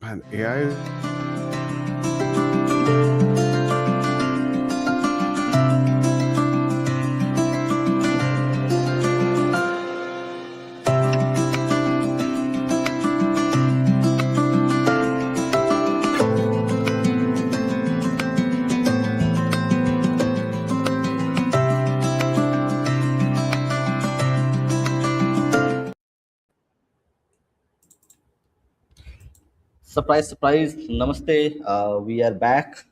Man, AI. Surprise, surprise. Namaste. We are back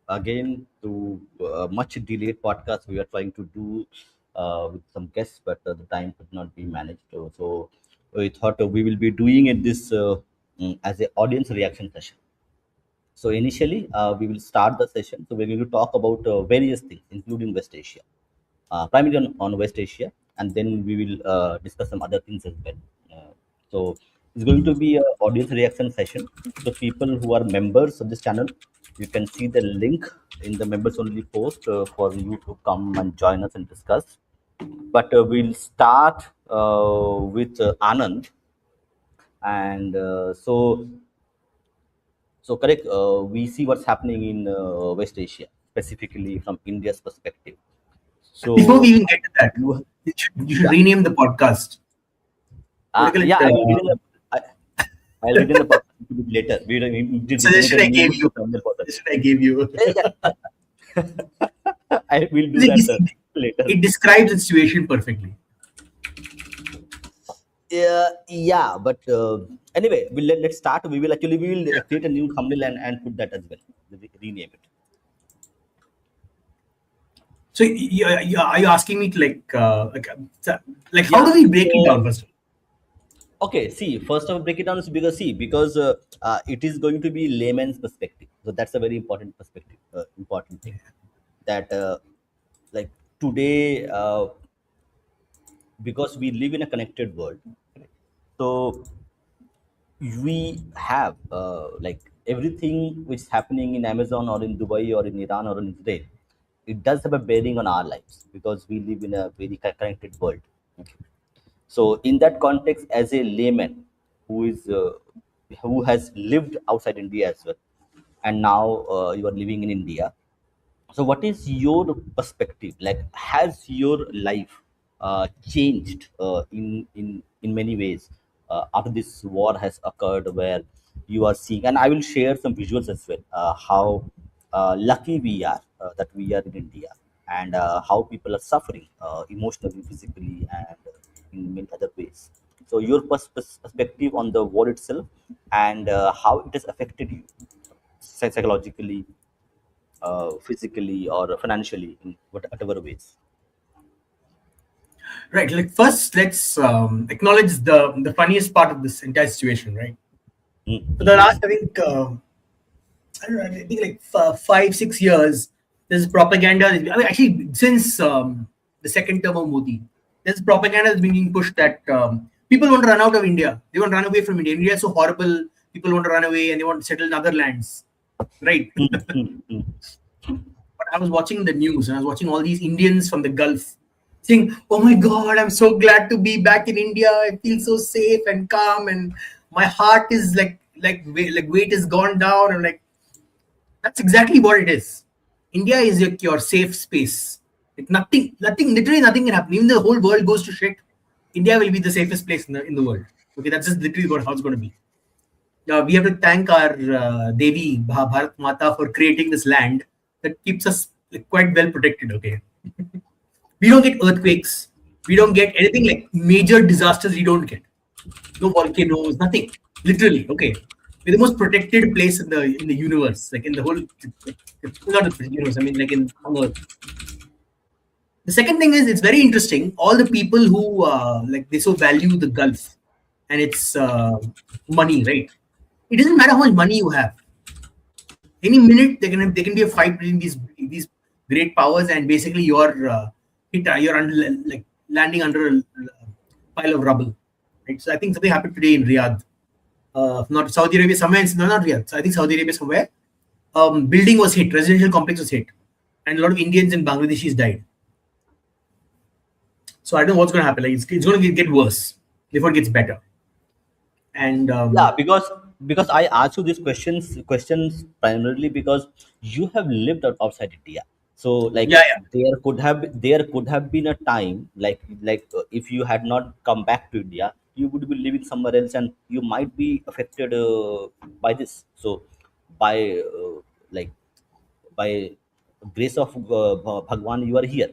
again to a much delayed podcast we are trying to do with some guests, but the time could not be managed. So we thought we will be doing it this as an audience reaction session. So initially, we will start the session. So we're going to talk about various things, including West Asia, primarily on West Asia, and then we will discuss some other things as well. So it's going to be an audience reaction session. So people who are members of this channel, you can see the link in the members only post for you to come and join us and discuss. But we'll start with Anand, and so correct. We see what's happening in West Asia, specifically from India's perspective. Before we So even get to that, you, you should yeah, rename the podcast. What do you yeah, call I it? will read in the, I, I'll read in the podcast a bit later. We did Suggestion designated I gave new you. terminal for that. Suggestion I gave you. Yeah, I will do that it, later. it describes the situation perfectly. Yeah, but anyway, let's start. We will Yeah. create a new thumbnail and put that as well. Rename it. So are you asking me to like how Yeah. do we break it So down first? okay, see, first of all, break it down is because it is going to be layman's perspective. So that's a very important perspective, important thing that like today, because we live in a connected world. So we have like everything which is happening in Amazon or in Dubai or in Iran or in Israel, it does have a bearing on our lives because we live in a very connected world. Okay. So in that context, as a layman who is who has lived outside India as well, and now you are living in India, so what is your perspective? Like, has your life changed in many ways after this war has occurred, where you are seeing? And I will share some visuals as well. How lucky we are that we are in India, and how people are suffering emotionally, physically, and in many other ways. So your perspective on the war itself, and how it has affected you psychologically, physically or financially in whatever ways. Right. Like first, let's acknowledge the funniest part of this entire situation. Right. For the last, I think, I don't know, I think like 5 6 years, there's propaganda. I mean, actually, since the second term of Modi, there's propaganda that's being pushed that people want to run out of India. They want to run away from India. India is so horrible. People want to run away and they want to settle in other lands. Right. But I was watching the news and I was watching all these Indians from the Gulf saying, "Oh my God, I'm so glad to be back in India. I feel so safe and calm, and my heart is like weight has gone down." I'm like, that's exactly what it is. India is your safe space. Like literally nothing can happen. Even the whole world goes to shit, India will be the safest place in the world. Okay, that's just literally how it's going to be. We have to thank our Devi Bharat Mata for creating this land that keeps us like, quite well protected. Okay, we don't get earthquakes, we don't get anything like major disasters. We don't get no volcanoes, nothing. Literally, okay. We're the most protected place in the universe, like in the whole, not the universe. I mean, like on Earth. The second thing is it's very interesting. All the people who like they so value the Gulf and its money, right? It doesn't matter how much money you have. Any minute there can be a fight between these great powers, and basically you're under, like landing under a pile of rubble. Right? So I think something happened today in Riyadh, not Saudi Arabia, somewhere. No, not Riyadh. So I think Saudi Arabia somewhere. Building was hit, residential complex was hit, and a lot of Indians and Bangladeshis died. So I don't know what's going to happen. Like it's going to get worse before it gets better. And Yeah, because I ask you these questions primarily because you have lived outside India. So like yeah, yeah. there could have been a time if you had not come back to India, you would be living somewhere else, and you might be affected by this. So by like by grace of Bhagwan, you are here.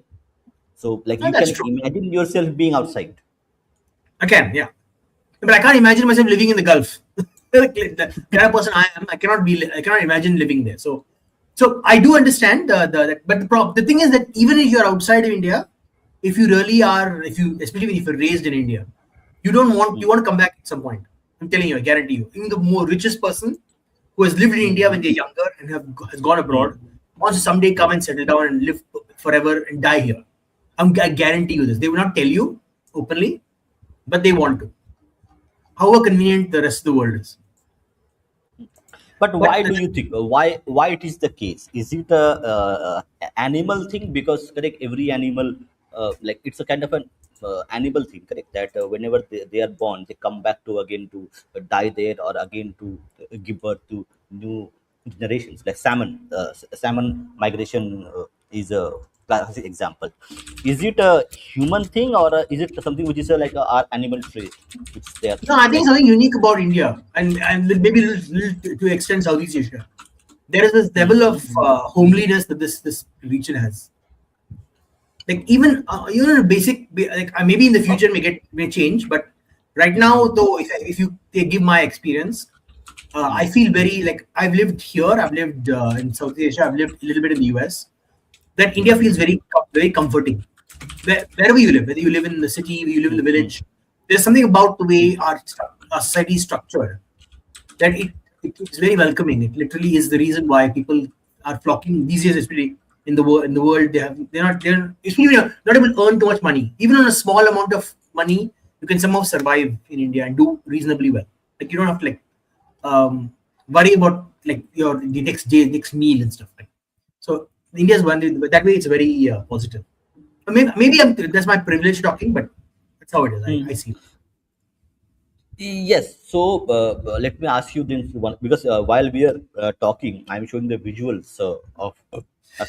So like No, you that's can true. imagine yourself being outside. Again, yeah. But I can't imagine myself living in the Gulf. The kind of person I am, I cannot imagine living there. So I do understand but the thing is that even if you're outside of India, if you really are, if you, especially if you're raised in India, you want to come back at some point. I'm telling you, I guarantee you. Even the more richest person who has lived in India when they're younger and has gone abroad wants to someday come and settle down and live forever and die here. I guarantee you this. They will not tell you openly, but they want to. However convenient the rest of the world is. But But why do you think why it is the case? Is it a animal thing? Because correct, every animal it's a kind of an animal thing, correct? That whenever they are born, they come back to again to die there or again to give birth to new generations. Like salmon migration is a classic example. Is it a human thing or is it something which is our animal trait, which they are no, I think like? something unique about India and maybe little to extend Southeast Asia. There is this level of homeliness that this region has. Like even like maybe in the future may change, but right now though, if you give my experience, I feel very like I've lived here, I've lived in Southeast Asia, I've lived a little bit in the US. That India feels very comforting. Wherever you live, whether you live in the city, you live in the village, there's something about the way our society is structured that it is very welcoming. It literally is the reason why people are flocking these days, especially in the world. In the world, they're especially not able to earn too much money. Even on a small amount of money, you can somehow survive in India and do reasonably well. Like you don't have to um, worry about like your the next meal and stuff like. So India's one that way. It's very positive. Maybe that's my privilege talking, but that's how it is. I see. Yes. So let me ask you this one because while we are talking, I'm showing the visuals of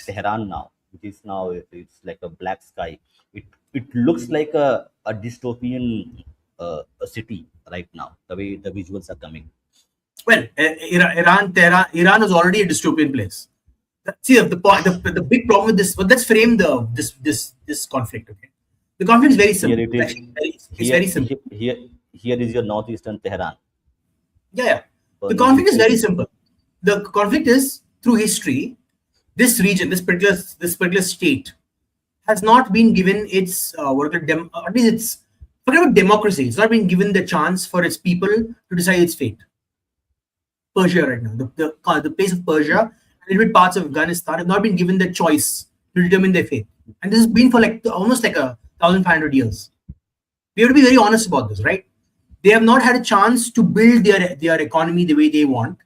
Tehran now, which is now it's like a black sky. It looks like a dystopian a city right now. The way the visuals are coming. Well, Iran is already a dystopian place. See, the big problem with this. Well, let's frame this conflict. Okay, the conflict is very Here simple. it is. It's Here very simple. here is your northeastern Tehran Yeah, yeah. The burning conflict is very literally. simple. The conflict is through history. This region, this particular state, has not been given its at least it's forget about democracy. It's not been given the chance for its people to decide its fate. Persia right now. The place of Persia, a little bit parts of Afghanistan have not been given the choice to determine their fate. And this has been for like almost like 1,500 years. We have to be very honest about this, right? They have not had a chance to build their economy the way they want.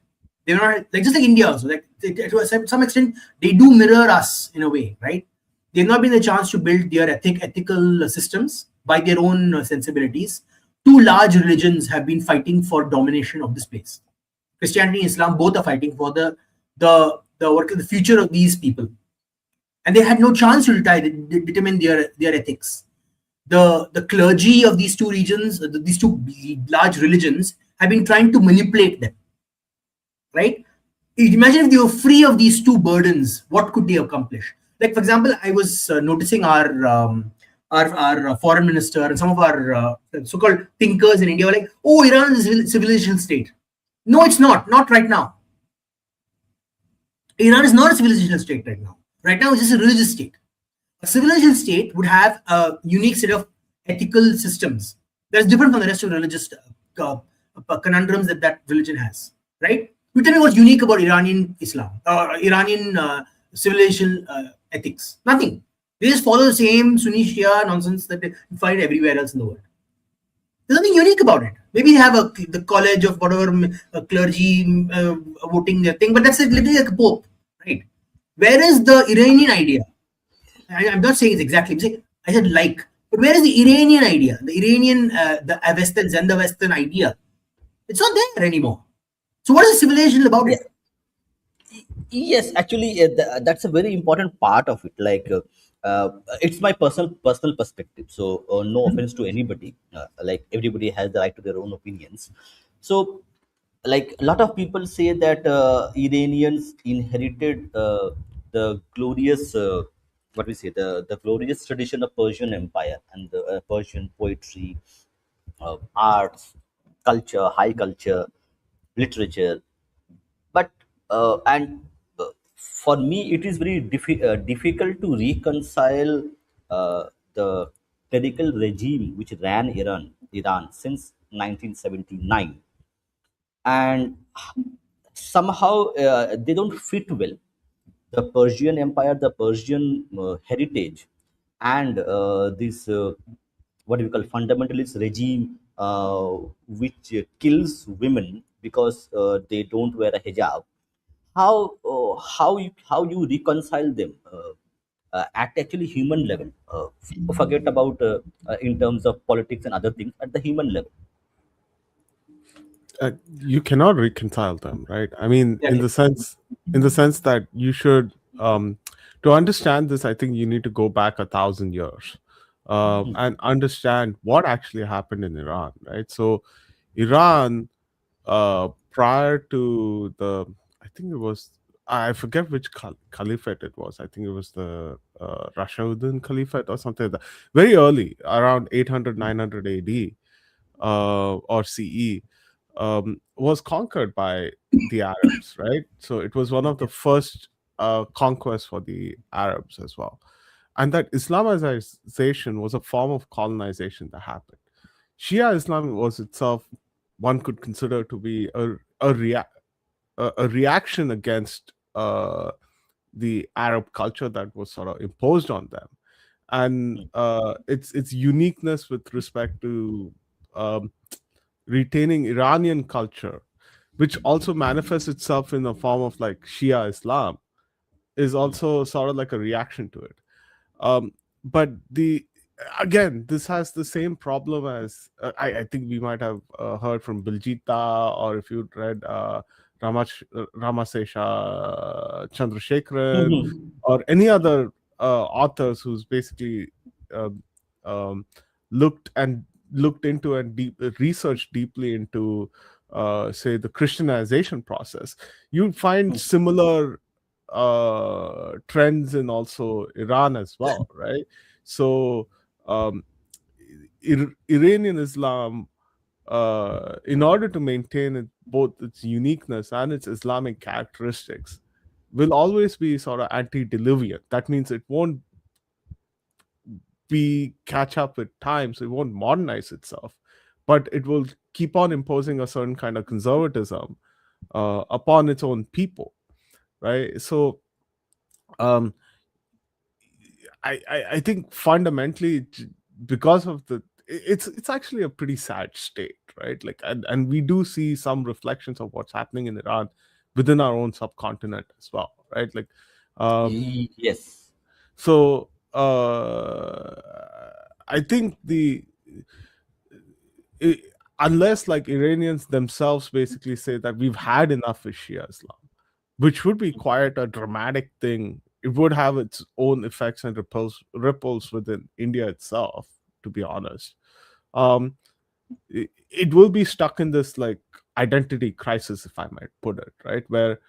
They're not like just like India also. Like to some extent, they do mirror us in a way, right? They've not been the chance to build their ethical systems by their own sensibilities. Two large religions have been fighting for domination of this place. Christianity and Islam both are fighting for the future of these people, and they had no chance to determine their ethics. The clergy of these two regions, these two large religions, have been trying to manipulate them. Right? Imagine if they were free of these two burdens, what could they accomplish? Like for example, I was noticing our foreign minister and some of our so-called thinkers in India were like, "Oh, Iran is a civilization state." No, it's not. Not right now. Iran is not a civilization state right now. Right now, it's just a religious state. A civilization state would have a unique set of ethical systems that is different from the rest of religious conundrums that religion has. Right? You tell me what's unique about Iranian Islam, Iranian civilization ethics. Nothing. They just follow the same Sunni Shia nonsense that you find everywhere else in the world. There's nothing unique about it. Maybe they have the college of whatever clergy voting their thing, but that's literally like a pope, right? Where is the Iranian idea? I'm not saying it's exactly. I said like, but where is the Iranian idea? The Iranian, the Western idea It's not there anymore. So what is the civilization about Yeah, it? yes, actually, that's a very important part of it. Uh, it's my personal perspective. So, no offense to anybody. Like everybody has the right to their own opinions. So, like a lot of people say that Iranians inherited the glorious, what we say, the glorious tradition of Persian Empire and the Persian poetry, arts, culture, high culture, literature. But and for me it is very difficult to reconcile the clerical regime which ran Iran since 1979, and somehow they don't fit well the Persian Empire, the Persian heritage, and this what do we call fundamentalist regime, which kills women because they don't wear a hijab. How you reconcile them at actually human level? Forget about in terms of politics and other things at the human level. You cannot reconcile them, right? I mean, Exactly. in the sense that you should, to understand this, I think you need to go back 1,000 years, and understand what actually happened in Iran, right? So Iran, prior to the, I think it was, I forget which caliphate it was. I think it was the Rashidun Caliphate or something like that. Very early, around 800, 900 AD, or CE, was conquered by the Arabs, right? So it was one of the first conquests for the Arabs as well. And that Islamization was a form of colonization that happened. Shia Islam was itself, one could consider to be a reaction against the Arab culture that was sort of imposed on them, and its uniqueness with respect to um, retaining Iranian culture, which also manifests itself in the form of like Shia Islam, is also sort of like a reaction to it. Um, but the again, this has the same problem as I think we might have heard from Biljita, or if you'd read Ramasesha Chandrasekharan, or any other authors who's basically um, um, looked and looked into and researched deeply into say the Christianization process, you'd find similar trends in also Iran as well, right? So um, Iranian Islam, in order to maintain both its uniqueness and its Islamic characteristics, will always be sort of antediluvian. That means it won't be catch up with times. It won't modernize itself, but it will keep on imposing a certain kind of conservatism upon its own people, right? So um, I think fundamentally, because of it's actually a pretty sad state, right? Like, and we do see some reflections of what's happening in Iran within our own subcontinent as well, right? Like, um, Yes. so I think i- unless like Iranians themselves basically say that we've had enough with Shia Islam, which would be quite a dramatic thing. It would have its own effects and ripples within India itself, to be honest. Um, it will be stuck in this like identity crisis, if I might put it, right? Where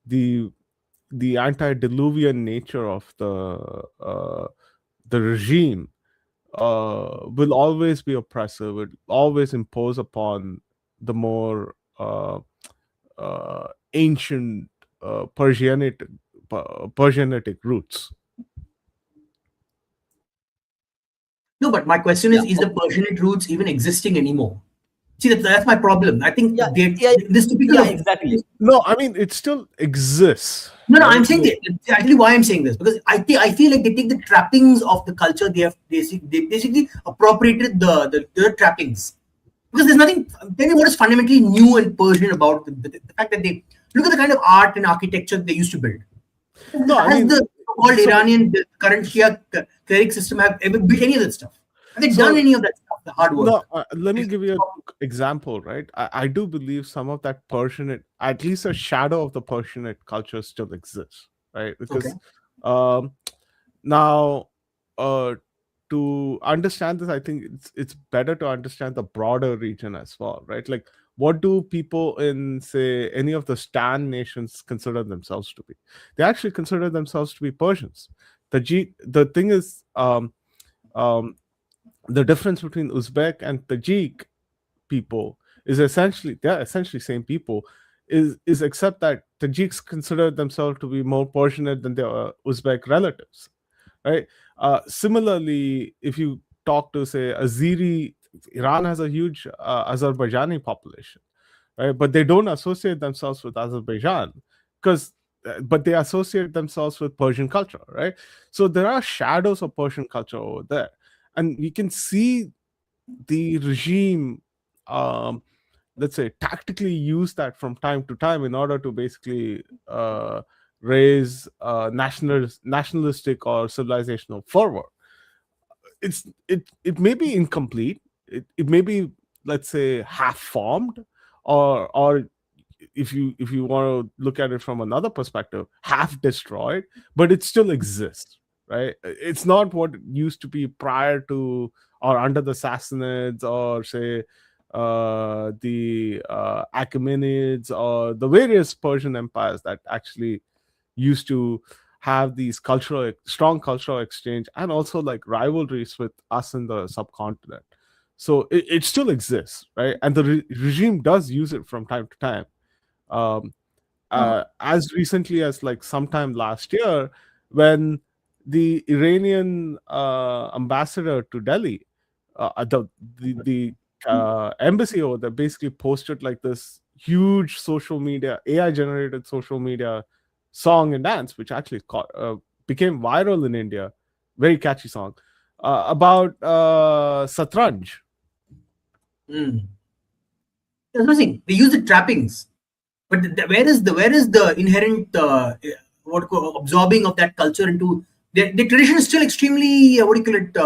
the the antediluvian nature of the regime will always be oppressive. It always impose upon the more ancient Persianic Persianic roots. No, but my question Yeah. is the Persianate roots even existing anymore? See, that's my problem. I think Yeah. Yeah. this typical Yeah. of Exactly. No, I mean it still exists, no, no. I'm right? saying So, that actually why I'm saying this because I feel like they take the trappings of the culture. They basically appropriated the trappings because there's nothing. Tell me what is fundamentally new and Persian about the fact that they look at the kind of art and architecture they used to build. no, I Has mean, the so-called so Iranian the current Shia cleric system have ever built any of that stuff? Have they done So any of that stuff, the hard no, work? let me give you an example, right? I do believe some of that Persianate, at least a shadow of the Persianate culture still exists, right? Okay. Because um, now, uh, to understand this, I think it's better to understand the broader region as well, right? Like, what do people in, say, any of the Stan nations consider themselves to be? They actually consider themselves to be Persians. The thing is, um, the difference between Uzbek and Tajik people is essentially, they're essentially same people, is except that Tajiks consider themselves to be more Persianate than their Uzbek relatives, right? Similarly, if you talk to, say, Azeri, Iran has a huge Azerbaijani population, right? But they don't associate themselves with Azerbaijan because, but they associate themselves with Persian culture, right? So there are shadows of Persian culture over there, and you can see the regime, um, let's say, tactically use that from time to time in order to basically raise nationalistic or civilizational fervor. It may be incomplete. It may be, let's say, half formed, or if you want to look at it from another perspective, half destroyed, but it still exists, right? It's not what it used to be prior to or under the Sassanids, or say the Achaemenids, or the various Persian empires that actually used to have these strong cultural exchange, and also like rivalries with us in the subcontinent. So it still exists, right? And the regime does use it from time to time. um, Uh, as recently as like sometime last year, when the Iranian ambassador to Delhi, the embassy over there basically posted like this huge social media, AI generated social media song and dance, which actually became viral in India. Very catchy song about Satranj. mm. That's what I'm saying. They use the trappings, but where is the inherent absorbing of that culture into the tradition is still extremely what do you call it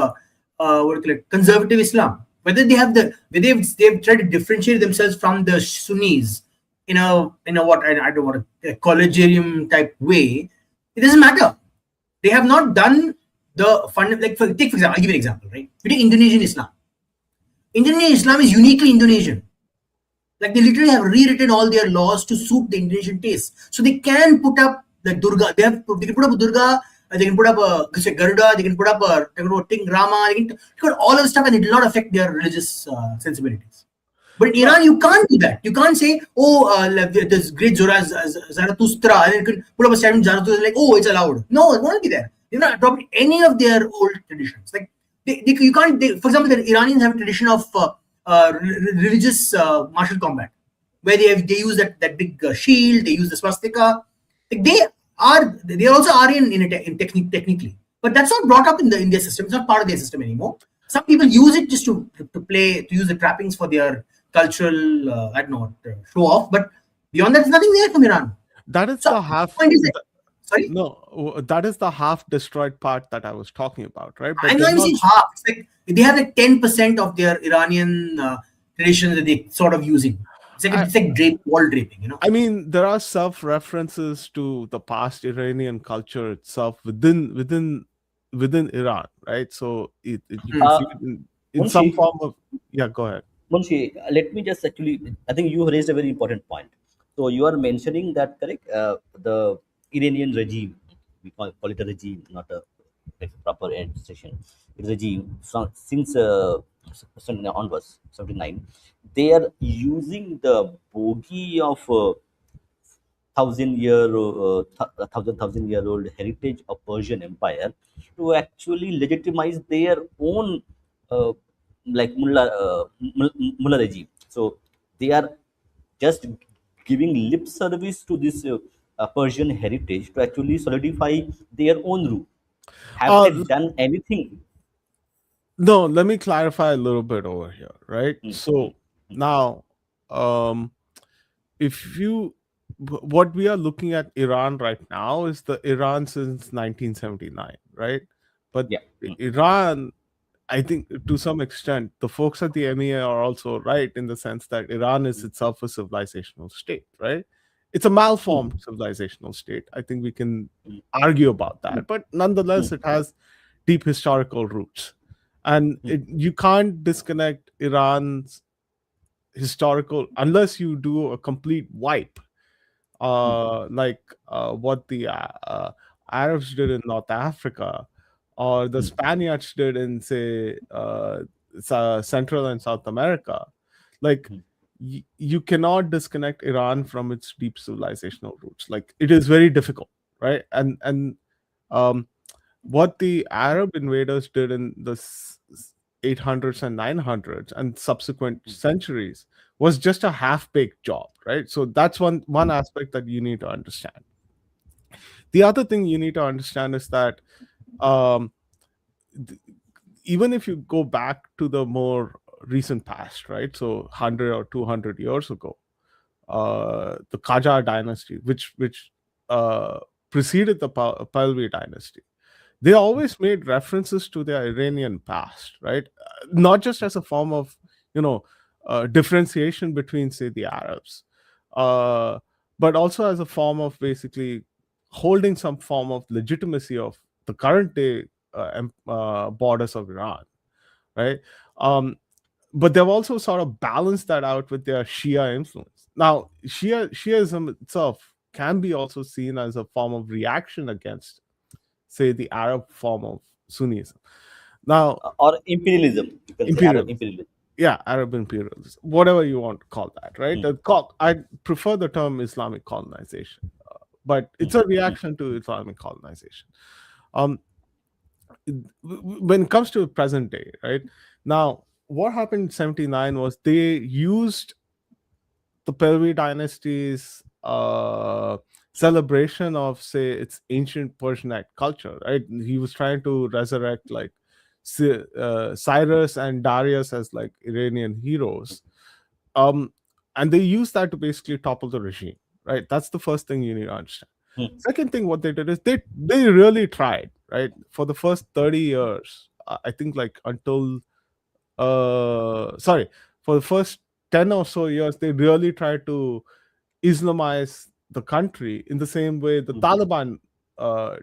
what do you call it, conservative Islam. Whether they have the whether they've tried to differentiate themselves from the Sunnis in a what I don't want a collegium type way, it doesn't matter. They have not done the fund, like take for example, I'll give you an example, right? You take Indonesian Islam. Indonesian Islam is uniquely Indonesian. Like they literally have rewritten all their laws to suit the Indonesian taste. So they can put up the Durga. They can put up a Durga. They can put up a say Garuda. They can put up a Ting Rama. They can put all of the stuff, and it will not affect their religious sensibilities. But in Well, Iran, you can't do that. You can't say, "Oh, like, there's great Zarathustra," and then you can put up a statue of Zarathustra like, "Oh, it's allowed." No, it won't be there. They're not adopting any of their old traditions. Like you can't. For example, the Iranians have a tradition of religious martial combat, where they use that big shield. They use the swastika. Like they are also Aryan technically, but that's not brought up in their system. It's not part of their system anymore. Some people use it just to use the trappings for their cultural I don't know what, show off. But beyond that, there's nothing there from Iran. that is So the the half. point is that, sorry, That is the half destroyed part that I was talking about, right? But I'm they're not even not. saying half. It's like they have like 10% of their Iranian traditions that they sort of using. It's like wall draping, you know. I mean, there are self references to the past Iranian culture itself within Iran, right? So you can Hmm. see it in some Munshi, form of. Yeah, go ahead. Munshi, let me just actually, I think you raised a very important point. So you are mentioning that, correct? The Iranian regime, we call it a regime, not a like proper administration. It's a regime since 79 onwards, 79. They are using the bogey of thousand year old heritage of Persian Empire to actually legitimize their own uh, like mullah regime. So they are just giving lip service to this Persian heritage to actually solidify their own rule. Have they Uh, done anything? no, let me clarify a little bit over here, right? Mm, So mm, mm. now, um, if you what we are looking at Iran right now is the Iran since 1979, right? But Yeah. Mm, Iran I think to some extent, the folks at the MEA are also right in the sense that Iran is itself a civilizational state, right? It's a malformed civilizational state. I think we can argue about that, but nonetheless, it has deep historical roots, and you can't disconnect Iran's historical unless you do a complete wipe, like what the Arabs did in North Africa, or the Spaniards did in, say, Central and South America. Like, you cannot disconnect Iran from its deep civilizational roots. Like, it is very difficult, right? And um, what the Arab invaders did in the 800s and 900s and subsequent centuries was just a half-baked job, right? So that's one aspect that you need to understand. The other thing you need to understand is that, um, th- even if you go back to the more recent past, right? So 100 or 200 years ago, the Qajar dynasty, which uh, preceded the Pahlavi dynasty, they always made references to their Iranian past, right? Not just as a form of, you know, differentiation between, say, the Arabs, uh, but also as a form of basically holding some form of legitimacy of the current day borders of Iran, right? Um, but they've also sort of balanced that out with their Shia influence. Now, Shiaism itself can be also seen as a form of reaction against, say, the Arab form of Sunnism. Now, Or imperialism. You can say Arab imperialism. imperialism. Yeah, Arab imperialism, whatever you want to call that, right? I prefer the term Islamic colonization, but it's a reaction to Islamic colonization. Um, when it comes to present day, right now, what happened in '79 was they used the Pahlavi dynasty's celebration of, say, its ancient Persianate culture, right? He was trying to resurrect, like, Cyrus and Darius as, like, Iranian heroes, um, and they used that to basically topple the regime, right? That's the first thing you need to understand. Second thing, what they did is they really tried, right, for the first 30 years. I think, like, until sorry, for the first 10 or so years, they really tried to Islamize the country in the same way the Taliban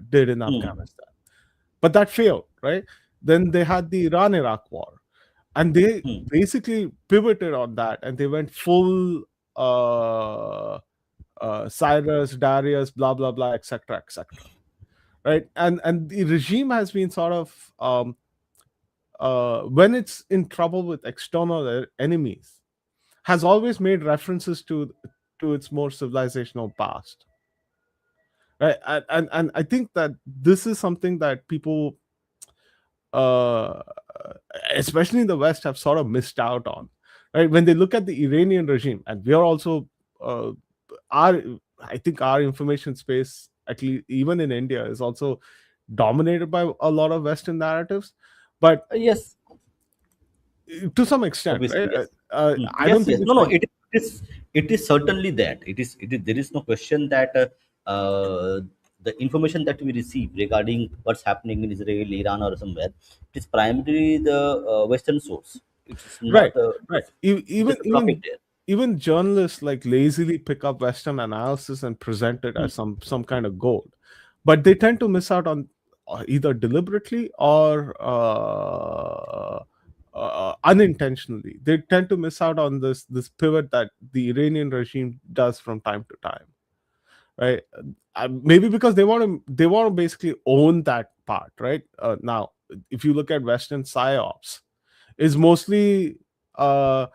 did in Afghanistan. But that failed, right? Then they had the Iran-Iraq war, and they basically pivoted on that, and they went full uh, Cyrus, Darius, blah blah blah, etc., etc. Right? And the regime has been sort of, when it's in trouble with external enemies, has always made references to its more civilizational past, right? And I think that this is something that people, uh, especially in the West, have sort of missed out on, right? When they look at the Iranian regime, and we are also, our I think our information space, at least even in India, is also dominated by a lot of Western narratives, but Yes, to some extent, obviously, right? yes. I don't Yes, think yes. it's No, no. like It is certainly that. It is. There is no question that the information that we receive regarding what's happening in Israel, Iran, or somewhere, it is primarily the Western source. It's right, not. right. It's Even just a profit there. even journalists, like, lazily pick up Western analysis and present it as some kind of gold, but they tend to miss out on, either deliberately or unintentionally. They tend to miss out on this pivot that the Iranian regime does from time to time, right? Maybe because they want to basically own that part, right? Now, if you look at Western psyops, is mostly, uh,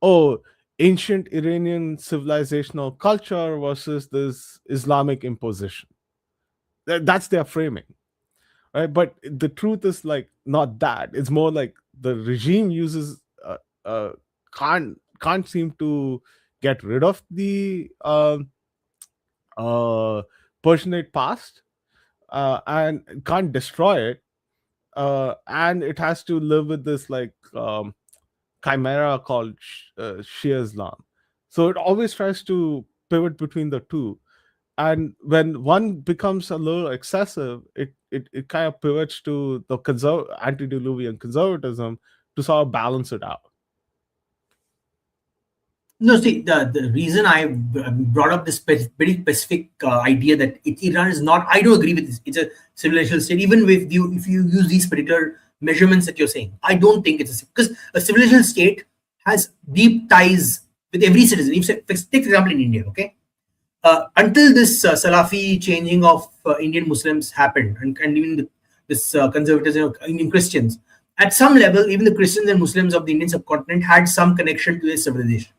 oh, ancient Iranian civilizational culture versus this Islamic imposition. That's their framing, right? But the truth is, like, not that. It's more like the regime uses, uh, can't seem to get rid of the uh, Persianate past, and can't destroy it, and it has to live with this, like, chimera called Shia Islam. So it always tries to pivot between the two. And when one becomes a little excessive, it kind of pivots to the antediluvian conservatism to sort of balance it out. No, see, the reason I brought up this very specific idea that Iran is not, I don't agree with this. It's a civilizational state. Even if you use these particular measurements that you're saying, I don't think it's because a civilizational state has deep ties with every citizen. If, take for example in India, okay, until this Salafi changing of Indian Muslims happened, and even this conservatism of Indian Christians, at some level, even the Christians and Muslims of the Indian subcontinent had some connection to this civilization.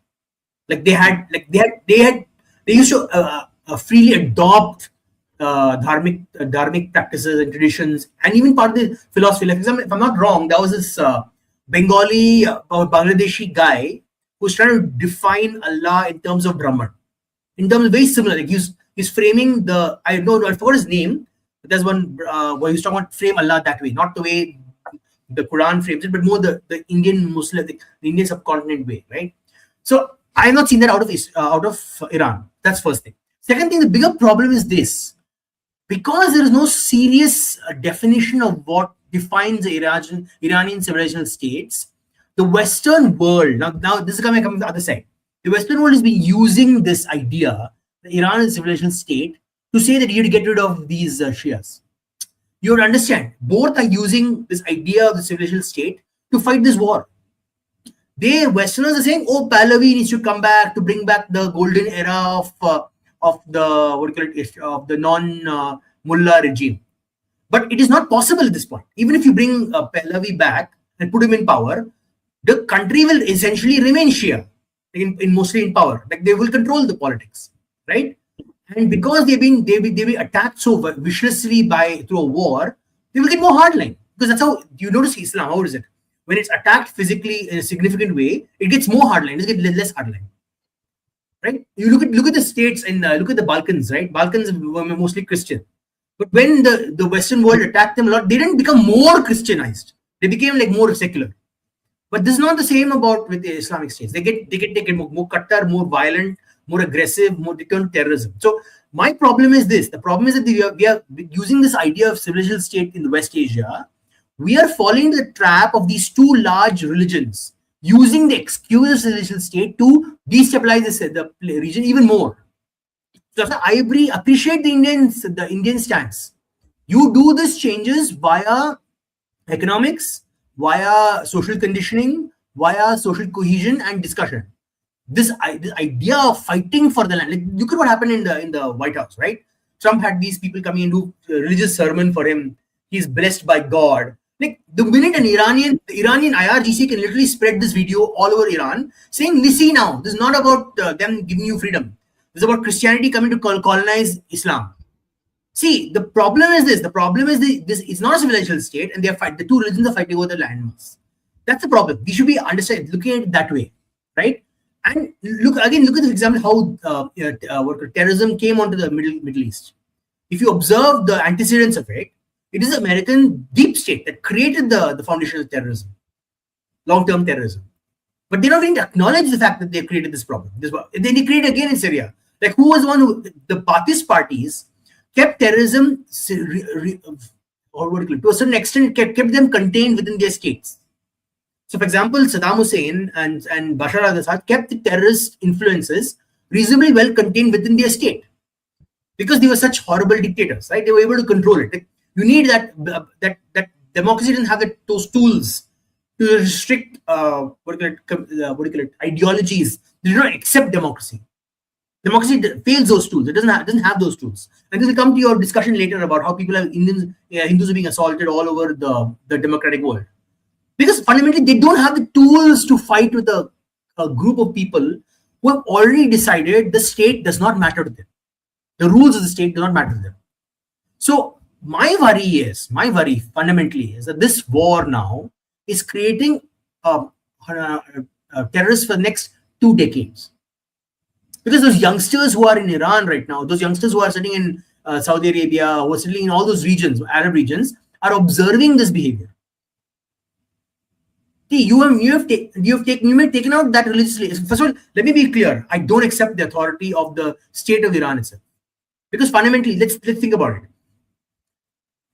Like they used to freely adopt dharmic practices and traditions, and even part of the philosophy. Like, if I'm not wrong, there was this Bengali or Bangladeshi guy who's trying to define Allah in terms of Brahman, in terms of very similar. Like he's framing the, I forgot his name, but there's one where he's talking about frame Allah that way, not the way the Quran frames it, but more the Indian Muslim, the Indian subcontinent way, right? So I have not seen that out of Iran. That's first thing. Second thing, the bigger problem is this: because there is no serious definition of what defines the Iranian civilizational states, the Western world, now this is coming from the other side. The Western world has been using this idea, the Iran is a civilizational state, to say that you have to get rid of these Shias. You have to understand, both are using this idea of the civilizational state to fight this war. Westerners are saying, oh, Pahlavi needs to come back to bring back the golden era of the non-mullah regime. But it is not possible at this point. Even if you bring Pahlavi back and put him in power, the country will essentially remain Shia, mostly in power. Like, they will control the politics, right? And because they've been attacked so viciously through a war, they will get more hardline. Because that's how you notice Islam. How is it? When it's attacked physically in a significant way, it gets more hardline. It gets less hardline, right? You look at the states and look at the Balkans, right? Balkans were mostly Christian, but when the Western world attacked them a lot, they didn't become more Christianized. They became like more secular. But this is not the same about with the Islamic states. They get more Qatar, more violent, more aggressive, more turn to terrorism. So my problem is this: the problem is that we are using this idea of civilizational state in the West Asia. We are falling into the trap of these two large religions, using the excuse of civilizational state to destabilize the region even more. So I appreciate the Indian stance. You do these changes via economics, via social conditioning, via social cohesion and discussion. This idea of fighting for the land. Like, look at what happened in the White House, right? Trump had these people coming and do a religious sermon for him. He's blessed by God. Like, the minute the Iranian IRGC can literally spread this video all over Iran, saying, "See now, this is not about them giving you freedom. This is about Christianity coming to colonize Islam." See, the problem is this. The problem is this. It's not a civilizational state, and the two religions are fighting over the landmass. That's the problem. We should be looking at it that way, right? And look at this example how terrorism came onto the Middle East. If you observe the antecedents of it, it is the American deep state that created the foundation of terrorism, long-term terrorism. But they don't even acknowledge the fact that they created this problem. Then they create again in Syria. Like, who was the one who, the Ba'athist parties kept terrorism, to a certain extent, kept them contained within their states. So, for example, Saddam Hussein and Bashar al-Assad kept the terrorist influences reasonably well contained within their state because they were such horrible dictators, right? They were able to control it. Like, you need that democracy didn't have those tools to restrict ideologies. They do not accept democracy. Democracy fails those tools. It doesn't have those tools. And this will come to your discussion later about how people have Hindus are being assaulted all over the democratic world. Because fundamentally, they don't have the tools to fight with a group of people who have already decided the state does not matter to them. The rules of the state do not matter to them. So my worry fundamentally is that this war now is creating terrorists for the next 2 decades. Because those youngsters who are in Iran right now, those youngsters who are sitting in Saudi Arabia, who are sitting in all those regions, Arab regions, are observing this behavior. See, you have taken out that religiously. First of all, let me be clear. I don't accept the authority of the state of Iran itself. Because fundamentally, let's think about it.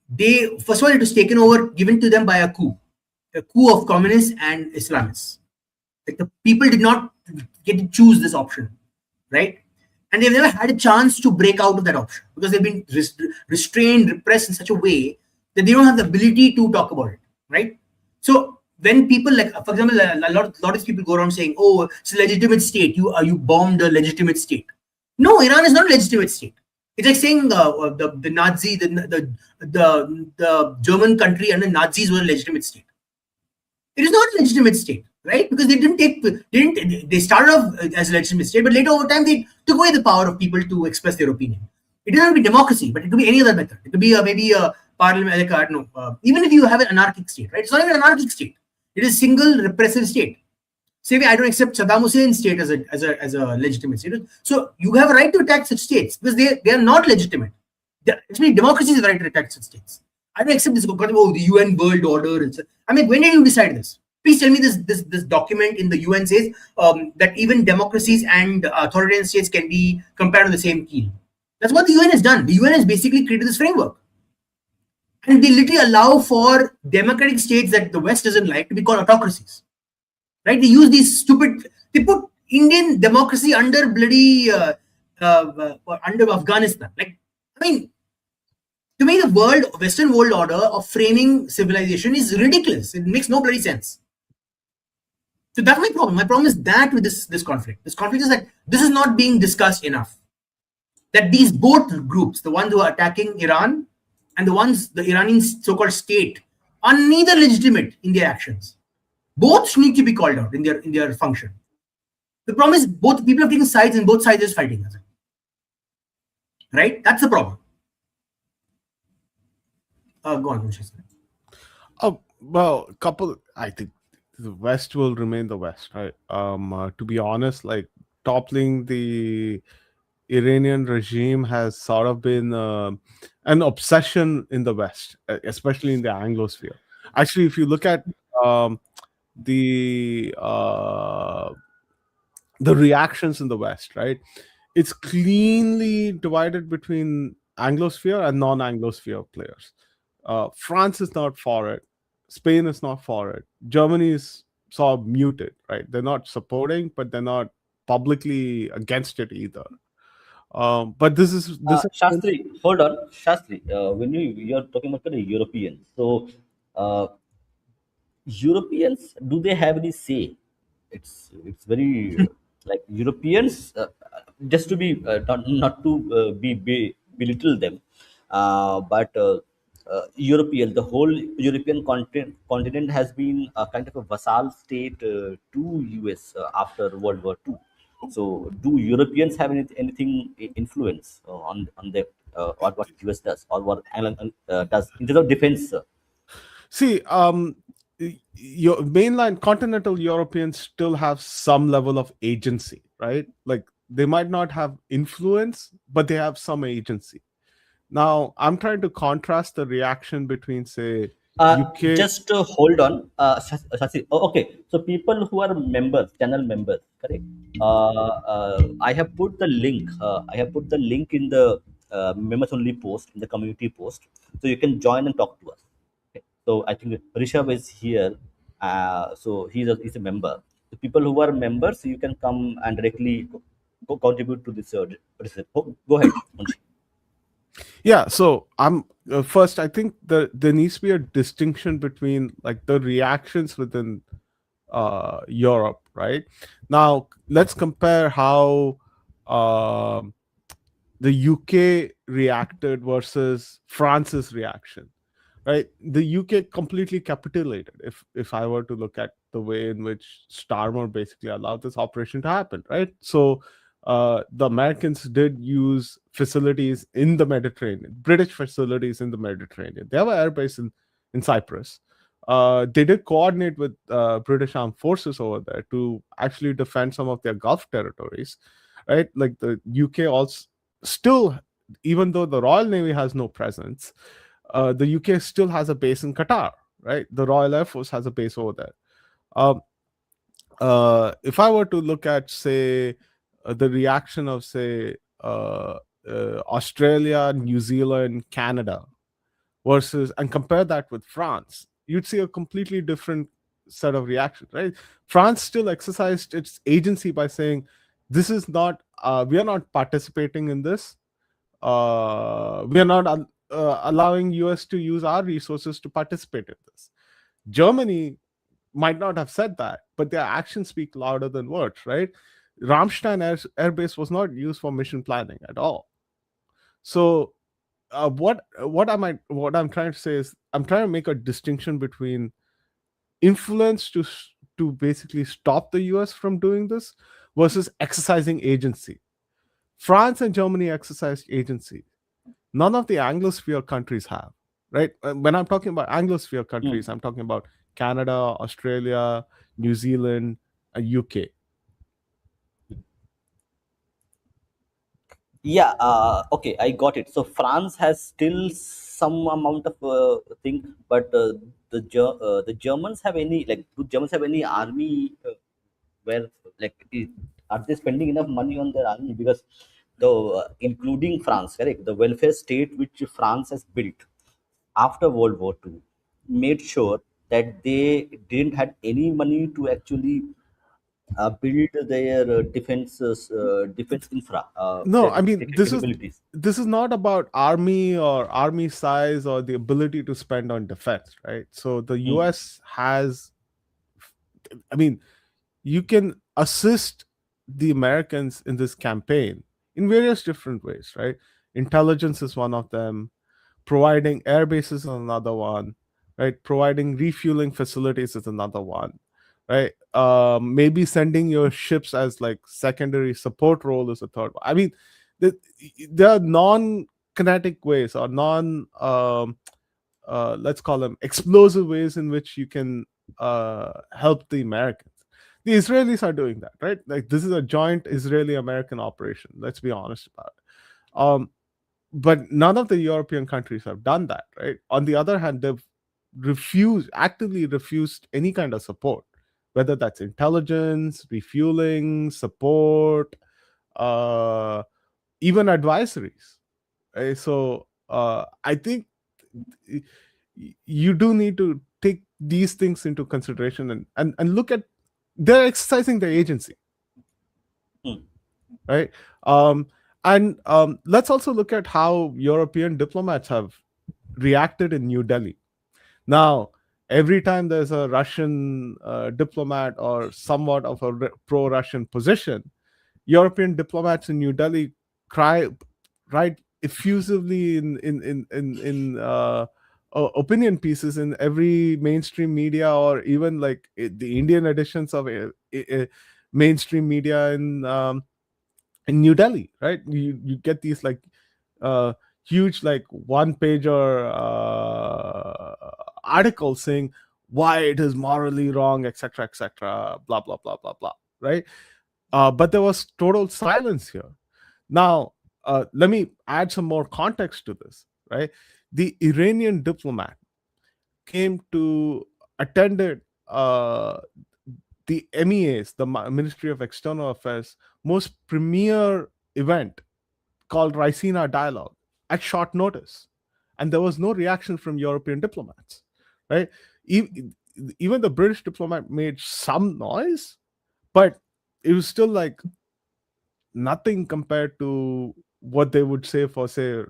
They, first of all, it was taken over, given to them by a coup of communists and Islamists. Like, the people did not get to choose this option, right? And they've never had a chance to break out of that option because they've been restrained, repressed in such a way that they don't have the ability to talk about it, right? So when people, like, for example, a lot of people go around saying, "Oh, it's a legitimate state. You bombed a legitimate state." No, Iran is not a legitimate state. It's like saying the Nazi, the German country under Nazis were a legitimate state. It is not a legitimate state, right? Because they started off as a legitimate state, but later over time they took away the power of people to express their opinion. It doesn't have to be democracy, but it could be any other method. It could be maybe a parliament, like, I don't know, even if you have an anarchic state, right? It's not even an anarchic state. It is a single repressive state. Say, I don't accept Saddam Hussein's state as a legitimate state. So you have a right to attack such states because they are not legitimate. Actually, democracy is the right to attack such states. I don't accept this. Oh, the UN world order. I mean, when did you decide this? Please tell me this document in the UN says that even democracies and authoritarian states can be compared on the same keel. That's what the UN has done. The UN has basically created this framework. And they literally allow for democratic states that the West doesn't like to be called autocracies. Right? They use these stupid. They put Indian democracy under bloody under Afghanistan. Like, I mean, to me, the Western world order of framing civilization is ridiculous. It makes no bloody sense. So that's my problem. My problem is that with this conflict. This conflict is that this is not being discussed enough. That these both groups, the ones who are attacking Iran and the Iranian so-called state, are neither legitimate in their actions. Both need to be called out in their function. The problem is both people have taken sides and both sides is fighting. Right? That's the problem. Go on, Vishis. Oh, well, I think the West will remain the West, right? To be honest, like, toppling the Iranian regime has sort of been an obsession in the West, especially in the Anglosphere. Actually, if you look at the reactions in the West, right? It's cleanly divided between Anglosphere and non-Anglosphere players. France is not for it. Spain is not for it. Germany is sort of muted, right? They're not supporting, but they're not publicly against it either. But this is Shastri, hold on, Shastri. When you're talking about the Europeans, so uh, Europeans, do they have any say? It's very like Europeans, just to be not to belittle them, but European, the whole European continent has been a kind of a vassal state to US after World War II. So, do Europeans have anything influence on the what US does or what England does in terms of defense? See, your mainland continental Europeans still have some level of agency, right? Like, they might not have influence, but they have some agency. Now, I'm trying to contrast the reaction between, say, UK. Just hold on, Shashi. Oh, okay. So people who are members, channel members, correct? I have put the link. I have put the link in the members only post in the community post, so you can join and talk to us. Okay. So I think Rishabh is here. So he's a member. The people who are members, you can come and directly contribute to this. Go ahead, Munshi. Yeah, so I'm first. I think there needs to be a distinction between, like, the reactions within Europe, right? Now, let's compare how the UK reacted versus France's reaction, right? The UK completely capitulated. If I were to look at the way in which Starmer basically allowed this operation to happen, right? So the Americans did use facilities in the Mediterranean, British facilities in the Mediterranean. They have an airbase in Cyprus. They did coordinate with British armed forces over there to actually defend some of their Gulf territories, right? Like, the UK also still, even though the Royal Navy has no presence, the UK still has a base in Qatar, right? The Royal Air Force has a base over there. If I were to look at, say, the reaction of, say, Australia, New Zealand, Canada, versus, and compare that with France, you'd see a completely different set of reactions, right? France still exercised its agency by saying, "This is not, we are not participating in this. We are not allowing US to use our resources to participate in this." Germany might not have said that, but their actions speak louder than words, right? Ramstein Air Base was not used for mission planning at all. So what I'm trying to say is, I'm trying to make a distinction between influence to basically stop the US from doing this versus exercising agency. France and Germany exercised agency. None of the Anglosphere countries have, right? When I'm talking about Anglosphere countries, I'm talking about Canada, Australia, New Zealand, and UK. Yeah, okay, I got it. So France has still some amount of thing, but the Germans have any, like, do Germans have any army where, like, are they spending enough money on their army? Because the including France, correct, the welfare state which France has built after World War II made sure that they didn't had any money to actually build their defense infra, No, their I mean, capabilities. this is not about army or army size or the ability to spend on defense, right? So the Hmm. US has, I mean, you can assist the Americans in this campaign in various different ways, right? Intelligence is one of them, providing air bases is another one, right? Providing refueling facilities is another one, right? Maybe sending your ships as like secondary support role is a third one. I mean, the, there are non-kinetic ways or let's call them explosive ways in which you can help the Americans. The Israelis are doing that, right? Like, this is a joint Israeli-American operation. Let's be honest about it. But none of the European countries have done that, right? On the other hand, they've actively refused any kind of support, whether that's intelligence, refueling, support, uh, even advisories. Right? So I think you do need to take these things into consideration and look at, they're exercising their agency, Hmm. right? And let's also look at how European diplomats have reacted in New Delhi. Now, every time there's a Russian diplomat or somewhat of a pro-Russian position, European diplomats in New Delhi cry, write effusively in opinion pieces in every mainstream media, or even like the Indian editions of mainstream media in New Delhi, right? You get these like uh, huge like one pager articles saying why it is morally wrong, etc., etc., blah blah blah blah blah, right? But there was total silence here. Now, let me add some more context to this, right? The Iranian diplomat came to attended the MEA's, the Ministry of External Affairs, most premier event called Ricina Dialogue at short notice. And there was no reaction from European diplomats, right? Even the British diplomat made some noise, but it was still like nothing compared to what they would say for, say,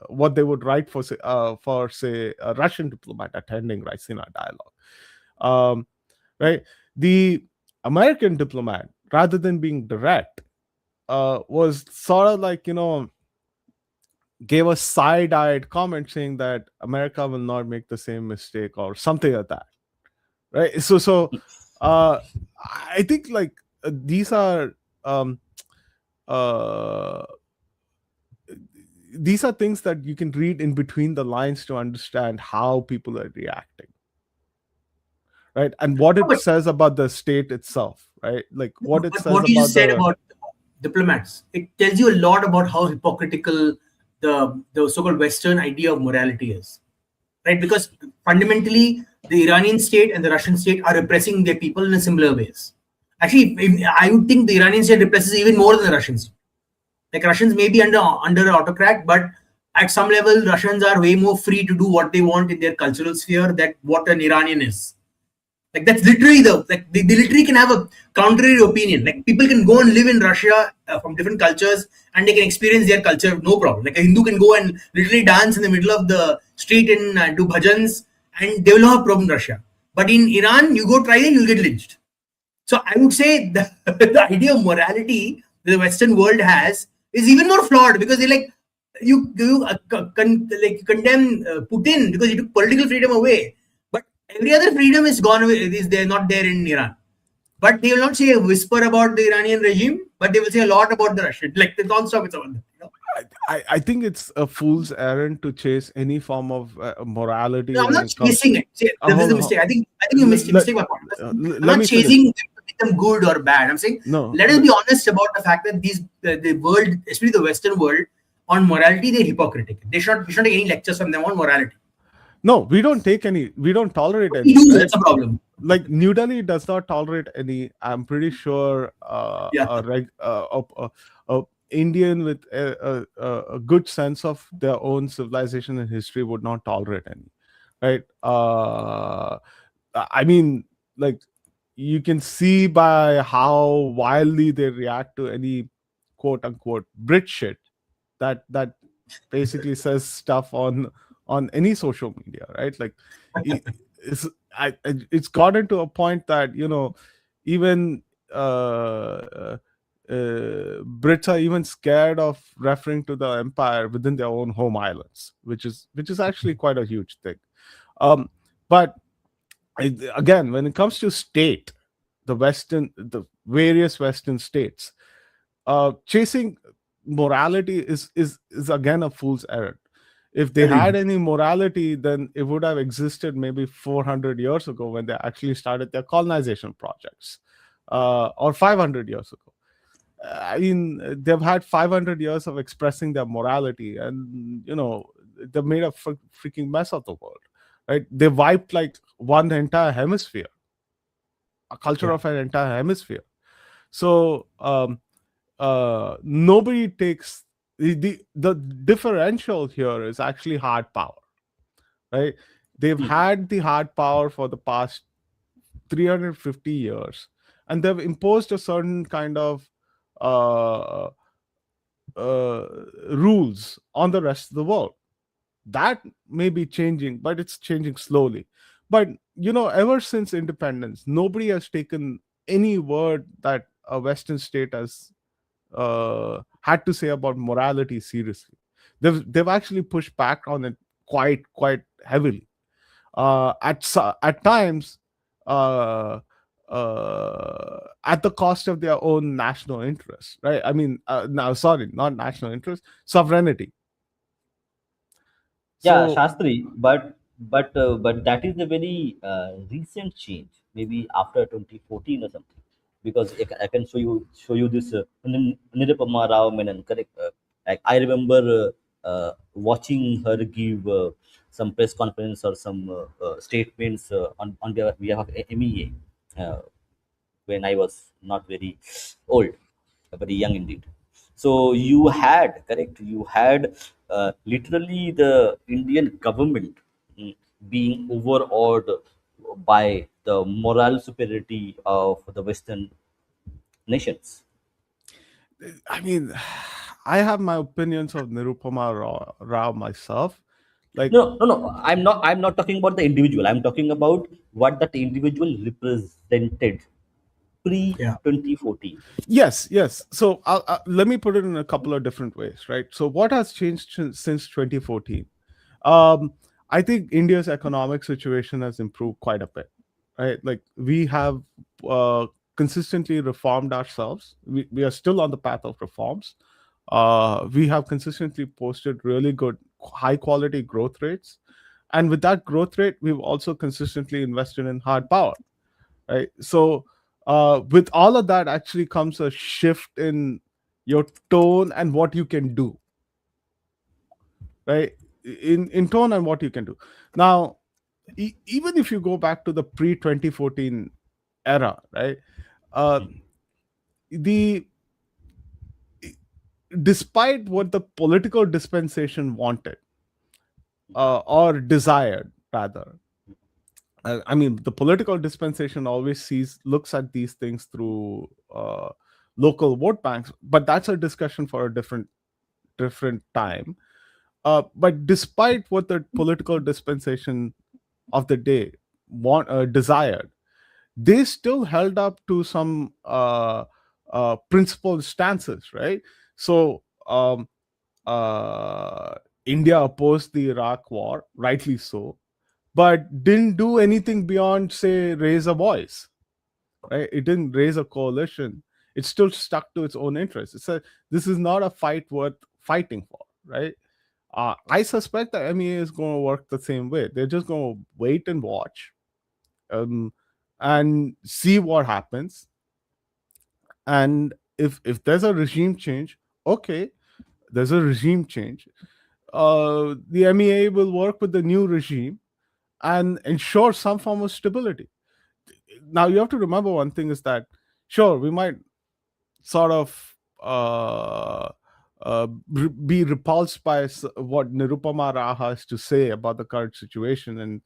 what they would write for, say, a Russian diplomat attending Ricina Dialogue. Right? The American diplomat, rather than being direct, was sort of like, gave a side-eyed comment saying that America will not make the same mistake or something like that, right? I think like these are um, uh, these are things that you can read in between the lines to understand how people are reacting, right? And what No, it says about the state itself, right? Like what it but says what you about just said the about diplomats, it tells you a lot about how hypocritical the so-called Western idea of morality is, right? Because fundamentally, the Iranian state and the Russian state are repressing their people in a similar ways. Actually, I would think the Iranian state represses even more than the Russian state. Like Russians may be under an autocrat, but at some level, Russians are way more free to do what they want in their cultural sphere that what an Iranian is. Like that's literally they literally can have a contrary opinion. Like people can go and live in Russia from different cultures and they can experience their culture no problem. Like a Hindu can go and literally dance in the middle of the street and do bhajans and they will not have problem in Russia. But in Iran, you go try it, you'll get lynched. So I would say the idea of morality that the Western world has is even more flawed because they like like condemn Putin because he took political freedom away, but every other freedom is gone away. Is there not there in Iran? But they will not say a whisper about the Iranian regime, but they will say a lot about the Russian. Like the non-stop, it's about them. I think it's a fool's errand to chase any form of morality No, I'm when not it comes. chasing it. See, this is Hold the on. mistake. I think you mistake my point. I'm Let not me finish. chasing them to make them good or bad. I'm saying No, let us be honest about the fact that the world, especially the Western world, on morality they're hypocritical. We should not take any lectures from them on morality. no, we don't take any. We don't tolerate We any, do. right? That's a problem. Like New Delhi does not tolerate any. I'm pretty sure Yeah. a Indian with a good sense of their own civilization and history would not tolerate any, right? I mean, like you can see by how wildly they react to any quote unquote Brit shit that basically says stuff on any social media, right? Like it- it's it's gotten to a point that even Brits are even scared of referring to the empire within their own home islands, which is actually quite a huge thing. But again, when it comes to state, the various Western states, chasing morality is again a fool's errand. If they had Agreed. any morality, then it would have existed maybe 400 years ago when they actually started their colonization projects, or 500 years ago. I mean, they've had 500 years of expressing their morality, and they've made a freaking mess of the world, right? They wiped like one entire hemisphere, a culture Yeah. of an entire hemisphere. So nobody takes the differential here is actually hard power, right? They've had the hard power for the past 350 years, and they've imposed a certain kind of uh, uh, rules on the rest of the world. That may be changing, but it's changing slowly. But ever since independence, nobody has taken any word that a Western state has had to say about morality seriously. They've actually pushed back on it quite heavily. At times, uh, at the cost of their own national interests, right? I mean, no, sorry, not national interest, sovereignty. Yeah, So Shastri, but that is a very recent change, maybe after 2014 or something, because I can show you this Nirupama Rao Menon, correct? Like I remember watching her give some press conference or some statements on behalf of MEA. When I was not very old, very young indeed. So you had, correct, you had literally the Indian government being overawed by the moral superiority of the Western nations. I mean, I have my opinions of Nirupama Rao myself. Like, No, no, no. I'm not talking about the individual. I'm talking about what that individual represented pre Yeah. 2014. yes. So let me put it in a couple of different ways, right? So what has changed since 2014? Um, I think India's economic situation has improved quite a bit, right? Like we have consistently reformed ourselves. We are still on the path of reforms. We have consistently posted really good, high quality growth rates. And with that growth rate, we've also consistently invested in hard power, right? So with all of that actually comes a shift in your tone and what you can do, right? In tone and what you can do. Now, even if you go back to the pre 2014 era, right? uh, the despite what the political dispensation wanted, or desired rather. I mean, the political dispensation always looks at these things through local vote banks, but that's a discussion for a different time. But despite what the political dispensation of the day desired, they still held up to some principled stances, right? So uh, India opposed the Iraq War, rightly so, but didn't do anything beyond, say, raise a voice, right? It didn't raise a coalition. It still stuck to its own interests. This is not a fight worth fighting for, right? I suspect that MEA is going to work the same way. They're just going to wait and watch, um, and see what happens. And if there's a regime change, okay, there's a regime change. The MEA will work with the new regime and ensure some form of stability. Now you have to remember one thing is that, sure, we might sort of be repulsed by what Nirupama Rao has to say about the current situation, and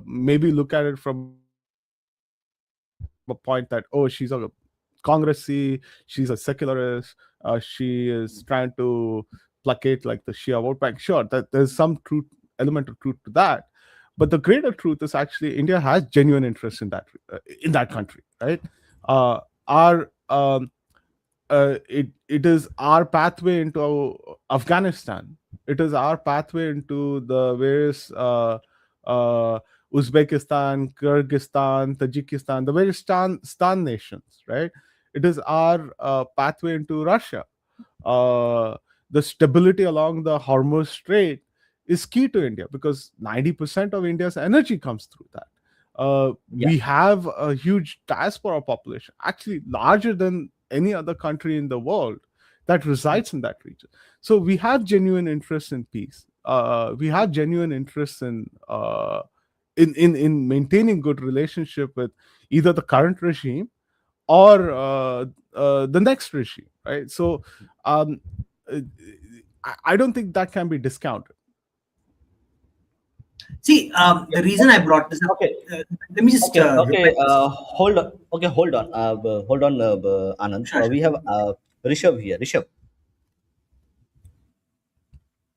maybe look at it from a point that, oh, she's a congressy, she's a secularist, she is trying to placate like the Shia vote bank. Sure, that there's some element of truth to that, but the greater truth is actually India has genuine interest in that country, right? Our it is our pathway into Afghanistan. It is our pathway into the various Uzbekistan, Kyrgyzstan, Tajikistan, the various stan nations, right? It is our pathway into Russia. Uh, the stability along the Hormuz Strait is key to India because 90% of India's energy comes through that. Yeah. We have a huge diaspora population, actually larger than any other country in the world, that resides in that region. So we have genuine interest in peace. We have genuine interest in maintaining good relationship with either the current regime or the next regime, right? So um, uh, I don't think that can be discounted. See, the reason I brought this up, Okay. let me just Okay. reply this. Hold on. Okay, hold on. Hold on, Anand. Sure, sure. We have Rishabh here. Rishabh.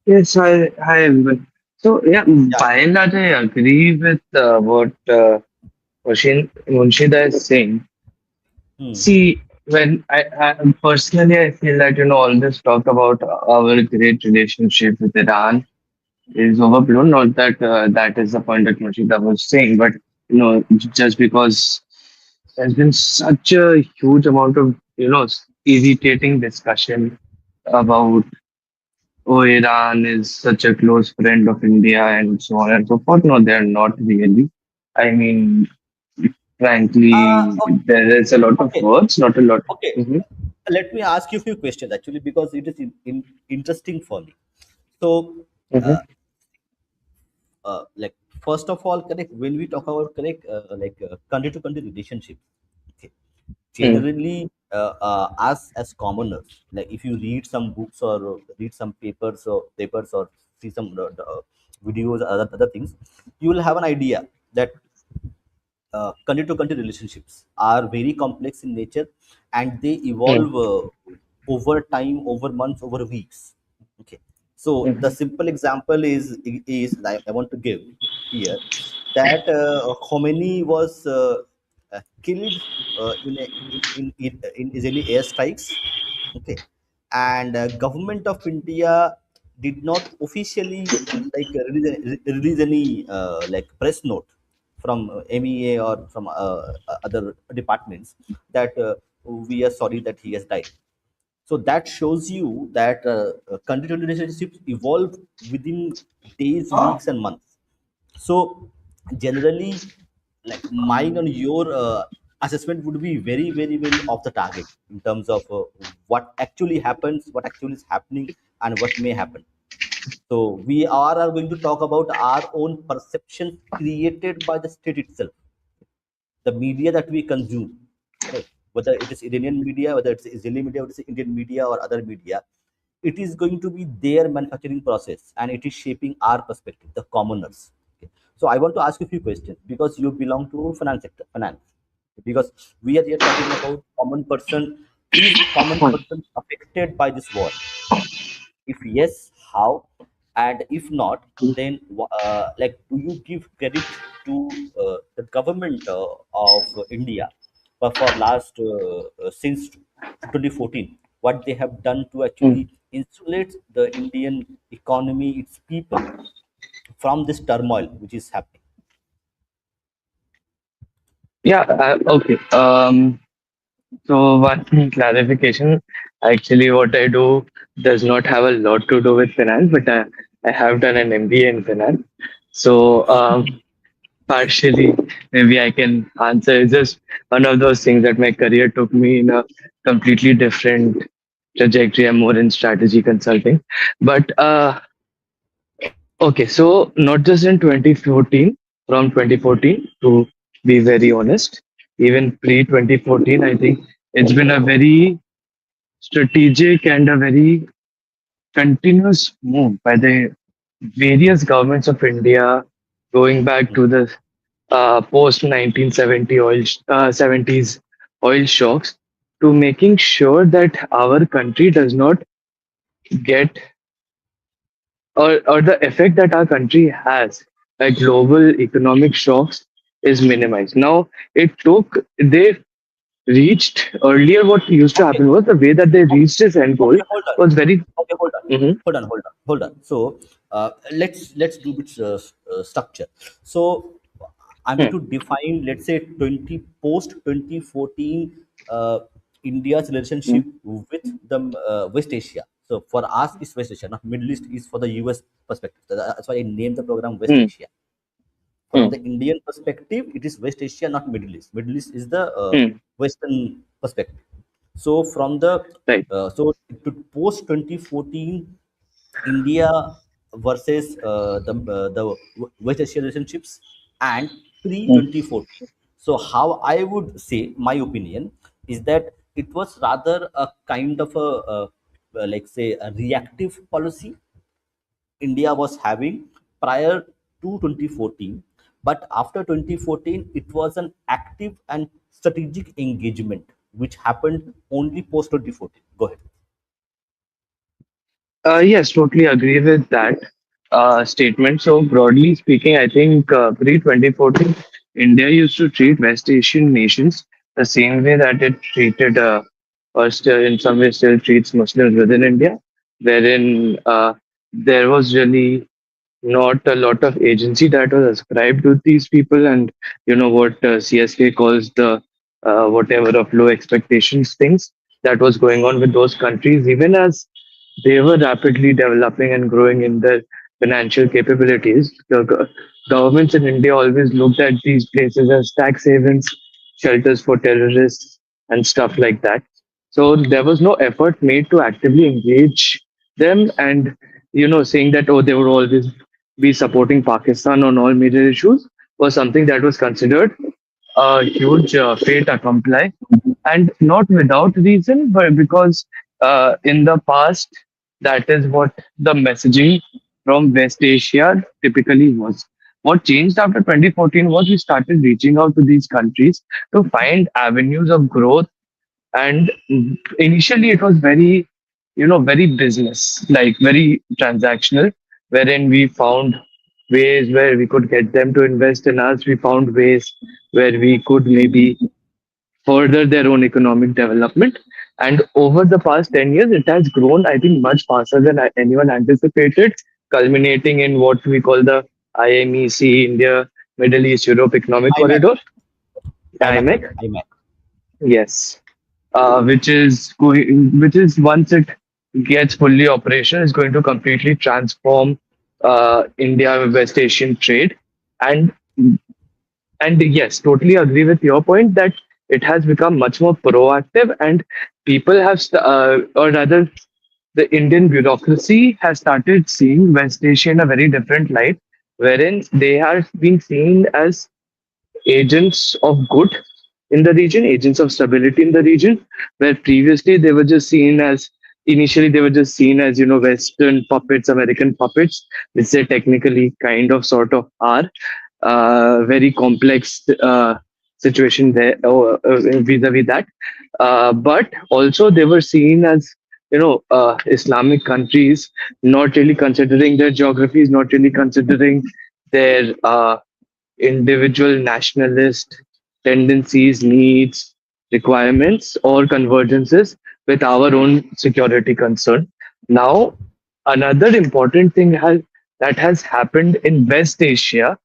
Yes, hi everyone. So yeah, Yeah. by and large, I agree with what Munshida is saying. Hmm. See, when I personally, I feel that all this talk about our great relationship with Iran is overblown. Not that that is the point that Munshida was saying, but just because there's been such a huge amount of irritating discussion about Iran is such a close friend of India and so on and so forth. No, they're not really. I mean, frankly, Okay. there is a lot of Okay. words, not a lot. Okay. Hmm. Let me ask you a few questions actually because it is interesting for me. So, Hmm. uh, like first of all, correct, when we talk about correct, like country to country relationship, okay, generally us as commoners, like if you read some books or read some papers or see some videos or other things, you will have an idea that country to country relationships are very complex in nature and they evolve over time, over months, over weeks. Okay. So the Hmm. simple example is I want to give here that Khomeini was killed in Israeli airstrikes. Okay. And government of India did not officially release any like press note from MEA or from other departments that we are sorry that he has died. So that shows you that country to relationships evolve within days, weeks, and months. So generally, like mine and your assessment would be very, very, very off the target in terms of what actually happens, what actually is happening, and what may happen. So we are going to talk about our own perceptions created by the state itself, the media that we consume, correct? whether it is Iranian media, whether it's Israeli media, whether it's Indian media or other media, it is going to be their manufacturing process, and it is shaping our perspective, the commoners. Okay. So I want to ask you a few questions because you belong to finance sector, finance. Because we are here talking about common person. Is common person affected by this war? If yes, how? And if not, then like, do you give credit to the government of India for last since 2014, what they have done to actually insulate the Indian economy, its people, from this turmoil which is happening? Yeah, okay. So one clarification. Actually, what I do does not have a lot to do with finance, but I have done an MBA in finance. So partially, maybe I can answer. It's just one of those things that my career took me in a completely different trajectory. I'm more in strategy consulting. But okay, so not just in 2014, from 2014 to be very honest, even pre 2014, I think it's been a very strategic and a very continuous move by the various governments of India going back to the post 1970 70s oil shocks to making sure that our country does not get or the effect that our country has like global economic shocks is minimized. Now it took they reached earlier what used to Okay, happen was the way that they reached this end goal okay, hold on. was very. Okay, hold on. Mhm, Hold on. So let's do bit structure. So I'm going hmm, to define, let's say, 20 post 2014 India's relationship hmm, with the West Asia. So for us, it's West Asia. Not Middle East is for the US perspective. So that's why I named the program West hmm, Asia. From hmm, the Indian perspective, it is West Asia, not Middle East. Middle East is the hmm. Western perspective. So from the Right. to post 2014 India versus the West Asia relationships, and pre Hmm. 2014. So how I would say my opinion is that it was rather a kind of like say a reactive policy India was having prior to 2014, but after 2014, it was an active and strategic engagement which happened only post 2014. Go ahead. Yes, totally agree with that statement. So, broadly speaking, I think pre 2014, India used to treat West Asian nations the same way that it treated, or still in some way still treats Muslims within India, wherein there was really not a lot of agency that was ascribed to these people, and you know what CSK calls the whatever of low expectations things that was going on with those countries, even as they were rapidly developing and growing in their financial capabilities. The governments in India always looked at these places as tax havens, shelters for terrorists, and stuff like that. So there was no effort made to actively engage them, and saying that they would always be supporting Pakistan on all major issues was something that was considered a huge fait accompli, and not without reason, but because in the past, that is what the messaging from West Asia typically was. What changed after 2014 was we started reaching out to these countries to find avenues of growth, and initially it was very very business like very transactional, wherein we found ways where we could get them to invest in us. We found ways where we could maybe further their own economic development. And over the past 10 years, it has grown, I think, much faster than anyone anticipated, culminating in what we call the IMEC, India, Middle East, Europe Economic IMAC, Corridor, IMAC, IMEC. right? IMAC. Yes, which is once it gets fully operational, is going to completely transform India West Asian trade. And yes, totally agree with your point that it has become much more proactive, and people have, or rather, the Indian bureaucracy has started seeing West Asia in a very different light, wherein they are being seen as agents of good in the region, agents of stability in the region, where previously they were just seen as initially they were just seen as Western puppets, American puppets, which they technically kind of sort of are. Very complex situation there vis-a-vis that, but also they were seen as Islamic countries, not really considering their geographies, not really considering their individual nationalist tendencies, needs, requirements, or convergences with our own security concern. Now, another important thing that has happened in West Asia,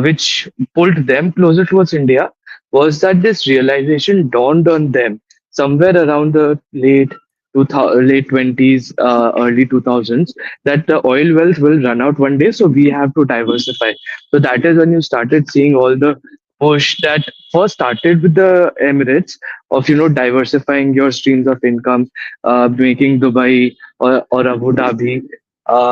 which pulled them closer towards India, was that this realization dawned on them somewhere around the late 20s, early 2000s, that the oil wealth will run out one day, so we have to diversify. So that is when you started seeing all the push that first started with the Emirates of diversifying your streams of income, making Dubai or Abu Dhabi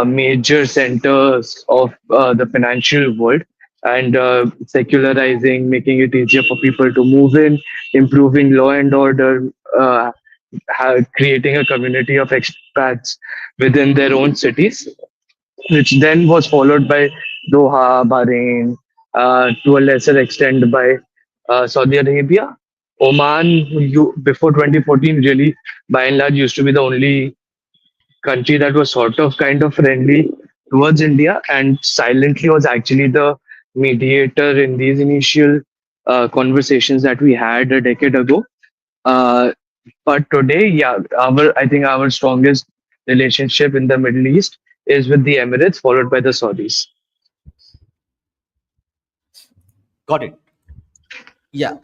major centers of the financial world, and secularizing, making it easier for people to move in, improving law and order, creating a community of expats within their own cities, which then was followed by Doha, Bahrain, to a lesser extent by Saudi Arabia. Oman, before 2014, really by and large used to be the only country that was sort of kind of friendly towards India, and silently was actually the mediator in these initial conversations that we had a decade ago. Uh, but today, yeah, our I think our strongest relationship in the Middle East is with the Emirates, followed by the Saudis. Got it. Yeah.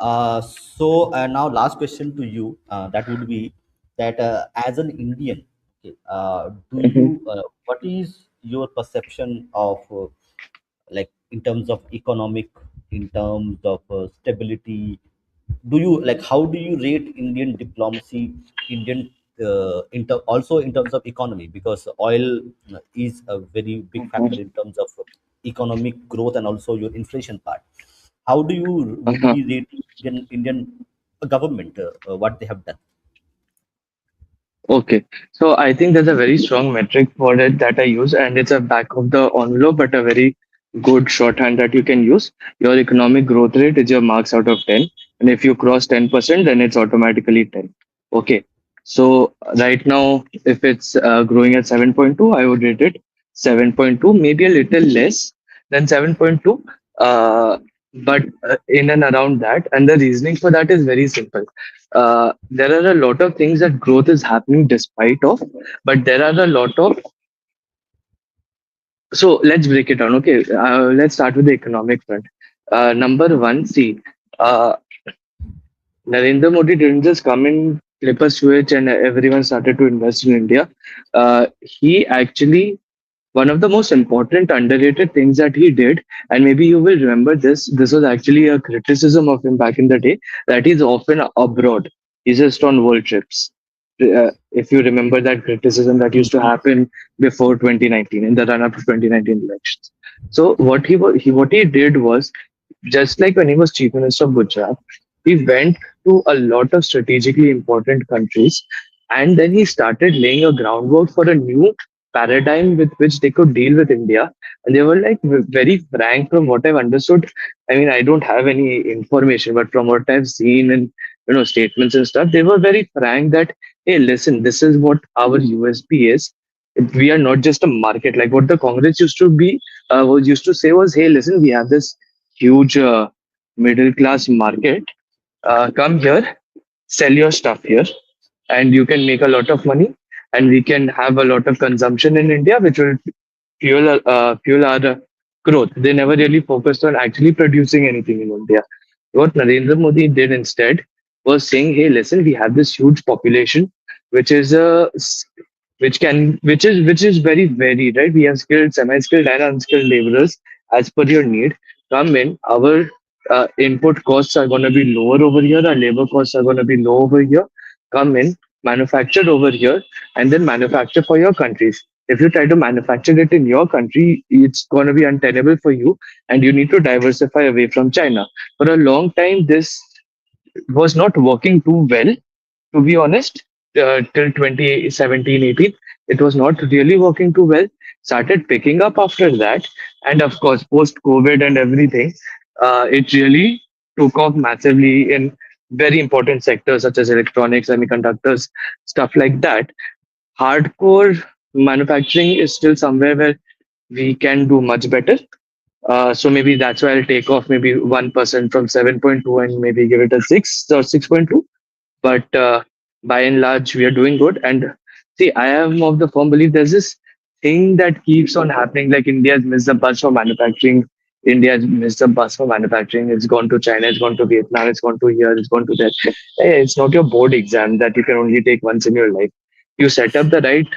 So now last question to you. That would be that as an Indian, okay, do Mhm. you what is your perception of like in terms of economic, in terms of stability? Do you like how do you rate Indian diplomacy, Indian also in terms of economy? Because oil is a very big factor in terms of economic growth and also your inflation part. How do you would Uh-huh. be rate Indian government what they have done? Okay, so I think there's a very strong metric for it that I use, and it's a back of the envelope, but a very good shorthand that you can use. Your economic growth rate is your marks out of 10, and if you cross 10%, then it's automatically 10. Okay, so right now, if it's growing at 7.2, I would rate it 7.2, maybe a little less than 7.2, but in and around that. And the reasoning for that is very simple. There are a lot of things that growth is happening despite of, but there are a lot of, so let's break it down. Okay, let's start with the economic front. Number one, see, uh, Narendra Modi didn't just come in, flip a switch, and everyone started to invest in India. He actually, one of the most important underrated things that he did, and maybe you will remember this was actually a criticism of him back in the day, that he's often abroad. He's just on world trips. If you remember that criticism that used to Mhm. happen before 2019, in the run up to 2019 elections. So what he did was, just like when he was chief minister of Gujarat, he went to a lot of strategically important countries, and then he started laying a groundwork for a new paradigm with which they could deal with India. And they were like very frank, from what I've understood. I mean, I don't have any information, but from what I've seen in statements and stuff, they were very frank that, hey, listen, this is what our USP is. We are not just a market. Like what the Congress used to be, was used to say was, hey, listen, we have this huge middle class market. Come here, sell your stuff here, and you can make a lot of money, and we can have a lot of consumption in India, which will fuel our growth. They never really focused on actually producing anything in India. What Narendra Modi did instead was saying, "Hey, listen, we have this huge population, which is which is very varied, right? We have skilled, semi-skilled, and unskilled laborers as per your need. Come in. Our input costs are going to be lower over here. Our labor costs are going to be low over here. Come in, manufacture over here, and then manufacture for your countries. If you try to manufacture it in your country, it's going to be untenable for you, and you need to diversify away from China. For a long time, this was not working too well, to be honest, till 2017, 18. It was not really working too well. Started picking up after that. And of course, post COVID and everything, it really took off massively in very important sectors such as electronics, semiconductors, stuff like that. Hardcore manufacturing is still somewhere where we can do much better. So maybe that's why I'll take off maybe 1% from 7.2 and maybe give it a 6 or 6.2. But by and large, we are doing good. And see, I am of the firm belief there's this thing that keeps on happening. Like India has missed the bus for manufacturing. India has missed the bus for manufacturing. It's gone to China. It's gone to Vietnam. It's gone to here. It's gone to there. Hey, it's not your board exam that you can only take once in your life. You set up the right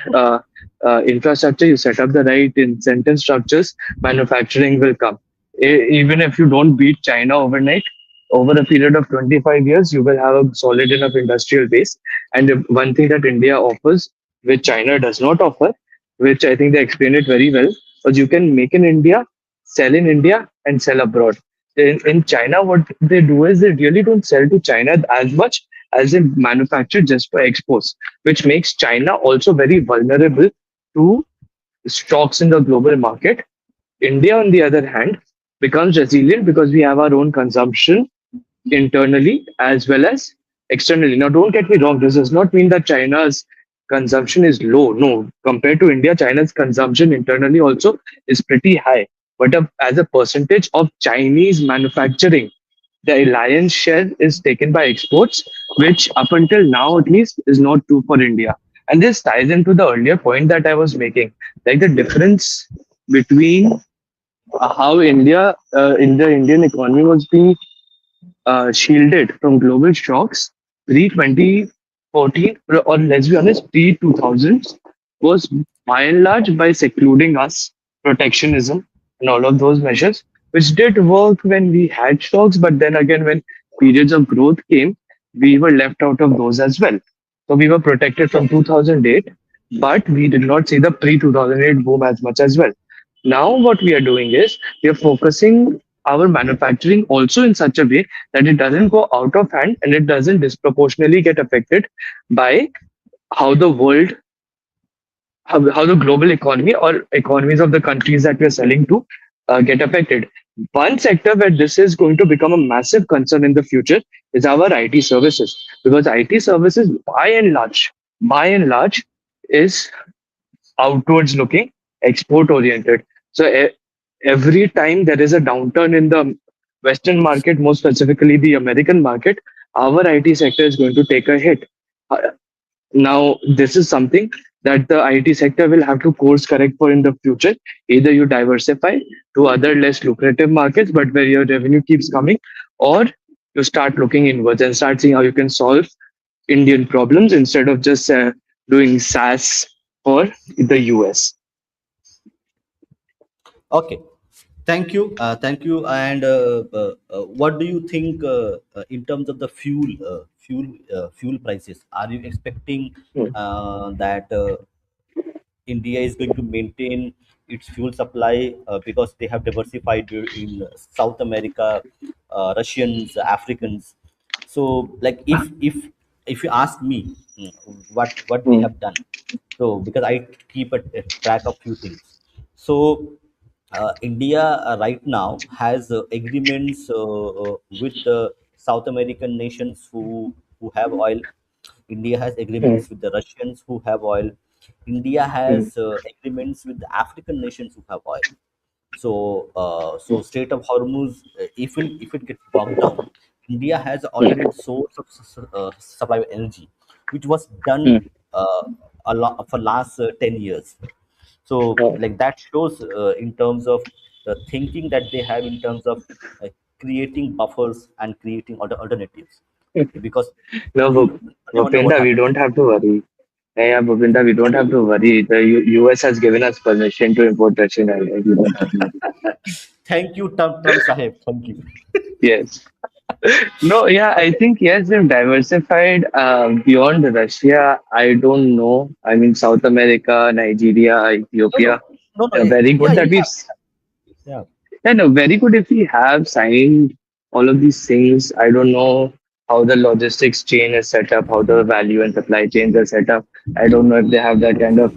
infrastructure. You set up the right incentive structures. Manufacturing will come. Even if you don't beat China overnight, over a period of 25 years, you will have a solid enough industrial base. And one thing that India offers, which China does not offer, which I think they explain it very well, was you can make in India, sell in India, and sell abroad. In China, what they do is they really don't sell to China as much as they manufacture just for exports, which makes China also very vulnerable to stocks in the global market. India, on the other hand, becomes resilient because we have our own consumption internally as well as externally. Now, don't get me wrong, this does not mean that China's consumption is low. No, compared to India, China's consumption internally also is pretty high. But as a percentage of Chinese manufacturing, the lion's share is taken by exports, which up until now at least is not true for India. And this ties into the earlier point that I was making, like the difference between how India in the Indian economy was being shielded from global shocks pre 2014, or let's be honest, pre 2000s, was by and large by secluding us, protectionism, and all of those measures, which did work when we had shocks, but then again, when periods of growth came, we were left out of those as well. So we were protected from 2008, but we did not see the pre 2008 boom as much as well. Now, what we are doing is we are focusing our manufacturing also in such a way that it doesn't go out of hand and it doesn't disproportionately get affected by how the world, how the global economy or economies of the countries that we're selling to get affected. One sector where this is going to become a massive concern in the future is our IT services, because IT services, by and large, is outwards looking, export oriented. So every time there is a downturn in the Western market, more specifically the American market, our IT sector is going to take a hit. Uh, Now, this is something that the IT sector will have to course correct for in the future. Either you diversify to other less lucrative markets, but where your revenue keeps coming, or you start looking inwards and start seeing how you can solve Indian problems instead of just doing SaaS for the US. Okay, thank you. And what do you think in terms of the fuel prices? Are you expecting Hmm. that India is going to maintain its fuel supply because they have diversified in South America, Russians, Africans. So, like, if you ask me, what they Hmm. have done, so because I keep a track of few things. So, India right now has agreements with the South American nations who have oil. India has Hmm. agreements with the Russians who have oil. India Hmm. has agreements with the African nations who have oil. So Strait of Hormuz, if it gets bogged down, India has alternate source of supply of energy, which was Hmm. done a lot for last 10 years. So Hmm. like that shows in terms of the thinking that they have in terms of uh, creating buffers and creating alternatives, because No, you never know what Bhupenda, we happens. don't have to worry. Yeah, Bhupenda, we don't have to worry. The US has given us permission to import Russian oil. Like, we don't have to worry. Thank you, Trump Sahib. Thank you. Yes. No, yeah, I Okay. think yes, they've diversified beyond Russia. I don't know. I mean, South America, Nigeria, No, no, Ethiopia. no, no. Very Yeah, good yeah, that yeah. yeah, no, very good if we have signed all of these things. I don't know. how the logistics chain is set up, how the value and supply chains are set up. I don't know if they have that kind of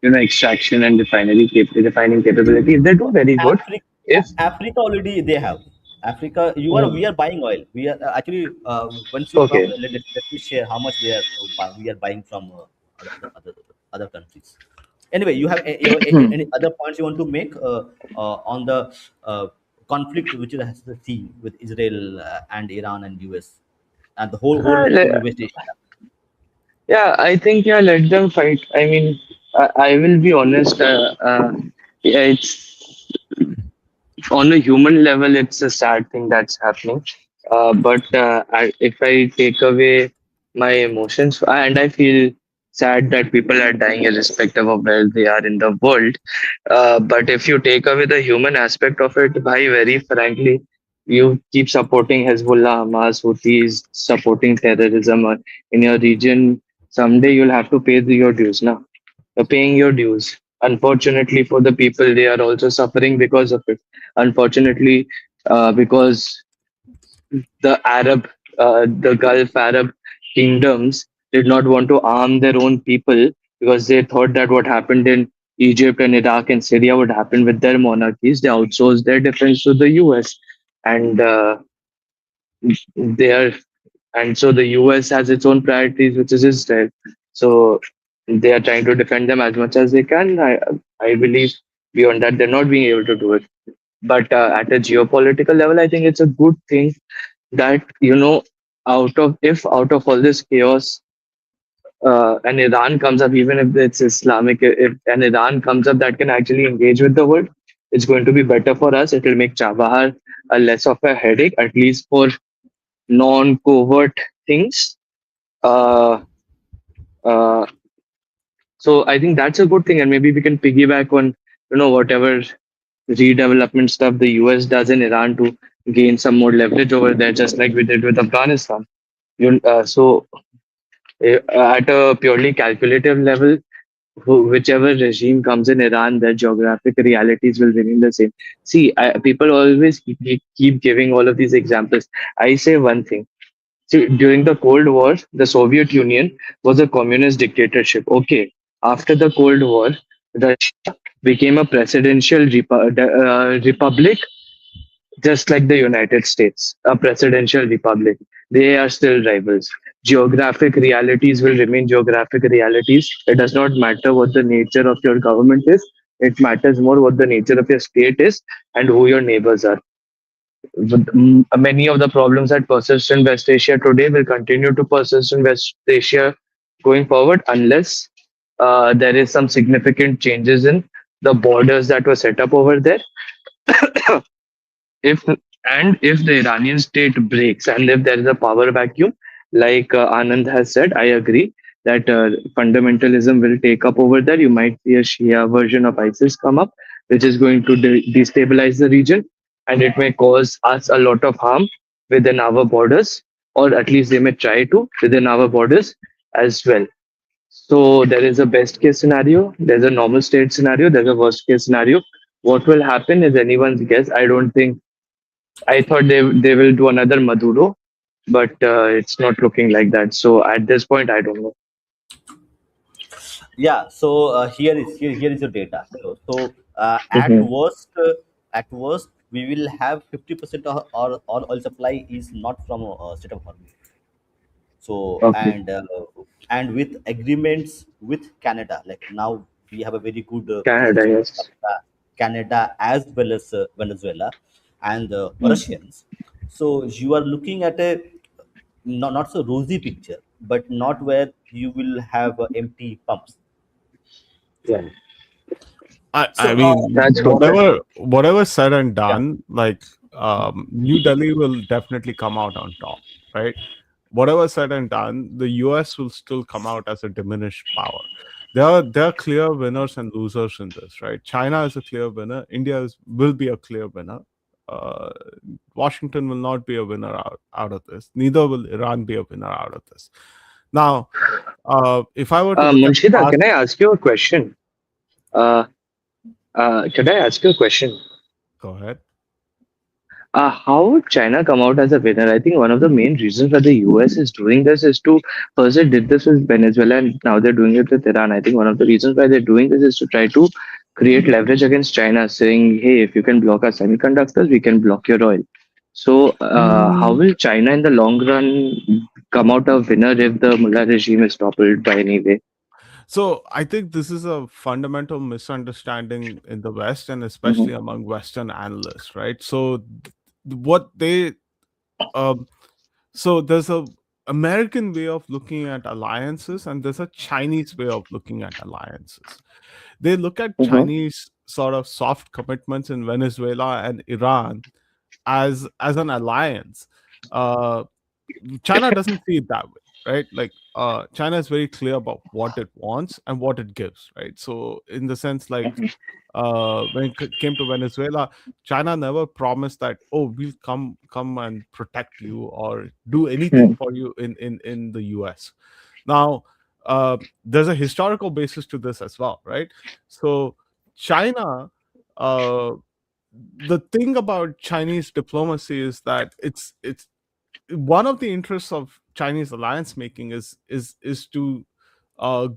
extraction and refining capabilities. They do very good. Africa, If Africa already they have. Africa, you are we mm, are buying oil. We are actually once you talk, okay, let me share how much they are we are buying from other countries. Anyway, you have any other points you want to make on the conflict which is has the theme with Israel and Iran and US and the whole le- in West Asia. yeah, I think yeah, let them fight. I mean, I will be honest. Yeah, it's on a human level, it's a sad thing that's happening. If I take away my emotions, and I feel sad that people are dying irrespective of where they are in the world. But if you take away the human aspect of it, bhai, very frankly, you keep supporting Hezbollah, Hamas, Houthis, supporting terrorism in your region. Someday you'll have to pay your dues now. You're paying your dues. Unfortunately for the people, they are also suffering because of it. Unfortunately, because the Gulf Arab kingdoms did not want to arm their own people because they thought that what happened in Egypt and Iraq and Syria would happen with their monarchies. They outsourced their defense to the US, and they are and so the US has its own priorities, which is Israel. So they are trying to defend them as much as they can. I believe beyond that, they're not being able to do it. But at a geopolitical level, I think it's a good thing that out of all this chaos, an Iran comes up, even if it's Islamic, if an Iran comes up that can actually engage with the world, it's going to be better for us. It will make Chabahar a less of a headache, at least for non-covert things. Uh, uh, so I think that's a good thing, and maybe we can piggyback on whatever redevelopment stuff the US does in Iran to gain some more leverage over there, just like we did with Afghanistan. So at a purely calculative level, whichever regime comes in Iran, their geographic realities will remain the same. See, people always keep giving all of these examples. I say one thing. See, during the Cold War, the Soviet Union was a communist dictatorship. Okay, after the Cold War, Russia became a presidential republic, just like the United States, a presidential republic. They are still rivals. Geographic realities will remain geographic realities. It does not matter what the nature of your government is. It matters more what the nature of your state is and who your neighbors are. Many of the problems that persist in West Asia today will continue to persist in West Asia going forward unless there is some significant changes in the borders that were set up over there. if if the Iranian state breaks and if there is a power vacuum, like Anand has said, I agree that fundamentalism will take up over there. You might see a Shia version of ISIS come up, which is going to destabilize the region, and it may cause us a lot of harm within our borders, or at least they may try to within our borders as well. So there is a best case scenario, there's a normal state scenario, there's a worst case scenario. What will happen is anyone's guess. I don't think I thought they will do another Maduro, but it's not looking like that. So at this point, I don't know. Yeah, so here is your data. So Hmm. at worst we will have 50% of our oil supply is not from state of Hormuz. So Okay, and with agreements with Canada, like now we have a very good Canada, position with yes. Canada as well as Venezuela and Mm. Russians. So you are looking at a not so rosy picture, but not where you will have empty pumps. Yeah, So I so mean, that's good. whatever said and yeah. done, like New Delhi will definitely come out on top, right? Whatever said and done, the US will still come out as a diminished power. There are clear winners and losers in this, right? China is a clear winner. Will be a clear winner. Uh, Washington will not be a winner out of this. Neither will Iran be a winner out of this. Now, if I were to look at Munshida, past, can I ask you a question? Can I ask you a question? go ahead. how would China come out as a winner? I think one of the main reasons why the US is doing this is to first they did this with Venezuela and now they're doing it with Iran. I think one of the reasons why they're doing this is to try to create leverage against China, saying, "Hey, if you can block our semiconductors, we can block your oil." So, how Mm, will China in the long run come out a winner if the mullah regime is toppled by any way? So I think this is a fundamental misunderstanding in the West and Mhm, especially among Western analysts, right? So what they um, so there's a American way of looking at alliances and there's a Chinese way of looking at alliances. They look at mhm, Chinese sort of soft commitments in Venezuela and Iran as an alliance. Uh, China doesn't see it that way, right? Like China is very clear about what it wants and what it gives, right? So in the sense like mhm, when it came to Venezuela, China never promised that, oh, we'll come and protect you or do anything mhm, for you in the US. Now, there's a historical basis to this as well, right? So China, uh, the thing about Chinese diplomacy is that it's one of the interests of Chinese alliance making is to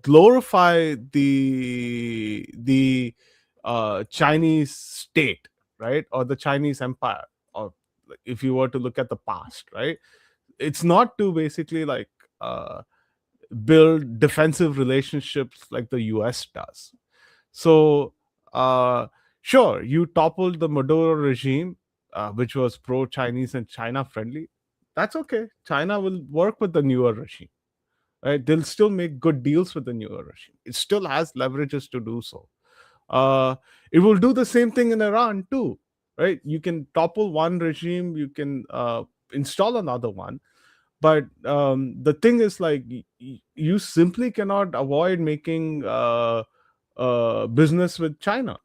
glorify the Chinese state, right, or the Chinese empire, or like, if you were to look at the past, right, it's not to basically like uh, build defensive relationships like the US does. So, uh, sure, you toppled the Maduro regime, which was pro Chinese and China friendly. That's okay. China will work with the newer regime, right? They'll still make good deals with the newer regime. It still has leverages to do so. Uh, it will do the same thing in Iran too, right? You can topple one regime, you can install another one, but the thing is like you simply cannot avoid making business with China.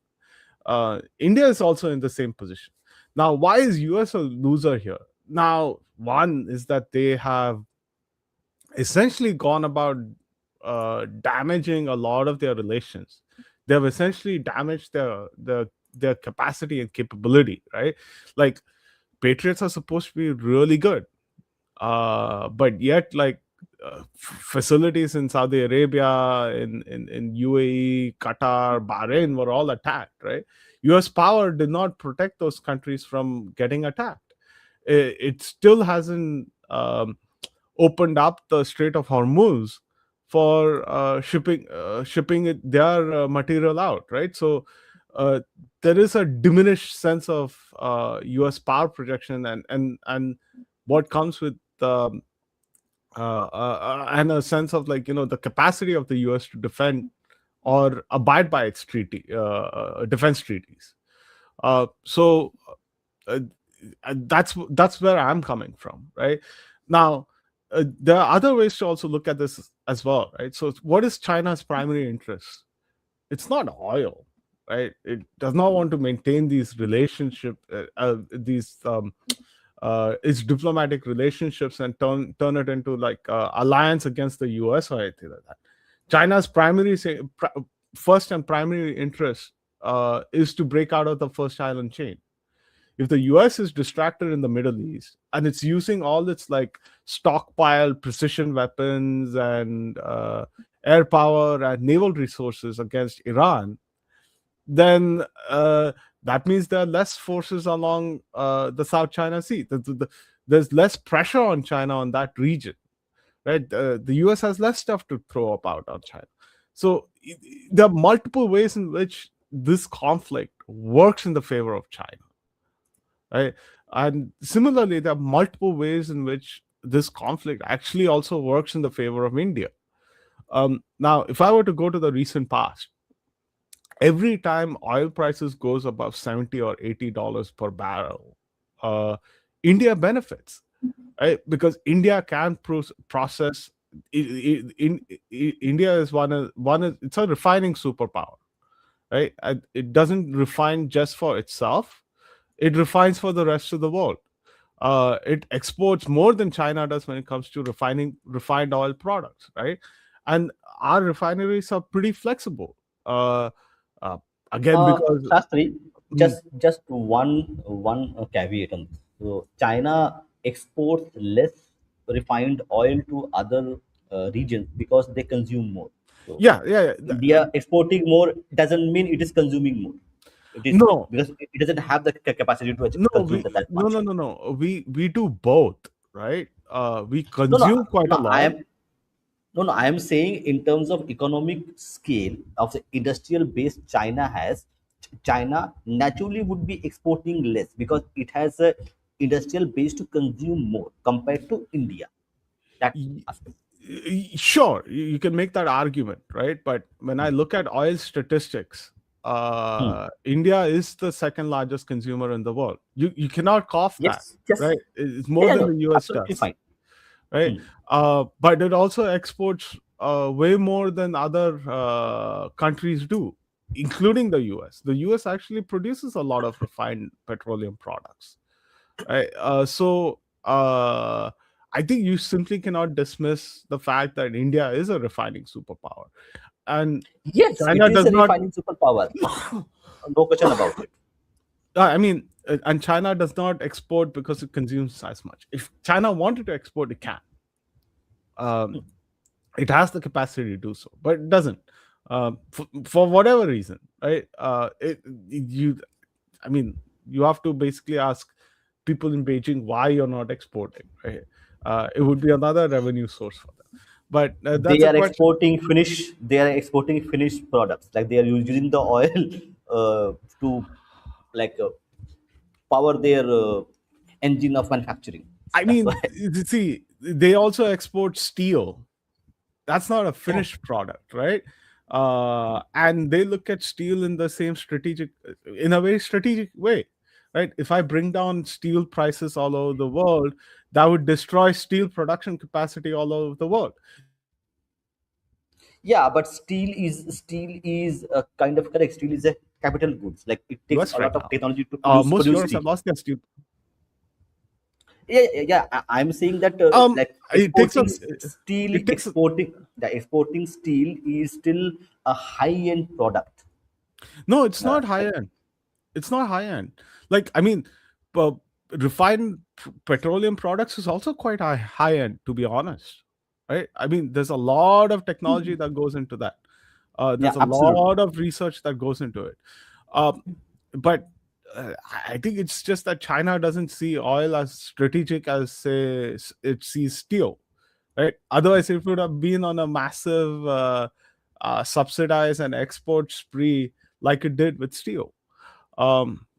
India is also in the same position. Now, why is US a loser here? Now, one is that they have essentially gone about damaging a lot of their relations. They have essentially damaged their capacity and capability, right? Like Patriots are supposed to be really good, but yet like facilities in Saudi Arabia, in UAE, Qatar, Bahrain were all attacked, right? US power did not protect those countries from getting attacked. It still hasn't opened up the Strait of Hormuz for shipping their material out, right? So uh, there is a diminished sense of US power projection and what comes with and a sense of like the capacity of the US to defend or abide by its defense treaties. So uh, that's where I'm coming from, right? Now, there are other ways to also look at this as well, right? So, what is China's primary interest? It's not oil, right? It does not want to maintain these its diplomatic relationships and turn it into like alliance against the US or anything like that. China's first and primary interest is to break out of the first island chain. If the US is distracted in the Middle East and it's using all its like stockpile precision weapons and air power and naval resources against Iran, then that means there are less forces along the South China Sea. There's less pressure on China on that region, right? The US has less stuff to throw about on China. So there are multiple ways in which this conflict works in the favor of China, right? And similarly, there are multiple ways in which this conflict actually also works in the favor of India. Now, if I were to go to the recent past, every time oil prices goes above 70 or $80 per barrel, uh, India benefits, right? Because India can process. India is it's a refining superpower, right? And it doesn't refine just for itself; it refines for the rest of the world. It exports more than China does when it comes to refining refined oil products, right? And our refineries are pretty flexible. Uh, again, because Shastri, mm, just one caveat on this. So China exports less refined oil to other regions because they consume more. So Yeah, yeah, yeah. India exporting more doesn't mean it is consuming more. It is No, because it doesn't have the capacity to no, consume that no, much. no, no, no. We do both, right? We No, no, consume quite a no. I lot. am no, no. I am saying in terms of economic scale of the industrial base China has. China naturally would be exporting less because it has a industrial base to consume more compared to India. That Y- aspect. Sure, you can make that argument, right? But when I look at oil statistics, Hmm. India is the second largest consumer in the world. You cannot cough that, Yes, yes. right? It's Yeah, more yeah, than no, the US absolutely does, fine. right? Hmm. But it also exports way more than other countries do, including the US. The US actually produces a lot of refined petroleum products, right? I think you simply cannot dismiss the fact that India is a refining superpower, and Yes, it China is does a not. refining superpower. No question about it. I mean, and China does not export because it consumes as much. If China wanted to export, it can. Um, it has the capacity to do so, but it doesn't. For whatever reason, right? You, I mean, you have to basically ask people in Beijing why you're not exporting, right? It would be another revenue source for them. But that's They a are question. exporting finish. They are exporting finished products. Like they are using the oil to like power their engine of manufacturing. So I that's mean, why. you see, they also export steel. That's not a Yeah. finished product, right? And they look at steel in the same in a very strategic way, right? If I bring down steel prices all over the world, that would destroy steel production capacity all over the world. Yeah, but steel is a kind of correct. Steel is a capital goods. Like it takes US a right lot of now, technology to most produce Europe steel. have lost their steel. Yeah, yeah, yeah. I'm saying that like It takes exporting us. steel, It takes. exporting steel is still a high-end product. No, it's not high Like end. It's not high end. Like, I mean, uh, refined petroleum products is also quite high end, to be honest. Right? I mean, there's a lot of technology that goes into that. yeah, There's a absolutely. lot of research that goes into it. Um, but I think it's just that China doesn't see oil as strategic as, say, it sees steel. Right? Otherwise, it would have been on a massive subsidize and export spree like it did with steel.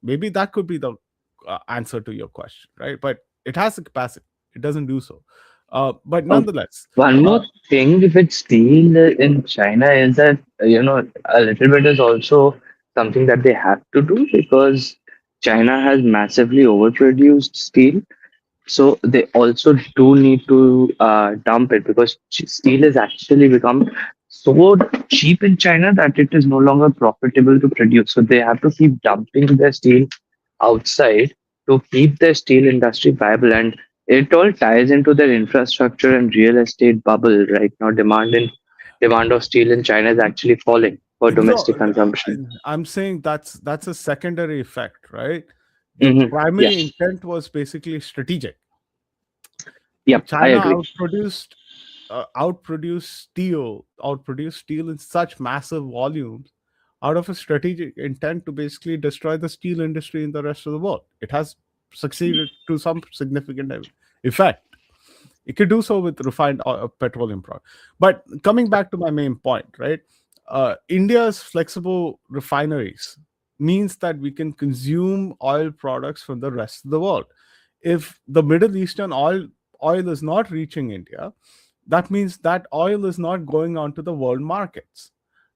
Maybe that could be the answer to your question, right? But it has the capacity. It doesn't do so. But Oh, nonetheless, one uh, more thing with steel in China is that, a little bit is also something that they have to do because China has massively overproduced steel. So they also do need to dump it because steel has actually become so cheap in China that it is no longer profitable to produce. So they have to keep dumping their steel outside to keep their steel industry viable. And it all ties into their infrastructure and real estate bubble right now. Demand of steel in China is actually falling for no, domestic consumption. I'm saying that's a secondary effect, right? The Hmm. Yeah. primary intent was basically strategic. Yep. I China agree. outproduced steel in such massive volumes out of a strategic intent to basically destroy the steel industry in the rest of the world. It has succeeded to some significant effect. It could do so with refined petroleum products. But coming back to my main point, right? India's flexible refineries means that we can consume oil products from the rest of the world. If the Middle Eastern oil is not reaching India, that means that oil is not going onto the world markets,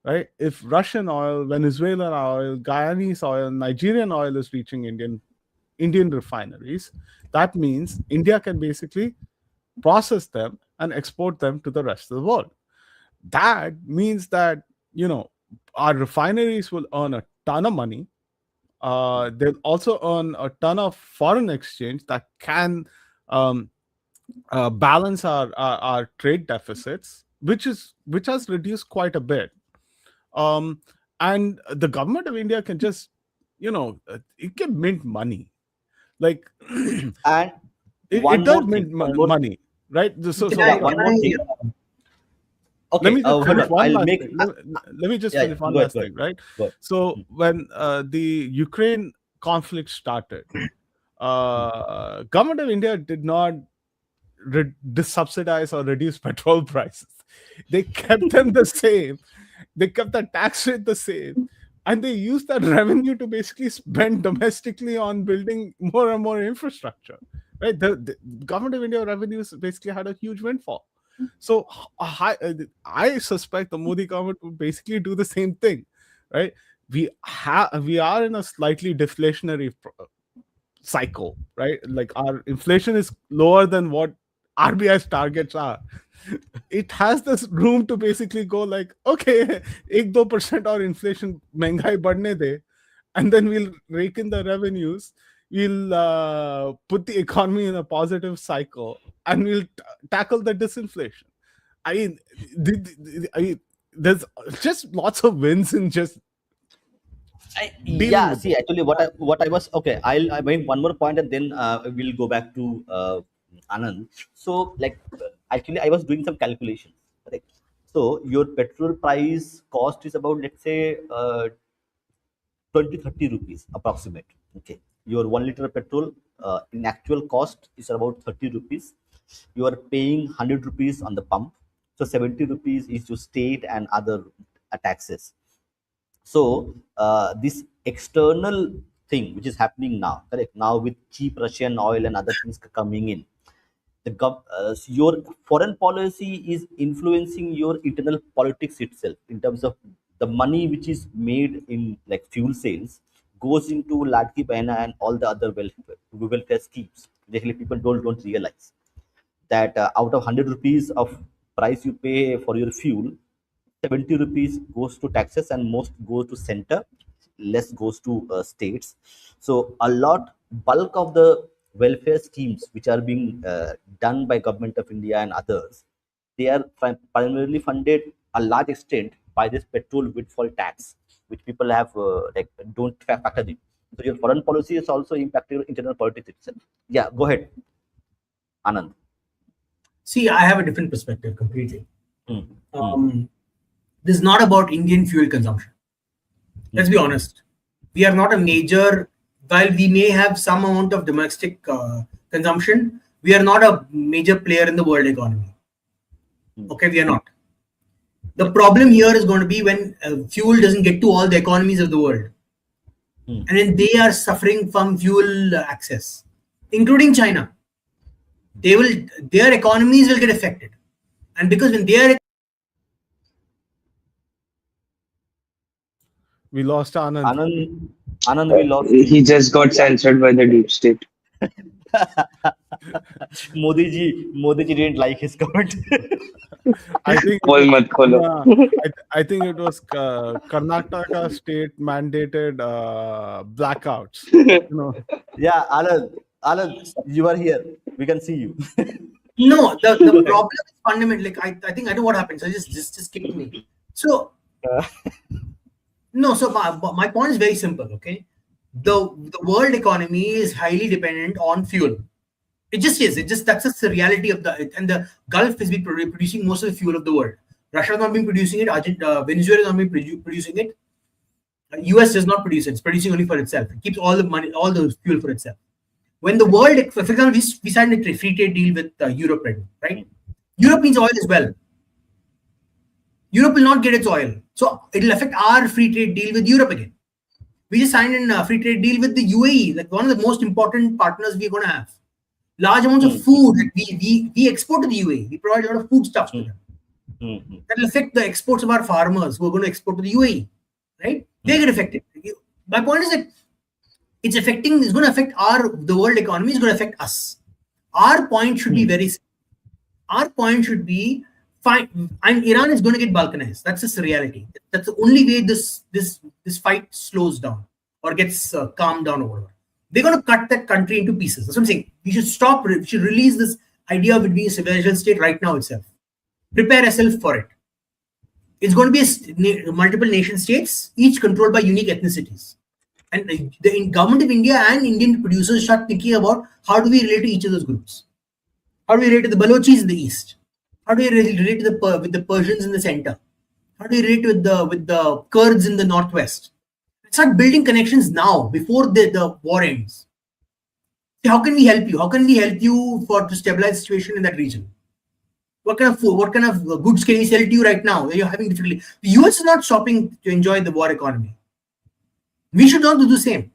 right? If Russian oil, Venezuelan oil, Guyanese oil, Nigerian oil is reaching Indian refineries, that means India can basically process them and export them to the rest of the world. That means that, you know, our refineries will earn a ton of money. They'll also earn a ton of foreign exchange that can um, balance our trade deficits, which has reduced quite a bit. Um, and the government of India can just, it can mint money. Like And it one does more thing, mean one more. money, right? So Can so Yeah, I? uh, one Can more I? thing. let Okay, me just hold finish on. one I'll last make. thing. Let me just Yeah, finish yeah. one Go ahead. last Go ahead. thing, right? Go ahead. So when the Ukraine conflict started, government of India did not subsidize or reduce petrol prices. They kept them the same. They kept the tax rate the same, and they used that revenue to basically spend domestically on building more and more infrastructure. Right, the government of India revenues basically had a huge windfall. So I suspect the Modi government would basically do the same thing, right? We are in a slightly deflationary cycle, right? Like our inflation is lower than what RBI's targets are. It has this room to basically go like, okay, 1-2% or inflation महंगाई बढ़ने दे, and then we'll rake in the revenues. We'll put the economy in a positive cycle, and we'll tackle the disinflation. I mean, there's just lots of wins in just dealing Yeah, with see, it. actually, what I was okay. I make one more point, and then we'll go back to Anand. So, like, actually, I was doing some calculations. Correct. So, your petrol price cost is about, let's say, 20-30 rupees approximate. Okay, your 1 liter of petrol in actual cost is about 30 rupees. You are paying 100 rupees on the pump, so 70 rupees is your state and other taxes. So this external thing which is happening now, correct, now with cheap Russian oil and other things coming in, your foreign policy is influencing your internal politics itself, in terms of the money which is made in like fuel sales goes into Ladki Behna and all the other welfare schemes. Basically, people don't realize that out of 100 rupees of price you pay for your fuel, 70 rupees goes to taxes and most goes to center, less goes to states. So a lot bulk of the welfare schemes which are being done by government of India and others, they are primarily funded a large extent by this petrol windfall tax, which people have like don't factor in. So your foreign policy is also impacting your internal politics itself. Yeah, go ahead, Anand. See, I have a different perspective completely. Hmm. Hmm. Um, this is not about Indian fuel consumption. Let's be honest. We are not a major, while we may have some amount of domestic consumption, we are not a major player in the world economy. Okay, we are not. The problem here is going to be when fuel doesn't get to all the economies of the world. And then they are suffering from fuel access, including China. Their economies will get affected. And because when their We lost Anand. Anand, we lost you. He just got censored by the deep state. Modi ji didn't like his comment. I think it Pol was, mat kholo. I think it was Karnataka state mandated blackouts. You know, Yeah, Anand, you are here. We can see you. no, the problem is fundamental. Like I think I know what happened. So just skip me. So no, so my point is very simple. Okay, the world economy is highly dependent on fuel. It just is. It just that's just the reality of and the Gulf has been producing most of the fuel of the world. Russia has not been producing it. Venezuela has not been producing it. US does not produce it. It's producing only for itself. It keeps all the money, all the fuel for itself. When the world, for example, we signed a free trade deal with Europe, right? Europe needs oil as well. Europe will not get its oil, so it will affect our free trade deal with Europe again. We just signed a free trade deal with the UAE, like one of the most important partners we're going to have. Large amounts of food that we export to the UAE. We provide a lot of food stuff to them. That will affect the exports of our farmers who are going to export to the UAE, right? They get affected. My point is that it's going to affect the world economy, is going to affect us. Our point should be very simple. Our point should be fine, and Iran is going to get balkanized. That's just the reality. That's the only way this fight slows down or gets calmed down or whatever. They're going to cut that country into pieces. That's what I'm saying. We should stop. We should release this idea of it being a civilization state right now itself. Prepare yourself for it. It's going to be multiple nation states, each controlled by unique ethnicities. And the government of India and Indian producers start thinking about how do we relate to each of those groups. How do we relate to the Balochis in the east? How do we relate to with the Persians in the center? How do we relate with the Kurds in the northwest? Start building connections now before the war ends. How can we help you? How can we help you to stabilize the situation in that region? What kind of food, what kind of goods can we sell to you right now? You're having difficulty. The US is not stopping to enjoy the war economy. We should not do the same.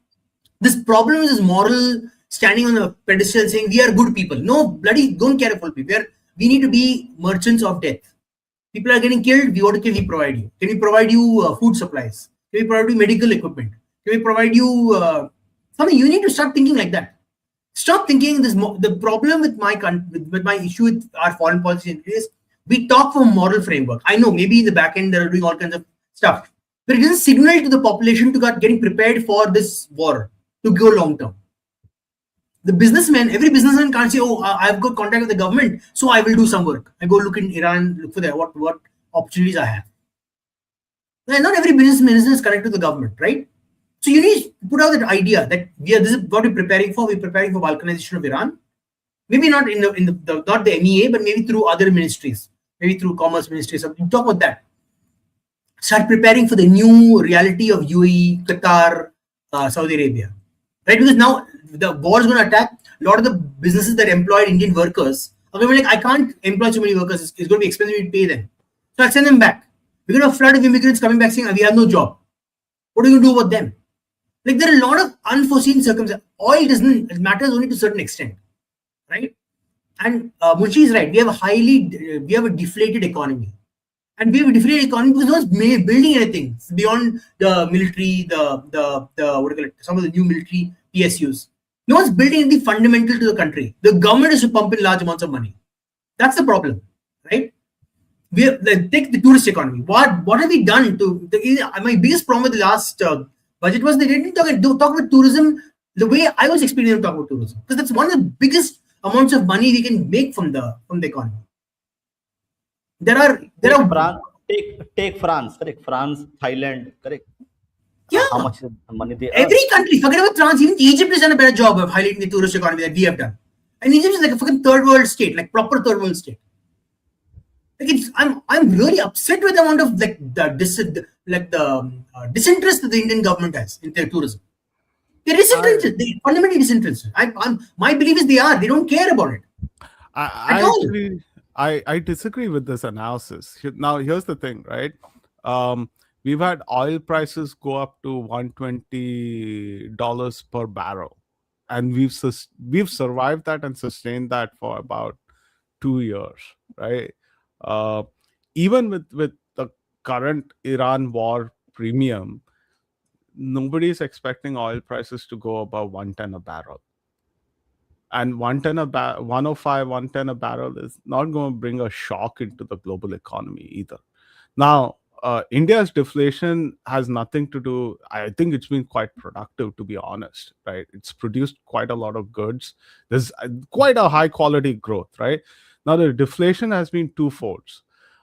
This problem is this moral standing on a pedestal saying we are good people. No, bloody don't care about people. We need to be merchants of death. People are getting killed. What can we provide you? Can we provide you food supplies? Can we provide you medical equipment? Can we provide you something? You need to start thinking like that. Stop thinking this. The problem with my country, with my issue with our foreign policy is we talk from moral framework. I know maybe in the back end they're doing all kinds of stuff, but it doesn't signal to the population to get getting prepared for this war to go long term. The businessman, every businessman can't say, "Oh, I've got contact with the government, so I will do some work. I go look in Iran, look for what opportunities I have." And not every businessman is connected to the government, right? So you need to put out that idea that this is what we're preparing for. We're preparing for balkanization of Iran. Maybe not in the not the MEA, but maybe through other ministries, maybe through commerce ministries. So talk about that. Start preparing for the new reality of UAE, Qatar, Saudi Arabia, right? Because now the war is going to attack a lot of the businesses that employed Indian workers. Are going to be like, I can't employ so many workers. It's going to be expensive to pay them, so I'll send them back. We're going to have a flood of immigrants coming back saying we have no job. What are you going to do about them? Like there are a lot of unforeseen circumstances. Oil it matters only to a certain extent, right? And Munshi is right. We have a deflated economy, and we have a deflated economy because no one's building anything it's beyond the military, the what do you call it? Some of the new military PSUs. No one's building anything fundamental to the country. The government is to pump in large amounts of money. That's the problem, right? We have, take the tourist economy. What have we done to my biggest problem with the last budget was they didn't talk about tourism the way I was experiencing them talk about tourism, because that's one of the biggest amounts of money we can make from the economy. There are take France, correct? France, Thailand, correct? Yeah. How much money they every country, forget about France, even Egypt has done a better job of highlighting the tourist economy that we have done. And Egypt is like a fucking third world state, like proper third world state. Like I'm really upset with the amount of disinterest that the Indian government has in their tourism. They're disinterested. They're fundamentally disinterested. My belief is they don't care about it. I disagree with this analysis. Now here's the thing, right? We've had oil prices go up to $120 per barrel, and we've survived that and sustained that for about 2 years, right? Even with the current Iran war premium, nobody is expecting oil prices to go above 110 a barrel. And 105, 110 a barrel is not going to bring a shock into the global economy either. Now, India's deflation has nothing to do. I think it's been quite productive, to be honest, right? It's produced quite a lot of goods. There's quite a high quality growth, right? Now, the deflation has been twofold.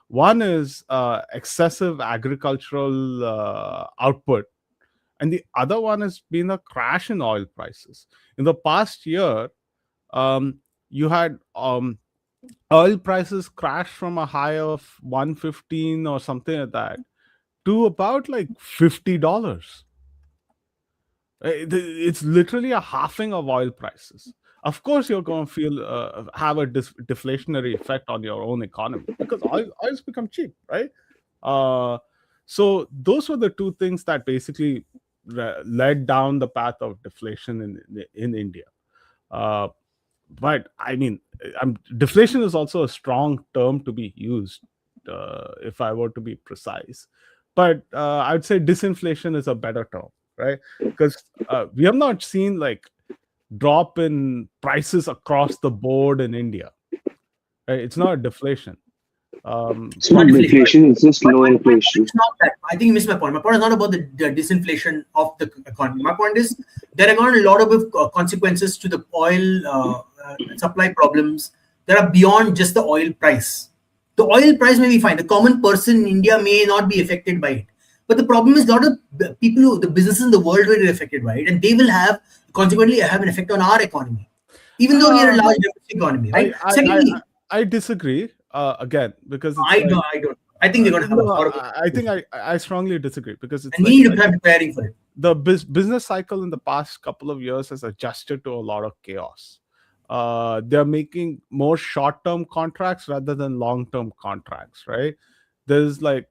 One is excessive agricultural output, and the other one has been a crash in oil prices. In the past year, you had oil prices crash from a high of 115 or something like that to about like $50. It's literally a halving of oil prices. Of course, you're going to feel have a deflationary effect on your own economy because oil's become cheap, right? So those were the two things that basically led down the path of deflation in India. But I mean, deflation is also a strong term to be used, if I were to be precise. But I'd say disinflation is a better term, right? Because we have not seen like drop in prices across the board in India. Right? It's not a deflation. It's not deflation, it's just low inflation. It's not that. I think you missed my point. My point is not about the disinflation of the economy. My point is there are a lot of consequences to the oil supply problems that are beyond just the oil price. The oil price may be fine. The common person in India may not be affected by it. But the problem is, a lot of people, the businesses in the world will be affected by it, and they will have consequently have an effect on our economy, even though we are a Uh, large domestic economy, I, right? I, I, Secondly, I disagree again because it's like I don't. I think they're going to have a no, horrible I think situation, I strongly disagree because it's and we like need to be preparing for it. the business cycle in the past couple of years has adjusted to a lot of chaos. They're making more short-term contracts rather than long-term contracts, right? There's like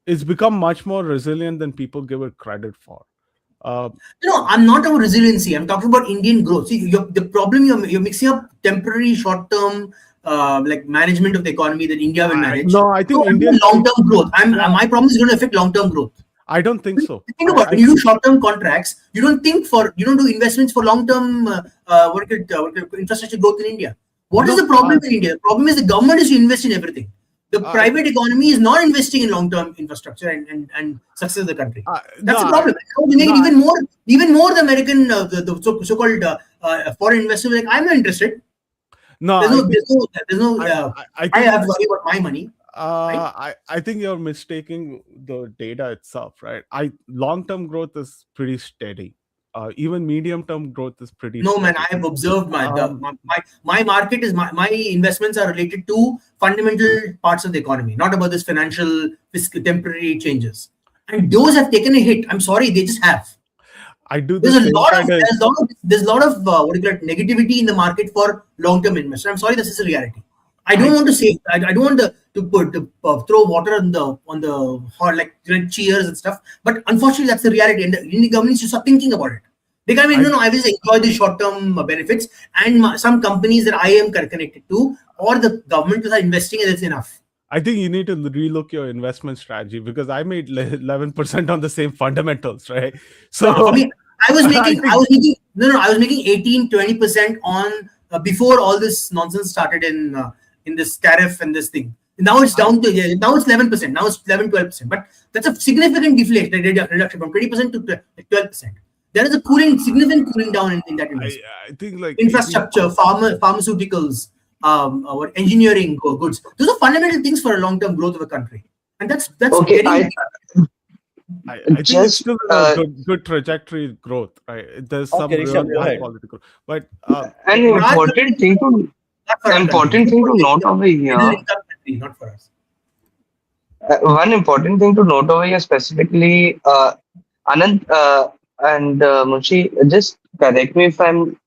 it's become much more resilient than people give it credit for. Uh, No, I'm not about resiliency. I'm talking about Indian growth. See, the problem you're mixing up temporary, short-term, like management of the economy that India will manage. no, I think So I'm Indian. long-term growth. Yeah, My problem is going to affect long-term growth. I don't think so. Think about when you do short-term contracts, you don't do investments for long-term infrastructure growth in India. What is No, the problem in India? The problem is the government is to invest in everything. The I, private economy is not investing in long-term infrastructure and success of the country. no, That's the problem. How we make it no, even more the American so-called foreign investors like I'm not interested. no. There's I no think there's no I I think have to worry about my money, right? I think you're mistaking the data itself, right? Long-term growth is pretty steady. Even medium-term growth is pretty No, man, steady. I have observed Um, my market is my investments are related to fundamental parts of the economy, not about this financial fiscal temporary changes. And those have taken a hit. I'm sorry, they just have. I do the There's a same lot of kind of. there's a lot of what do you call it, negativity in the market for long-term investors. I'm sorry, this is a reality. I don't I want to say I don't want to throw water on the hot like cheers and stuff. But unfortunately, that's the reality, and the Indian government needs to start thinking about it. They can I no, I will enjoy the short-term benefits, and some companies that I am connected to, or the government is investing, and it's enough. I think you need to relook your investment strategy because I made 11% on the same fundamentals, right? So For me, I I think was making no, I was making 18-20% on before all this nonsense started in this tariff and this thing. Now it's I, down to now it's 11%. Now it's 11-12%. But that's a significant deflation reduction from 20% to 12%. There is a significant cooling down in that I investment. I think like 18. Infrastructure, pharmaceuticals, or engineering goods. Those are fundamental things for a long-term growth of a country, and that's Okay, getting. I think it's just still in a good trajectory growth, right? There's some Okay, real Rishabh, go high ahead. quality growth, but an For our important country, thing to not for our country. important This is thing for to note over middle here. income country, not for us. One important thing to note over here specifically, Anand and Munshi, just correct me if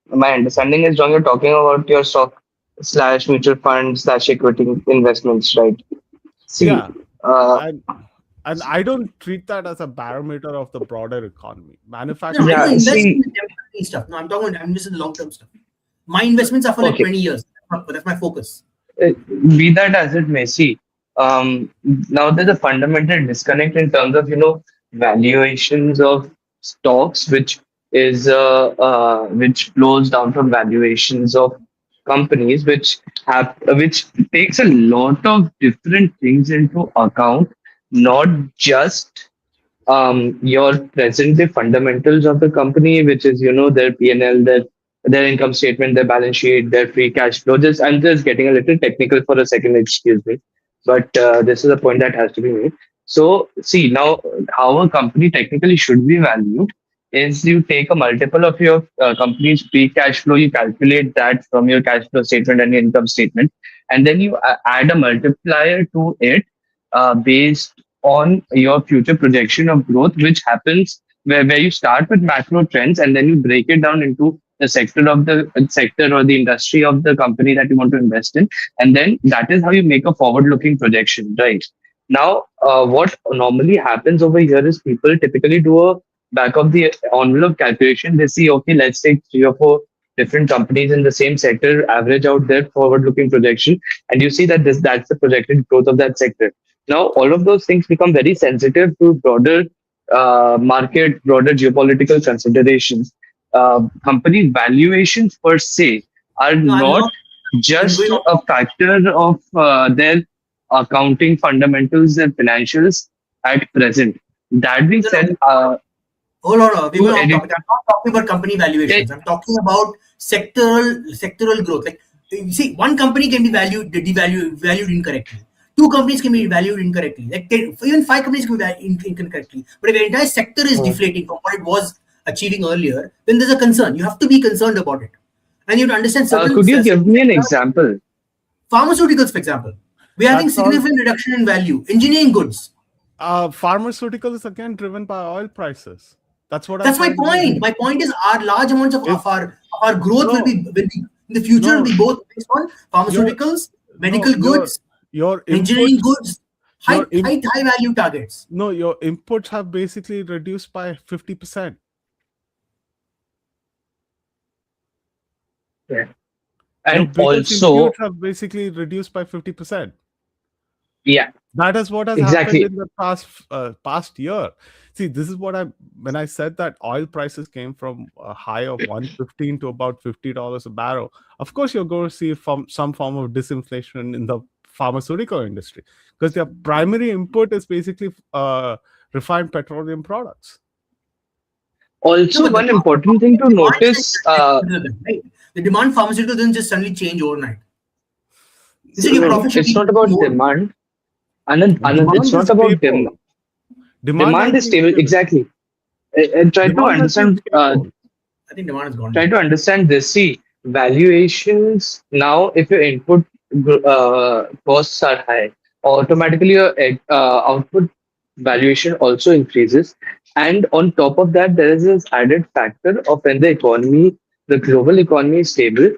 my understanding is wrong. You're talking about your stock slash mutual fund slash equity investments, right? See, yeah, uh, and I don't treat that as a barometer of the broader economy. No, I Manufacturing. don't yeah, invest in see, the temporary stuff. No, I'm just in the long-term stuff. My investments are for like okay. 20 years. That's my focus. uh, be that as it may, see, now there's a fundamental disconnect in terms of valuations of stocks, which flows down from valuations of companies, which takes a lot of different things into account, not just your present day fundamentals of the company, which is their P&L, their income statement, their balance sheet, their free cash flow. Just I'm just getting a little technical for a second, excuse me, but this is a point that has to be made. So see now how a company technically should be valued is you take a multiple of your company's free cash flow, you calculate that from your cash flow statement and your income statement, and then you add a multiplier to it based on your future projection of growth, which happens where you start with macro trends and then you break it down into the sector or the industry of the company that you want to invest in. And then that is how you make a forward looking projection, right? Now, what normally happens over here is people typically do a back of the envelope calculation. They see, okay, let's take 3 or 4 different companies in the same sector, average out their forward looking projection, and you see that that's the projected growth of that sector. Now, all of those things become very sensitive to broader market, broader geopolitical considerations. Company valuations per se are No, I'm not not. I'm just going off a topic. factor of their accounting fundamentals and financials at present. That being No, no. said, Hold on, we're to going off edit, topic. I'm not talking about company eh, valuations. I'm talking about sectoral growth. Like you see, one company can be valued incorrectly. Two companies can be valued incorrectly. Like even five companies can be valued incorrectly. But if the entire sector is deflating from what it was achieving earlier, then there's a concern. You have to be concerned about it, and you have to understand certain Could you give me an example? pharmaceuticals, for example. We are having That's all. significant reduction in value. Engineering goods. Pharmaceutical is again driven by oil prices. That's what That's I'm my telling you. point. My point is, our large amounts of If- our growth will be in the future No. will be both based on pharmaceuticals, medical No, goods, your engineering inputs, goods, high your im- high value targets. no, your inputs have basically reduced by 50%. Yeah. Your And biggest also, inputs have basically reduced by 50%. yeah, That is what has happened exactly. in the past year. See, this is what when I said that oil prices came from a high of 115 to about $50 a barrel. Of course, you're going to see some form of disinflation in the pharmaceutical industry because their primary input is basically refined petroleum products. No, Also, but one important thing to notice, right? The demand for pharmaceutical doesn't just suddenly change overnight. You see, your no, profit should it's be not about more. demand. Anand, it's Demand not is about stable. Demand demand has is been stable. stable. Exactly. And Demand has been stable. I think demand has gone try down. to understand this. See, valuations now, if your input costs are high, automatically your output valuation also increases. And on top of that, there is this added factor of when the global economy is stable,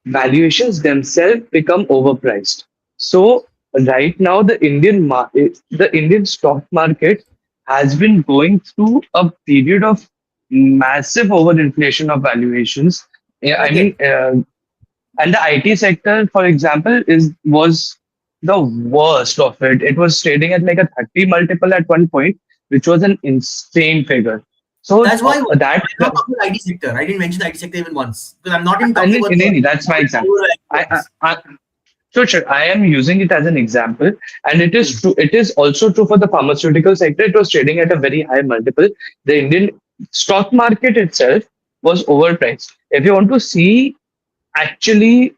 valuations themselves become overpriced. So right now, the Indian stock market has been going through a period of massive overinflation of valuations. Yeah, I Okay, mean, and the IT sector, for example, is was the worst of it. It was trading at like a 30 multiple at one point, which was an insane figure. So that's why I'm that not talking about IT sector. I didn't mention the IT sector even once because I'm not even I talking mean, about the that's my example. overall I, ones. I, So sure, I am using it as an example, and it Hmm. is true. It is also true for the pharmaceutical sector. It was trading at a very high multiple. The Indian stock market itself was overpriced. If you want to see actually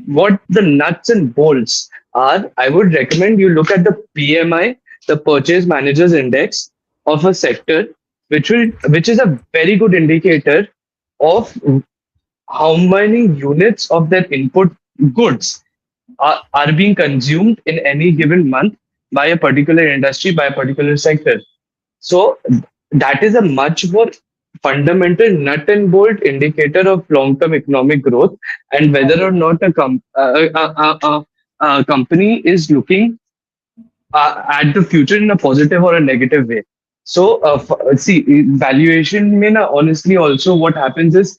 what the nuts and bolts are, I would recommend you look at the PMI, the Purchase Managers Index of a sector, which is a very good indicator of how many units of their input goods are being consumed in any given month by a particular industry, by a particular sector. So that is a much more fundamental nut and bolt indicator of long-term economic growth and whether or Okay. not a company is looking at the future in a positive or a negative way. So, see, valuation, mein, honestly, also what happens is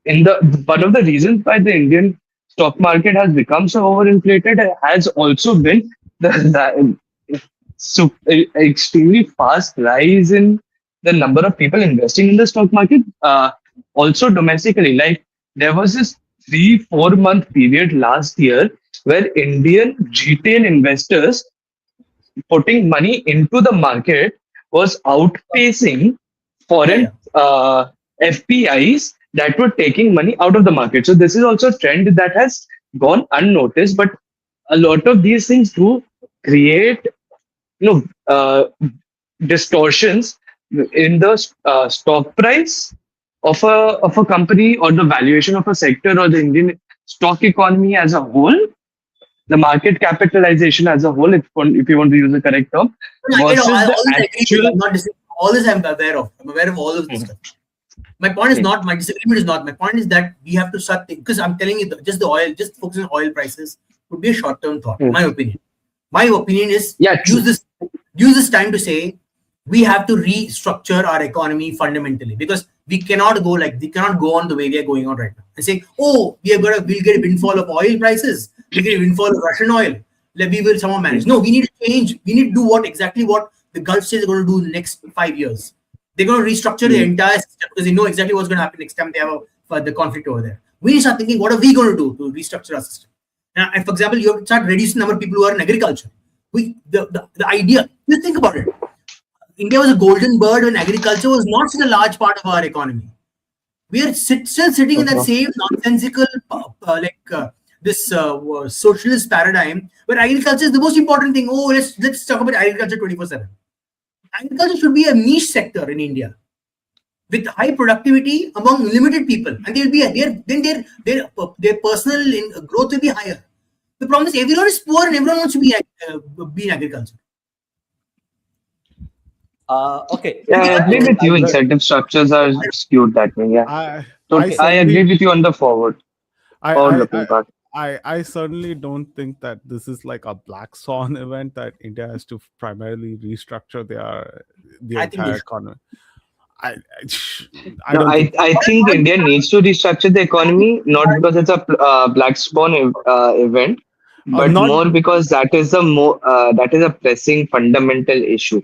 in the one of the reasons why the Indian stock market has become so overinflated has also been extremely fast rise in the number of people investing in the stock market. Also domestically, like there was this 3 4 month period last year where Indian retail investors putting money into the market was outpacing Yeah, foreign yeah. FPIs that were taking money out of the market. So this is also a trend that has gone unnoticed, but a lot of these things do create, you know, distortions in the stock price of a company or the valuation of a sector or the Indian stock economy as a whole, the market capitalization as a whole, if you want to use the correct term, No, I get versus the all this. I agree with. actual. I'm not all this. I'm aware of. I'm aware of all of this Mhm, stuff. My point is mhm, not. My disagreement is not. My point is that we have to start because I'm telling you, just the oil, just focusing on oil prices would be a short-term thought. mhm. My opinion. My opinion is Yeah, use true. this use this time to say we have to restructure our economy fundamentally because we cannot go on the way we are going on right now and say, oh, we'll get a windfall of oil prices, we get a windfall of Russian oil, we will somehow manage. No, we need to change. We need to do exactly what the Gulf states are going to do in the next 5 years. They're going to restructure the Mhm. entire system because they know exactly what's going to happen next time they have the conflict over there. We need to start thinking, what are we going to do to restructure our system? Now, and for example, you have to start reducing the number of people who are in agriculture. The idea, you think about it. India was a golden bird when agriculture was not such a large part of our economy. We are still sitting in that Uh-huh. same nonsensical this socialist paradigm where agriculture is the most important thing. Oh, let's talk about agriculture 24/7. Agriculture should be a niche sector in India with high productivity among limited people, and they'll be their personal growth will be higher. The problem is everyone is poor and everyone wants to be in agriculture. Okay. Yeah, I agree So with I you. will. Incentive structures are skewed that way. Yeah. I So I Okay. I agree certainly with you on the I forward I looking part. I certainly don't think that this is like a black swan event that India has to primarily restructure the I think they entire should. economy. I I No, don't think so. I think India needs to restructure the economy, not because it's a black swan event, but Not more because that is a pressing fundamental issue.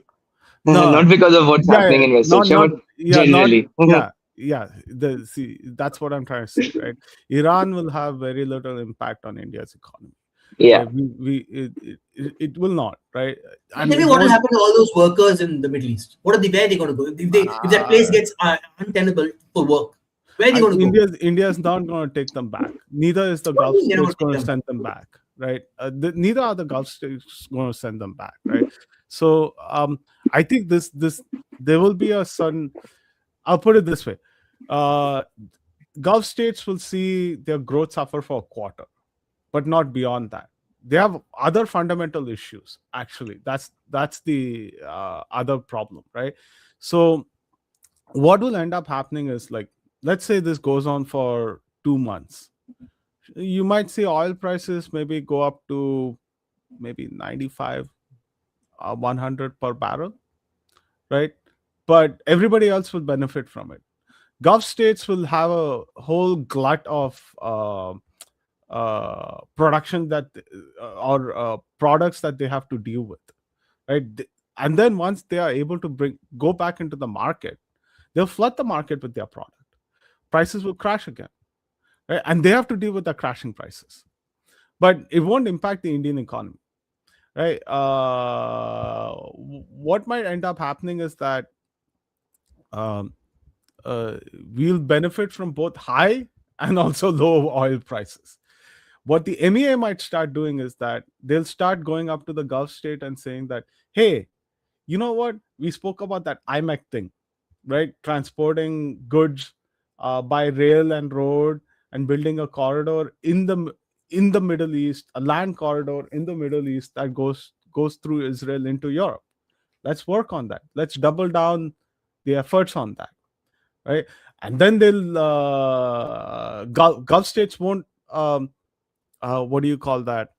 no Not because of what's yeah, happening in West not Asia, not but yeah not generally. yeah yeah the see that's what I'm trying to say, right? Iran will have very little impact on India's economy. Yeah. Okay, it will not, right? But And tell me it what will won't. happen to all those workers in the Middle East? Where are they going to go if that place uh, gets untenable for work? Where are they going to go? India's not going to take them back. Neither is the What do Gulf you mean they're states going to take going to them? send them back, right? Neither are the Gulf states going to send them back, right? So I think this there will be a sudden. I'll put it this way: uh, Gulf states will see their growth suffer for a quarter, but not beyond that. They have other fundamental issues. Actually, that's the other problem, right? So what will end up happening is, like, let's say this goes on for 2 months. You might see oil prices maybe go up to maybe 95, 100 per barrel, right? But everybody else will benefit from it. Gulf states will have a whole glut of production that or products that they have to deal with, right? And then once they are able to go back into the market, they'll flood the market with their product. Prices will crash again, right? And they have to deal with the crashing prices. But it won't impact the Indian economy, right? What might end up happening is that um, uh, we'll benefit from both high and also low oil prices. What the MEA might start doing is that they'll start going up to the Gulf state and saying that, hey, you know what? We spoke about that IMEC thing, right? Transporting goods by rail and road and building a corridor in the Middle East, a land corridor in the Middle East that goes through Israel into Europe. Let's work on that. Let's double down the efforts on that, right? And then they'll Gulf states won't what do you call that?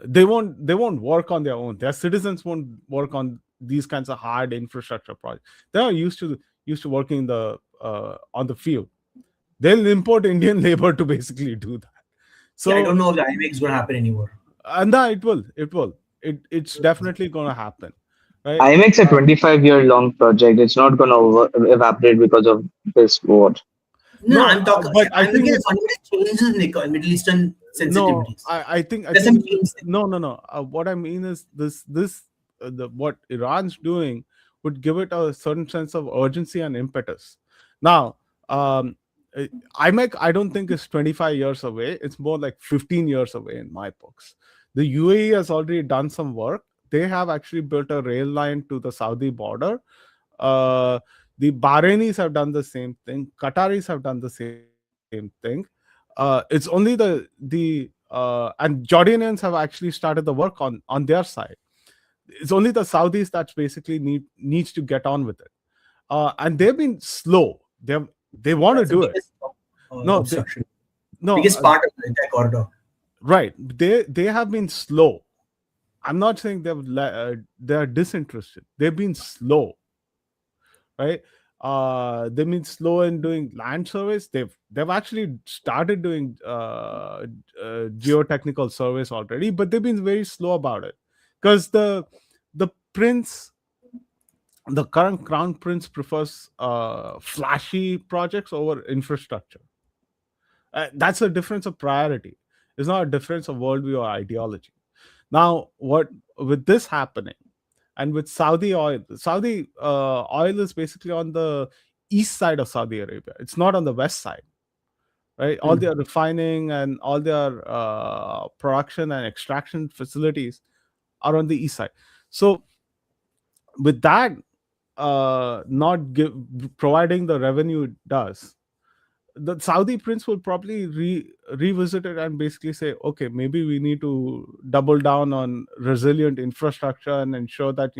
They won't work on their own. Their citizens won't work on these kinds of hard infrastructure projects. They are used to working on the field. They'll import Indian labor to basically do that. See, I So don't know if the IMX is going to happen anymore. and that it's definitely going to happen, right? IMEX a 25-year long project. It's not going to evaporate because of this war. No, No, I'm talking. but I I'm think looking at it's fundamental changes in the Middle Eastern no. sensitivities. I think Doesn't it will, change them. no. What I mean is this the what Iran's doing would give it a certain sense of urgency and impetus. Now, um, I don't think it's 25 years away. It's more like 15 years away in my books. The UAE has already done some work. They have actually built a rail line to the Saudi border. Uh, the Bahrainis have done the same thing. Qataris have done the same thing. It's only and Jordanians have actually started the work on their side. It's only the Saudis that basically needs to get on with it. And they've been slow. They want to That's the do it. biggest No, obstruction, no, biggest part of the entire corridor. right. They have been slow. I'm not saying they're disinterested. They've been slow, right? They've been slow in doing land surveys. They've actually started doing geotechnical surveys already, but they've been very slow about it because the prince, the current crown prince, prefers flashy projects over infrastructure. That's a difference of priority. It's not a difference of worldview or ideology. Now, what with this happening, and with Saudi oil is basically on the east side of Saudi Arabia. It's not on the west side, right? All their refining and all their production and extraction facilities are on the east side. So with that, not providing the revenue it does, the Saudi prince will probably revisit it and basically say, okay, maybe we need to double down on resilient infrastructure and ensure that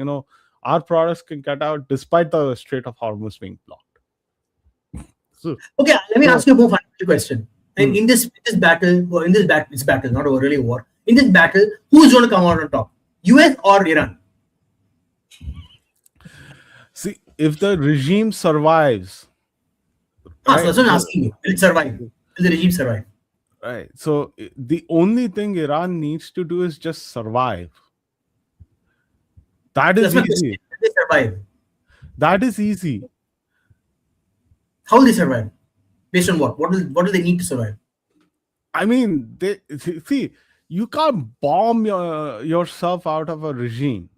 our products can get out despite the Strait of Hormuz being blocked. So, Okay, let me so ask you a more fundamental question. And hmm, in this battle, or in this battle, it's battle, not a really a war. In this battle, who's going to come out on top? US or Iran? see, if the regime survives, So right? that's what I'm asking you. Will it survive? Will the regime survive? Right. So the only thing Iran needs to do is just survive. That That's is my question. easy. Will they survive? That is easy. How will they survive? Based on what? What do they need to survive? I mean, they see, you can't bomb yourself out of a regime.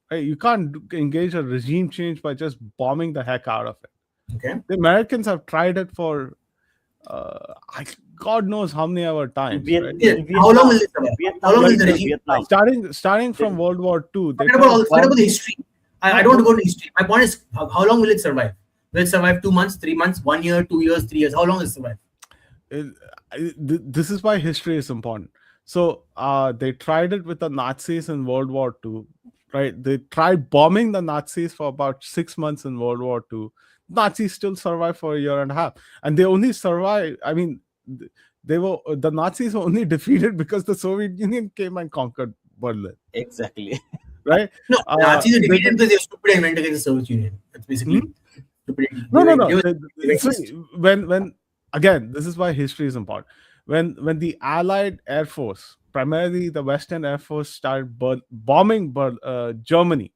Right? You can't engage a regime change by just bombing the heck out of it. Okay. The Americans have tried it for God knows how many ever times, right? Yeah. In How long Vietnam, will they survive? How Vietnam, long they will Like the did it. regime survive? Vietnam. starting from World War II, they Forget could have about the bombed. history. I No, don't want to go to history. My point is, how long will it survive? Will it survive 2 months, 3 months, 1 year, 2 years, 3 years? How long will it survive? this is why history is important. So they tried it with the Nazis in World War II, right? They tried bombing the Nazis for about 6 months in World War II. Nazis still survived for a year and a half, and they only survived. I mean, the Nazis were only defeated because the Soviet Union came and conquered Berlin, Exactly. right? No, Nazis are They defeated did. because they were stupid and went against the Soviet Union. That's Hmm? basically stupidity. No, no, no. They were against. See, when again, this is why history is important. When the Allied Air Force, primarily the Western Air Force, started bombing Germany,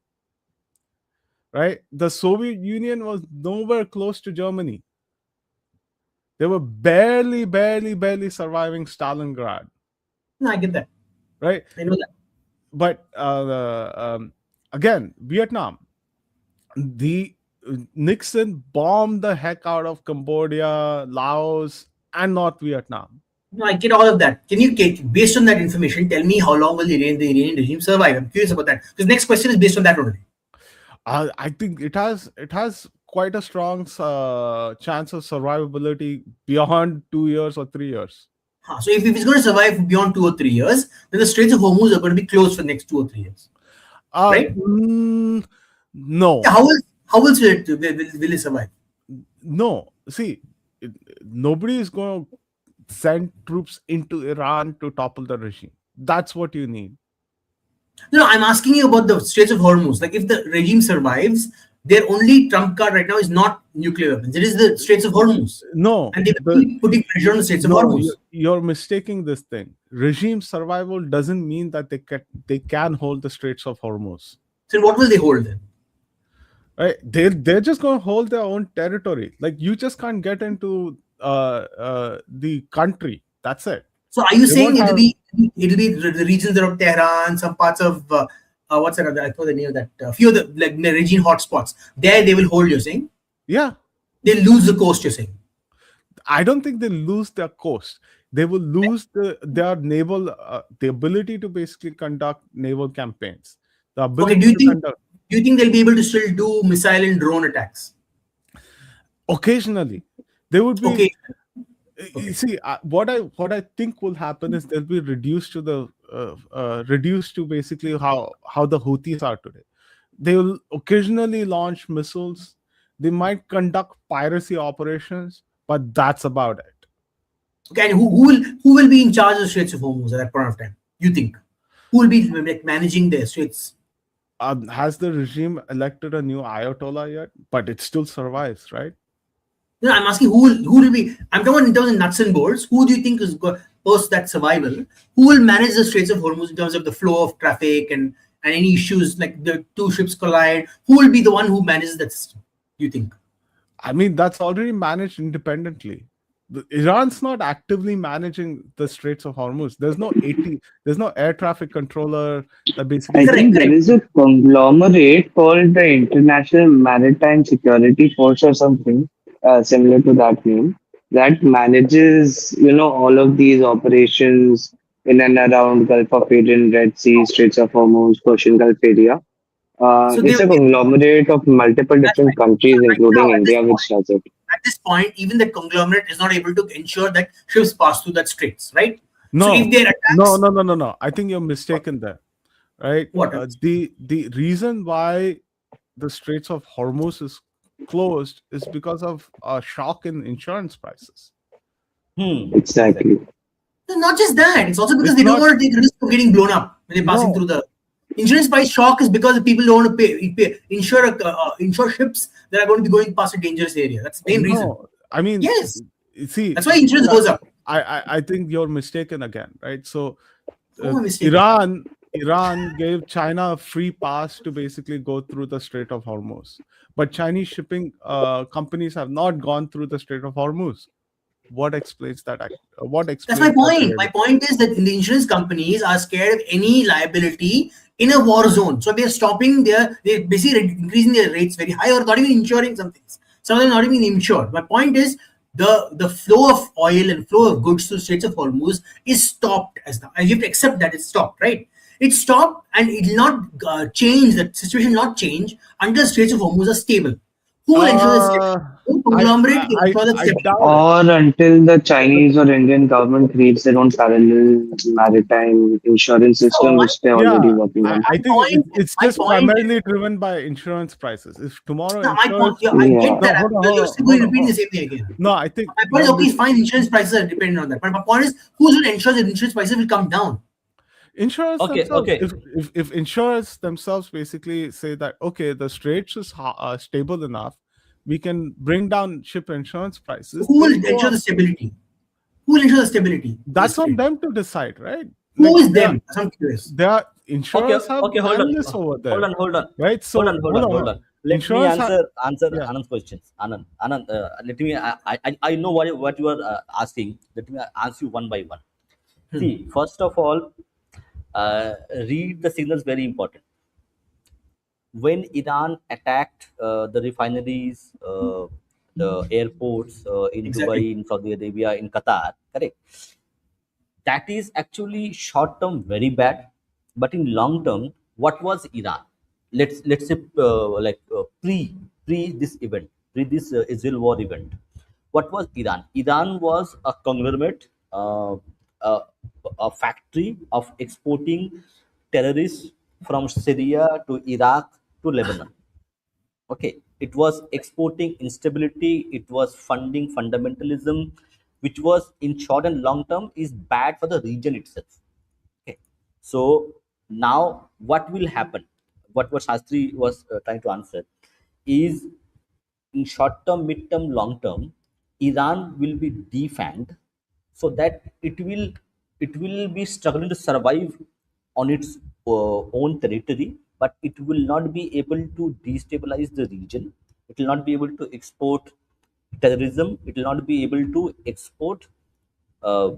right? The Soviet Union was nowhere close to Germany. They were barely surviving Stalingrad, No, I get that. right? I know that. But again, Vietnam, the Nixon bombed the heck out of Cambodia, Laos, and North Vietnam. No, I get all of that. Can you, based on that information, tell me how long will the Iranian regime survive? I'm curious about that. Because next question is based on that only. I think it has quite a strong chance of survivability beyond 2 years or 3 years. So if it's going to survive beyond 2 or 3 years, then the Straits of Hormuz are going to be closed for the next 2 or 3 years, right? No, Yeah, how else will it survive? no. See, nobody is going to send troops into Iran to topple the regime. That's what you need. No, I'm asking you about the Straits of Hormuz. Like, if the regime survives, their only trump card right now is not nuclear weapons. It is the Straits of Hormuz, No, and they will keep putting pressure on the Straits of no, Hormuz. you're mistaking this thing. Regime survival doesn't mean that they can hold the Straits of Hormuz. So what will they hold then? Right? They're just going to hold their own territory. Like, you just can't get into the country. That's it. So are you They saying won't have. it'll be the regions around Tehran, some parts of what's another? I forgot the name of that. A few of the like the region hotspots. There they will hold. You're saying Yeah, they'll lose the coast. You're saying. I don't think they lose their coast. They will lose their naval the ability to basically conduct naval campaigns. The Okay. ability to conduct Do you think they'll be able to still do missile and drone attacks? occasionally. They would be. Okay. You see, what I think will happen is they'll be reduced to basically how the Houthis are today. They will occasionally launch missiles. They might conduct piracy operations, but that's about it. Okay. And who will be in charge of the Straits of Hormuz at that point of time? You think who will be like managing the straits? Has the regime elected a new Ayatollah yet? But it still survives, right? No, I'm asking who will be. I'm talking in terms of nuts and bolts. Who do you think is post that survival? Who will manage the Straits of Hormuz in terms of the flow of traffic and any issues like the two ships collide? Who will be the one who manages that system? You think? I mean, that's already managed independently. Iran's not actively managing the Straits of Hormuz. There's no air traffic controller that basically. I Correct. think there is a conglomerate called the International Maritime Security Force or something similar to that name. that manages, all of these operations in and around Gulf of Aden, Red Sea, Straits of Hormuz, Persian Gulf area. So It's a conglomerate of multiple that's different right. So countries, right now, including India, which does it. at this point, even the conglomerate is not able to ensure that ships pass through that straits, right? So if No, there are no, attacks, no, no, no, no. I think you're mistaken there, right? what else? The reason why the Straits of Hormuz is closed is because of a shock in insurance prices. Exactly. Exactly. No, not just that. It's also because It's they don't not. want to take the risk of getting blown up when they're passing No, through the insurance price shock is because the people don't want to insure ships that are going to be going past a dangerous area. That's the main reason. no. I mean, Yes, see, that's why insurance goes up. I think you're mistaken again, right? So Oh, my mistake. Iran gave China a free pass to basically go through the Strait of Hormuz, but Chinese shipping companies have not gone through the Strait of Hormuz. What explains that? What That's my explains that point. My behavior? point is that the insurance companies are scared of any liability in a war zone. So they're stopping they're basically increasing their rates very high or not even insuring some things. Some of them not even insured. My point is the flow of oil and flow of goods to Straits of Hormuz is stopped as now. And you have to accept that it's stopped, right? It's stopped and it will not change, the situation will not change until Straits of Hormuz are stable. Who will ensure the stability? Uh, Who conglomerate can ensure the I stability? doubt it. Or until the Chinese or Indian government creates their own parallel maritime insurance So system, my which they're already Yeah, working on. I my think point it's my just point primarily driven by insurance prices. If tomorrow no, my point, insurance, yeah, I get Yeah. no, that. hold on, You're hold on, still going hold to on, repeat hold the on. same thing again. No, I think My point is, okay, fine, insurance prices are dependent on that. But my point is, who's going to ensure that insurance prices will come down? insurers Okay, themselves. okay. If insurers themselves basically say that okay, the straits is stable enough, we can bring down ship insurance So prices. who They'll will go ensure the on. stability? Who will ensure the stability of the That's on state? them to decide, right? Who Like is them? I'm curious. there are Okay, insurers have okay, analysts over hold there, on, hold on, right? hold So on, hold hold on, on, hold hold on. on. Let me Insurance have answer yeah. Anand's questions. Anand, let me. I know what you are asking. Let me answer you one by one. Hmm. See, first of all, read the signals very important. When Iran attacked the refineries, the airports in Exactly. Dubai, in Saudi Arabia, in Qatar, correct? That is actually short term very bad, but in long term, what was Iran? Let's say pre this event, pre this Israel war event. What was Iran? Iran was a conglomerate, a, a factory of exporting terrorists from Syria to Iraq to Lebanon. Okay, it was exporting instability, it was funding fundamentalism, which was in short and long term is bad for the region itself. Okay, so now what will happen, what Shastri was trying to answer is, in short term, mid term, long term, Iran will be defanged, so that it will be struggling to survive on its own territory, but it will not be able to destabilize the region. It will not be able to export terrorism. It will not be able to export uh,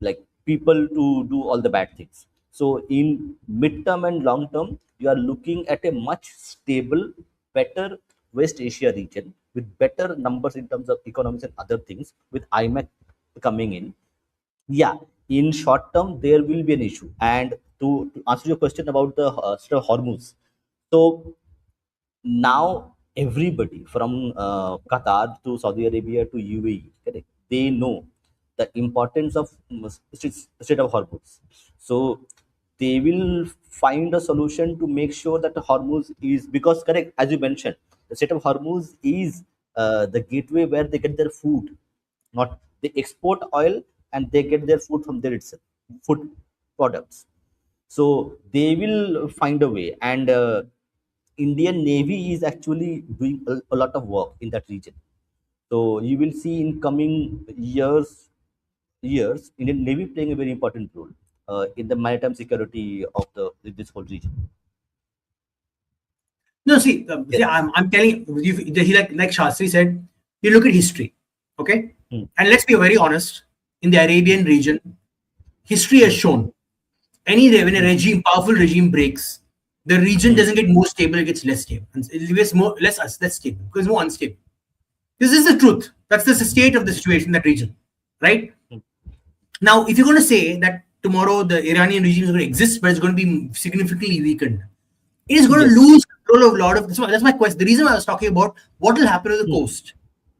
like people to do all the bad things. So in midterm and long term, you are looking at a much stable, better West Asia region with better numbers in terms of economics and other things, with IMAC coming in. Yeah, in short term there will be an issue. And to answer your question about the Strait of Hormuz, so now everybody from Qatar to Saudi Arabia to UAE, correct? They know the importance of Strait of Hormuz. So they will find a solution to make sure that the Hormuz is, because correct, as you mentioned, the Strait of Hormuz is the gateway where they get their food. Not they export oil and they get their food from there itself, food products. So they will find a way, and Indian Navy is actually doing a lot of work in that region. So you will see in coming years, Indian Navy playing a very important role in the maritime security of the this whole region. No, see, Yes. I'm telling you, he like Shastri said, you look at history, okay, Hmm. and let's be very honest. In the Arabian region, history has Hmm. shown when a Hmm. powerful regime breaks, the region Hmm. doesn't get more stable; it gets less stable. And it gets more less stable because it's more unstable. This is the truth. That's the state of the situation in that region, right? mm, Now, if you're going to say that tomorrow the Iranian regime is going to exist, but it's going to be significantly weakened, it is going to yes. lose control of a lot of. That's my question. The reason I was talking about what will happen to the Mm, coast.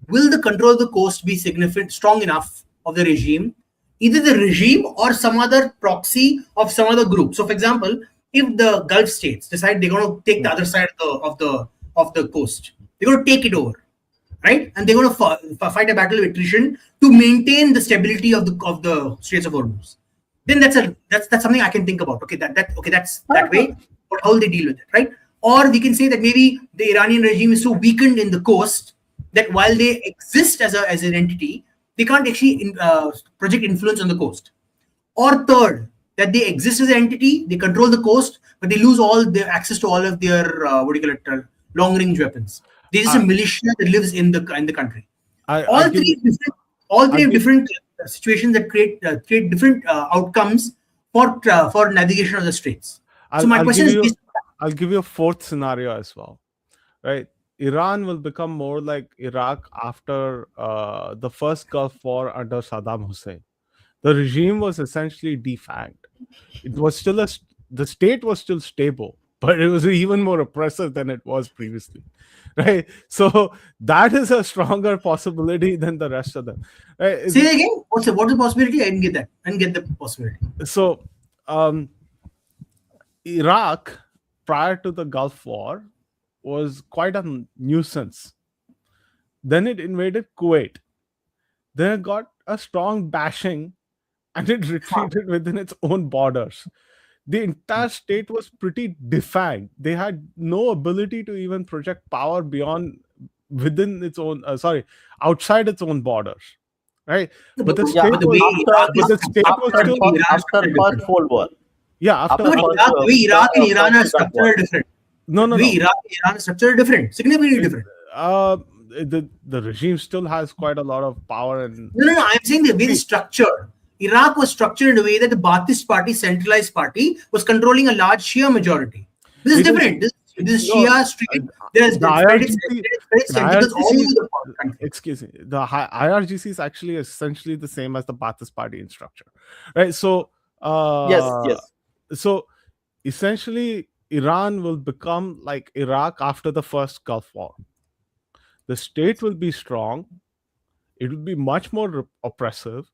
Will the control of the coast be significant, strong enough of the regime, either the regime or some other proxy of some other group? So, for example, if the Gulf states decide they're going to take the mm. other side of the coast, they're going to take it over, right? And they're going to fight a battle of attrition to maintain the stability of the Straits of Hormuz. Then that's something I can think about. Okay, that's that way. But how will they deal with it, right? Or we can say that maybe the Iranian regime is so weakened in the coast that while they exist as an entity, they can't actually project influence on the coast. Or third, that they exist as an entity, they control the coast, but they lose all their access to all of their what do you call it, long range weapons. They're just a I, militia that lives in the country. I All give three you, different, all I'll three have give, different situations that create different outcomes for navigation of the straits. So my I'll question give is you, based on I'll give you a fourth scenario as well, right? Iran will become more like Iraq after the first Gulf War under Saddam Hussein. The regime was essentially defanged. It was still the state was still stable, but it was even more oppressive than it was previously, right? So that is a stronger possibility than the rest of them, right? say it again. What's the possibility? I didn't get that. I didn't get the possibility. So um, Iraq prior to the Gulf War was quite a nuisance. Then it invaded Kuwait. Then it got a strong bashing and it retreated within its own borders. The entire state was pretty defined. They had no ability to even project power beyond within its own, outside its own borders, right? No, But the Yeah, but state the was, way Iraq but is the state was structured, after the still, way Iran is after structured is first different. World War, yeah. After after No, but after, Iraq, the way Iraq and Iran are first Iraq structured War. are different. no, no, The way no. Iraq and Iran are structured are different, significantly It, different. the regime still has quite a lot of power and No, no, no. I'm saying the way the see, structure. Iraq was structured in a way that the Ba'athist party, centralized party, was controlling a large Shia majority. This is it is different. This no Shia uh, street, there's the spread its The tentacles all IRGC, over the country. excuse me, IRGC is actually essentially the same as the Ba'athist party in structure, right? Yes, Uh, yes. so essentially, Iran will become like Iraq after the first Gulf War. The state will be strong. It will be much more oppressive,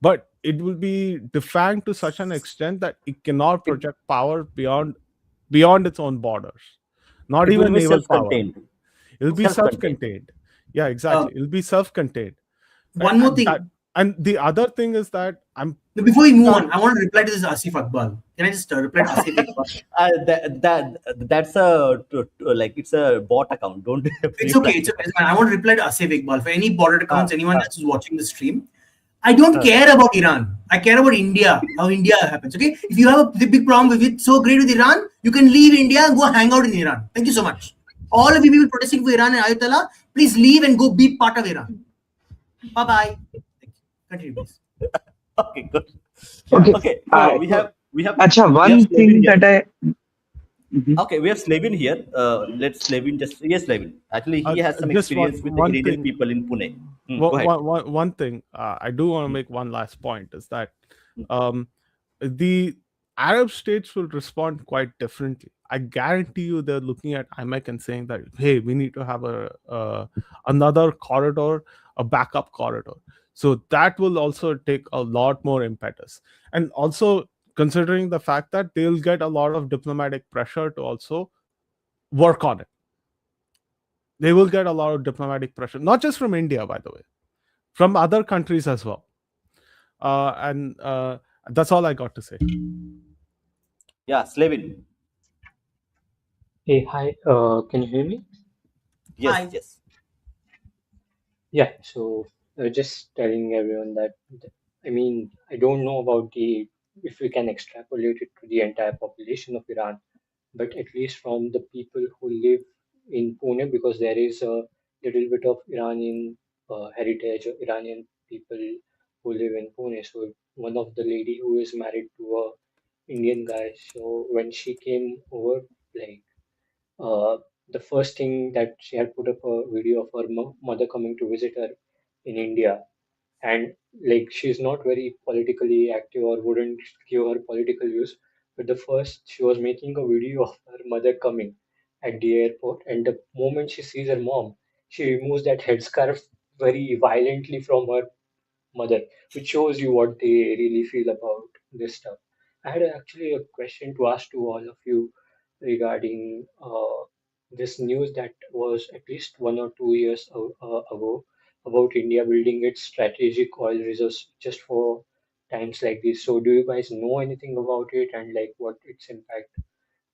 but it will be defined to such an extent that it cannot It project power beyond its own borders, not it will even be naval power. self-contained. It'll be Self-contained. self-contained. Yeah, Uh, exactly. It'll be self-contained. Right? one more thing. And the other thing is that I'm Before we move uh, on, I want to reply to this Asif Iqbal. Can I just reply to Asif Iqbal? That's like it's a bot account. Don't It's reply okay. It's to okay. It's fine. I want to reply to Asif Iqbal. For any border that. accounts, anyone else who's watching the stream, I don't care about Iran. I care about India, how India happens. Okay. If you have a big problem with it, so great with Iran, you can leave India and go hang out in Iran. Thank you so much. All of you people protesting for Iran and Ayatollah, please leave and go be part of Iran. Bye bye. Continue, please. Okay, good. Okay. Okay, I we have Acha, we have one Slavin thing here. that I Mhm. Okay, we have Slavin here. Let Slavin just yes, Slavin. Actually, he has some just experience with the one Iranian thing. people in Pune. Go ahead. One thing I do want to make one last point is that um, the Arab states will respond quite differently. I guarantee you, they're looking at IMEC and saying that, hey, we need to have another corridor, a backup corridor. So that will also take a lot more impetus. And also considering the fact that they'll get a lot of diplomatic pressure to also work on it. They will get a lot of diplomatic pressure, not just from India, by the way, from other countries as well. And that's all I got to say. Yeah, Slavin. Hey, hi, can you hear me? Yes, Hi. yes. Yeah, so just telling everyone that, I mean, I don't know about if we can extrapolate it to the entire population of Iran, but at least from the people who live in Pune, because there is a little bit of Iranian heritage, or Iranian people who live in Pune. So one of the lady who is married to a Indian guy, so when she came over, like, the first thing that she had put up a video of her mother coming to visit her in India, and like she's not very politically active or wouldn't give her political views, but the first she was making a video of her mother coming at the airport, and the moment she sees her mom, she removes that headscarf very violently from her mother, which shows you what they really feel about this stuff. I had actually a question to ask to all of you regarding this news that was at least 1 or 2 years ago about India building its strategic oil reserves just for times like this. So, do you guys know anything about it and like what its impact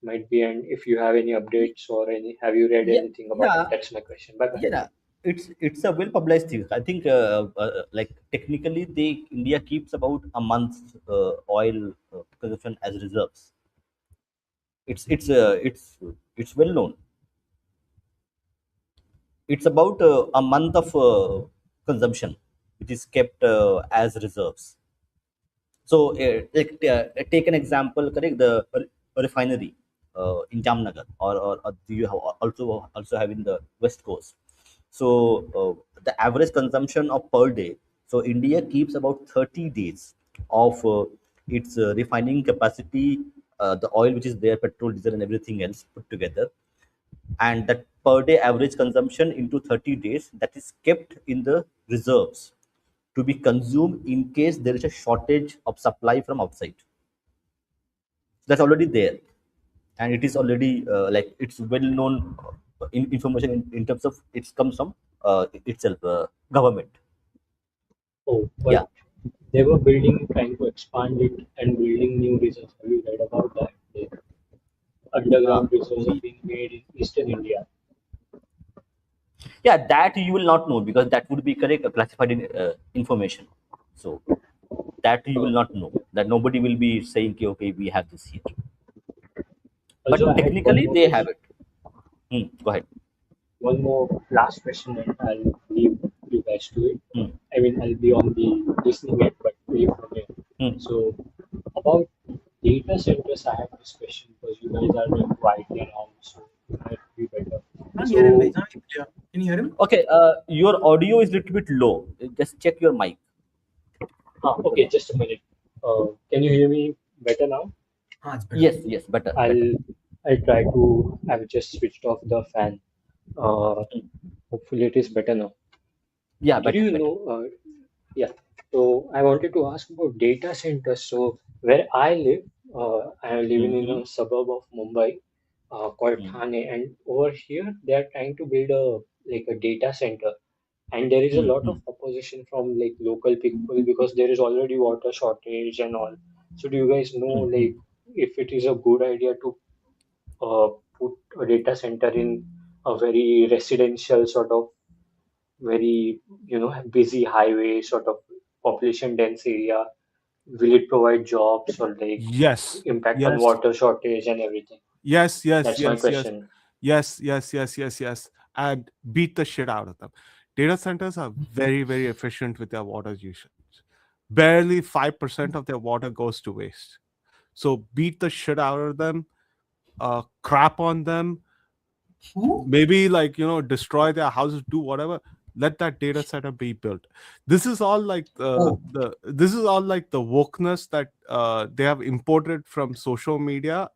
might be? And if you have any updates or any, have you read Yeah, anything about it? yeah, That's my question. Bye bye. yeah. It's a well publicized thing. I think like technically, India keeps about a month's oil consumption as reserves. It's well known. It's about a month of consumption, which is kept as reserves. So, take an example, correct? The refinery in Jamnagar, or do you have also have in the West Coast? So, the average consumption of per day. So, India keeps about 30 days of its refining capacity, the oil which is there, petrol, diesel, and everything else put together, and that per day average consumption into 30 days that is kept in the reserves to be consumed in case there is a shortage of supply from outside. That's already there, and it is already like it's well known information in terms of it comes from itself government. Oh, Yeah. but they were building, trying to expand it and building new reserves. Have you read about that? Like, uh, underground reserves are being made in eastern India. yeah, that you will not know because that would be correct classified in information. So that you will Oh, not know, yeah. that nobody will be saying, "Okay, okay, we have this here," Also, but I had one technically more they have question. it. Go ahead. One more last question, and I'll leave you guys to it. Hmm. I mean, I'll be on the listening end, but leave from here. Hmm. So, about data centers, I have this question because you guys are doing quietly around, so it might be better. Can't hear him. So, He's not clear. Can you hear him? Okay, your audio is a little bit low. Just check your mic. okay, just a minute. Can you hear me better now? Ah, it's better. Yes, yes, better, better. I'll I'll try to. I've just switched off the fan. Uh, Hopefully it is better now. Yeah, Did better, you better. know? Yeah. So I wanted to ask about data centers. So where I live, I am living in Mm-hmm. a suburb of Mumbai, called Thane, and over here they are trying to build a like a data center, and there is a lot Mm-hmm. of opposition from like local people because there is already water shortage and all. So do you guys know Mm-hmm. like if it is a good idea to uh, put a data center in a very residential sort of very busy highway sort of population dense area, will it provide jobs or like Yes, impact on yes, water shortage and everything? yes, yes, That's my yes, yes, question. yes, yes, yes, yes, yes, and beat the shit out of them. Data centers are very, very efficient with their water usage. Barely 5% of their water goes to waste. So beat the shit out of them, crap on them, Who? maybe like destroy their houses, do whatever. Let that data center be built. This is all like Oh, the wokeness that they have imported from social media,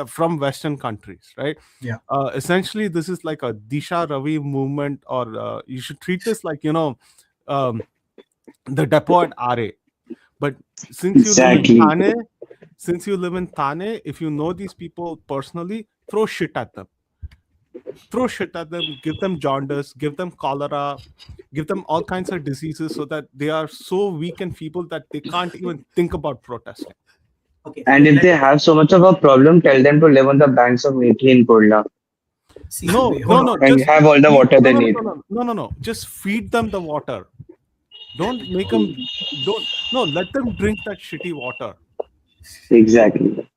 from Western countries, right? yeah. Essentially this is like a Disha Ravi movement, or you should treat this like um, the depot at RA. But since you live in Exactly. Thane, if you know these people personally, throw shit at them, give them jaundice, give them cholera, give them all kinds of diseases so that they are so weak and feeble that they can't even think about protesting. Okay. And if they have so much of a problem, tell them to live on the banks of Methi in Kurla See, No, wait, no, hold on. no, and just have all the feed, water no, they no, no, need. no, no, no, no, no. Just feed them the water. Don't make them, don't, no, let them drink that shitty water. Exactly.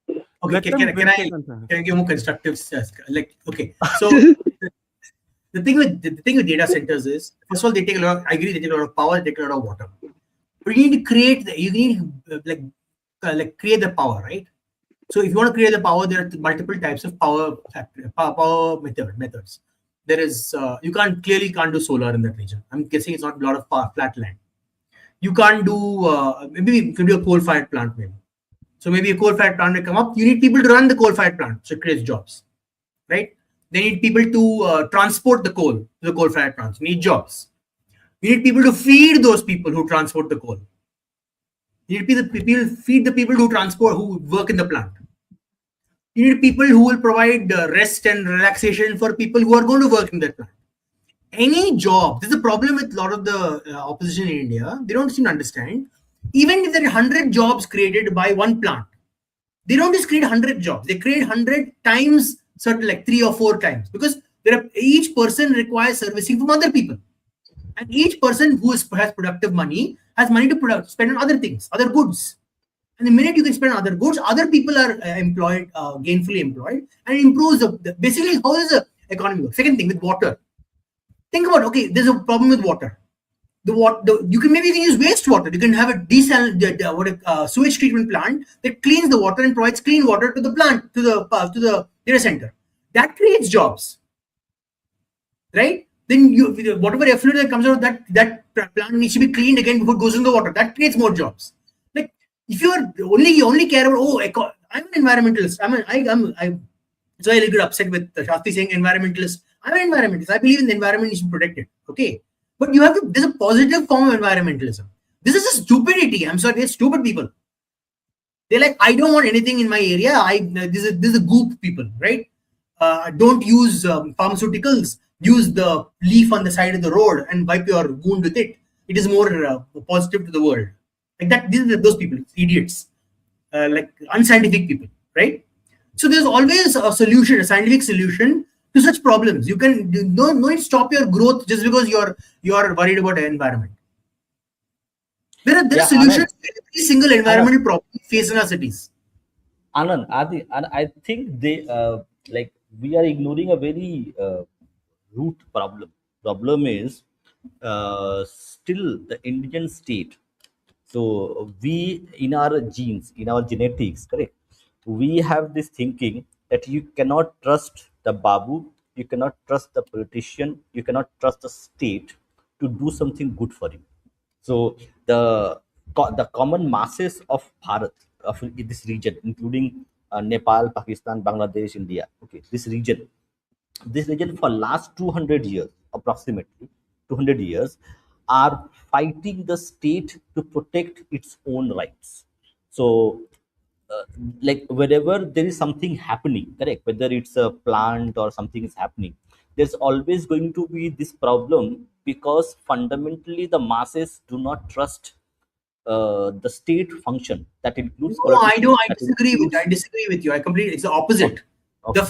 Okay, Let them can drink I it. And, can I give more constructive like okay. So the thing with data centers is, first of all, they take a lot. I agree, they take a lot of power, they take a lot of water. But you need to create you need like create the power, right? So if you want to create the power, there are multiple types of power methods. There is you can't do solar in that region. I'm guessing it's not a lot of flat land. You can't do maybe you can do a coal-fired plant maybe. So maybe a coal-fired plant will come up. You need people to run the coal-fired plant, so it creates jobs, right? They need people to transport the coal to the coal-fired plants. You need jobs. You need people to feed those people who transport the coal. You need people feed the people who work in the plant. You need people who will provide rest and relaxation for people who are going to work in that plant. Any job, there's a problem with a lot of the opposition in India. They don't seem to understand. Even if there are 100 jobs created by one plant, they don't just create 100 jobs. They create 100 times, certain like 3 or 4 times, because each person requires servicing from other people. And each person who has productive money has money to spend on other things, other goods. And the minute you can spend on other goods, other people are employed, gainfully employed, and it improves basically how does the economy work. Second thing, with water. Think about, okay, there's a problem with water. You can use wastewater. You can have a sewage treatment plant that cleans the water and provides clean water to the plant, to the data center. That creates jobs, right? Then whatever effluent that comes out of that plant needs to be cleaned again before it goes into the water. That creates more jobs. Like if you only care about I'm an environmentalist. So I get upset with Shastri saying environmentalist. I'm an environmentalist. I believe in the environment needs to be protected. Okay. But there's a positive form of environmentalism. This is a stupidity. I'm sorry, they're stupid people. They're like, I don't want anything in my area. This is a goop people, right? Don't use pharmaceuticals. Use the leaf on the side of the road and wipe your wound with it. It is more positive to the world. Like that, those people, idiots, like unscientific people, right? So there's always a solution, a scientific solution to such problems. You can don't stop your growth just because you're worried about the environment. There are solutions to every single environmental problem we face in our cities. Anand, I think we are ignoring a very root problem. Problem is still the Indian state. So we, in our genes, in our genetics, correct, we have this thinking that you cannot trust the babu, you cannot trust the politician, you cannot trust the state to do something good for you. So the common masses of Bharat, of this region, including Nepal, Pakistan, Bangladesh, India, okay, this region for last 200 years, approximately 200 years, are fighting the state to protect its own rights. So like wherever there is something happening, correct, whether it's a plant or something is happening, there's always going to be this problem, because fundamentally the masses do not trust the state function. That includes No, I don't. I includes, disagree with you. I completely. It's the opposite. okay.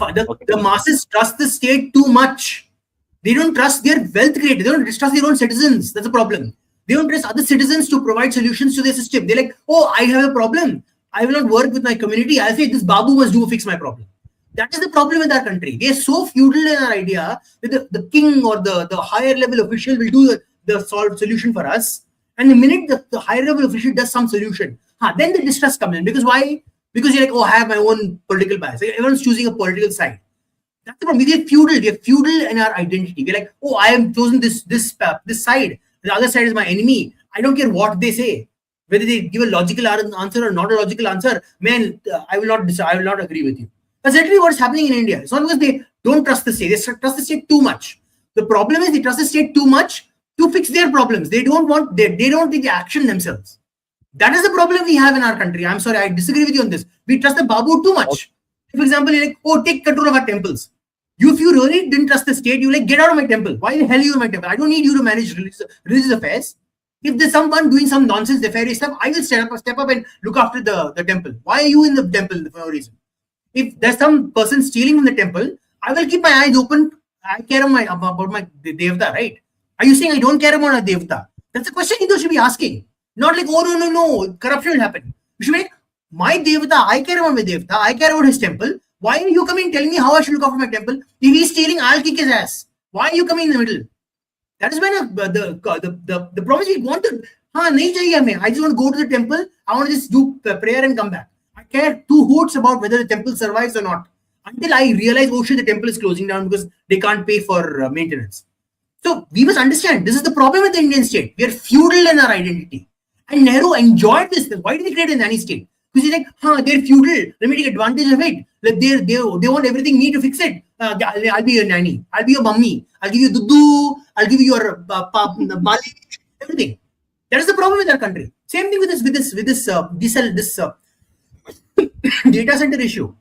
The masses trust the state too much. They don't trust their wealth created. They don't trust their own citizens. That's a problem. They don't trust other citizens to provide solutions to their system. They're like, oh, I have a problem. I will not work with my community. I'll say this babu must fix my problem. That is the problem with our country. We are so feudal in our idea that the king or the higher level official will do the solution for us. And the minute the higher level official does some solution, then the distrust comes in. Because why? Because you're like, oh, I have my own political bias. Like, everyone's choosing a political side. That's the problem. We are feudal. We are feudal in our identity. We're like, oh, I am chosen this side. The other side is my enemy. I don't care what they say. Whether they give a logical answer or not a logical answer, man, I will not agree with you. That's literally what's happening in India. It's not because they don't trust the state. They trust the state too much. The problem is they trust the state too much to fix their problems. They don't take the action themselves. That is the problem we have in our country. I'm sorry, I disagree with you on this. We trust the babu too much. For example, you're like, oh, take control of our temples. If you really didn't trust the state, you like, get out of my temple. Why the hell are you in my temple? I don't need you to manage religious affairs. If there's someone doing some nonsense, nefarious stuff, I will step up and look after the temple. Why are you in the temple for no reason? If there's some person stealing from the temple, I will keep my eyes open. I care about my devta, right? Are you saying I don't care about a devta? That's a question you should be asking. Not like, oh, no, corruption will happen. You should be like, my devta, I care about my devta, I care about his temple. Why are you coming telling me how I should look after my temple? If he's stealing, I'll kick his ass. Why are you coming in the middle? That is when the promise we want to. I just want to go to the temple. I want to just do prayer and come back. care two hoots about whether the temple survives or not. Until I realize, oh shit, the temple is closing down because they can't pay for maintenance. So we must understand this is the problem with the Indian state. We are feudal in our identity. And Nehru enjoyed this. Why did he create a nanny state? Because he's like, they're feudal. Let me take advantage of it. Like they want everything me to fix it. I'll be your nanny. I'll be your mummy. I'll give you dudu. I'll give you your mali. Everything. That is the problem with our country. Same thing with this data center issue.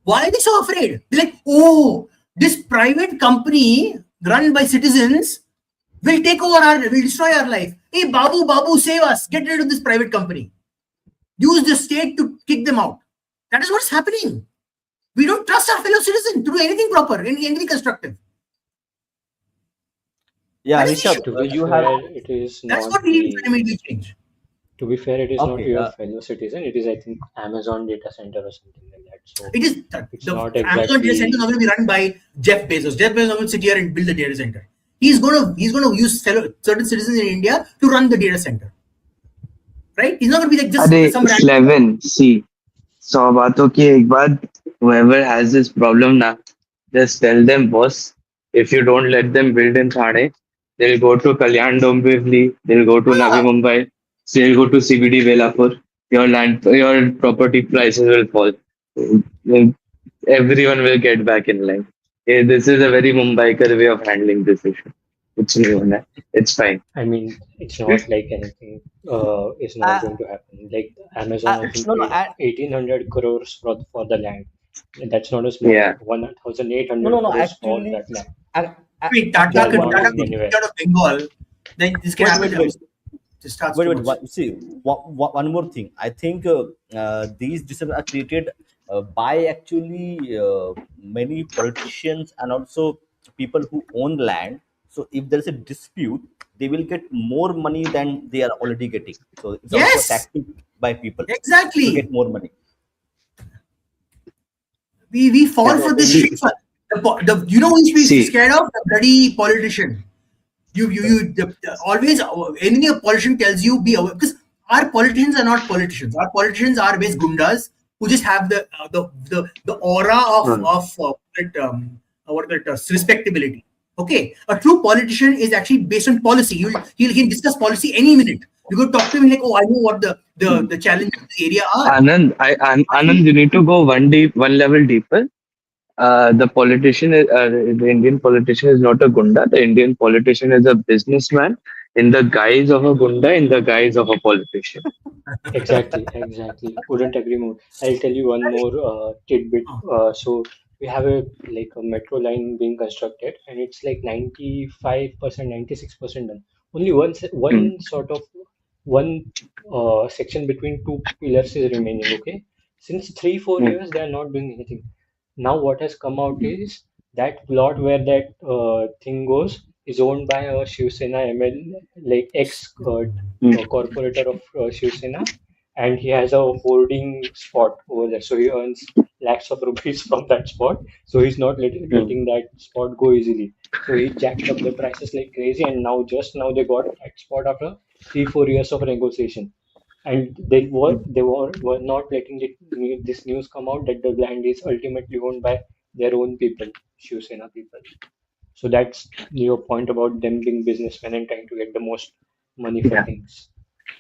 Why are they so afraid? They're like, oh, this private company run by citizens will take over will destroy our life. Hey, Babu, save us. Get rid of this private company. Use the state to kick them out. That is what's happening. We don't trust our fellow citizens to do anything proper, anything constructive. Yeah, That is the Rishabh, issue. To be you have. fair, it is That's not what we need to the. fundamentally change. To be fair, it is not Okay. your fellow citizen. It is, I think, Amazon data center or something like that. So It is it's the not Amazon data center is not exactly. going to be run by Jeff Bezos. Jeff Bezos is not going to sit here and build the data center. He's gonna use certain citizens in India to run the data center. Right? He's not going to be like just अरे some random. Slevin, see, 100 बातों की एक बात. Whoever has this problem now, just tell them, boss, if you don't let them build in Thane, they'll go to Kalyan Dombivli, they'll go to Navi Ah, Mumbai, they'll go to CBD Velapur. Your property prices will fall. Then everyone will get back in line. This is a very Mumbaikar way of handling this issue. कुछ नहीं होना है. It's fine. I mean, it's not like anything is not Uh, going to happen. Like Amazon, I think, no, no, paid 1,800 crores for the land. That's not a small Yeah. amount. no, 1,800 no, no. crores for Actually, that land. ac- wait, They are Tata not actually, Tata going could anywhere. be out of Bengal. Then this can happen. wait. It starts too much. See, one more thing. I think these decisions are created by actually many politicians and also people who own land. So if there is a dispute, they will get more money than they are already getting. So it's also a Yes, tactic by people to exactly. get more money. We fall Yeah. for this See, shit. You know who we should be see, scared of? The bloody politician. Always any politician tells you be aware because our politicians are not politicians. Our politicians are base gundas who just have the aura hmm, of respectability. Okay, a true politician is actually based on policy. He can discuss policy any minute. You could talk to him like, oh, I know what the challenges of the area are. Anand, you need to go one level deeper. The politician, the Indian politician is not a gunda. The Indian politician is a businessman in the guise of a gunda, in the guise of a politician. Exactly, exactly. Couldn't agree more. I'll tell you one more tidbit. So we have a like a metro line being constructed, and it's like 95%, 96% done. Only Hmm, one sort of one section between two pillars is remaining. Okay, since 3 4 years they are not doing anything. Now what has come out is that plot where that thing goes is owned by a Shiv Sena ML, like ex hmm, corporator of Shiv Sena, and he has a hoarding spot over there. So he earns lakhs of rupees from that spot. So he's not hmm, letting that spot go easily. So he jacked up the prices like crazy, and just now they got that spot after 3 4 years of negotiation. And were not letting this news come out that the land is ultimately owned by their own people, Shiv Sena people. So that's your point about them being businessmen and trying to get the most money for yeah. things.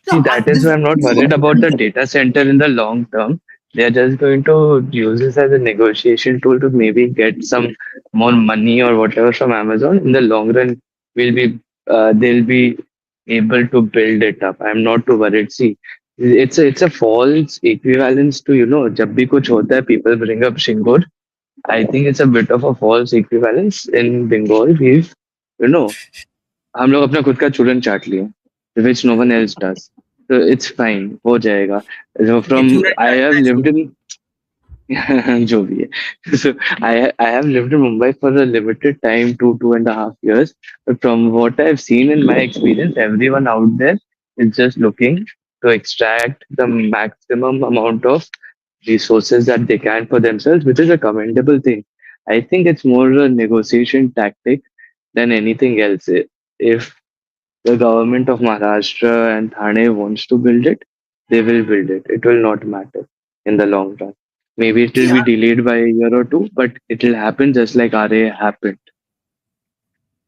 See, No, that is this why I'm not is worried about the data center in the long term. They're just going to use this as a negotiation tool to maybe get some more money or whatever from Amazon. In the long run, will be they'll be able to build it up. I'm not too worried. See, it's a false equivalence to जब भी कुछ होता है, people bring up Shingur. I think it's a bit of a false equivalence in Bengal. You know, हम लोग अपना खुद का चूरन चाट लिए, which no one else does. So it's fine, हो जाएगा. So okay, from Chura I chat, have that's lived good. in जो भी है. So I have lived in Mumbai for a limited time, 2.5 years. But from what I've seen in my experience, everyone out there is just looking to extract the maximum amount of resources that they can for themselves, which is a commendable thing. I think it's more a negotiation tactic than anything else. If the government of Maharashtra and Thane wants to build it, they will build it. It will not matter. in the long run. Maybe it See, will be delayed by a year or two, but it will happen just like RA happened.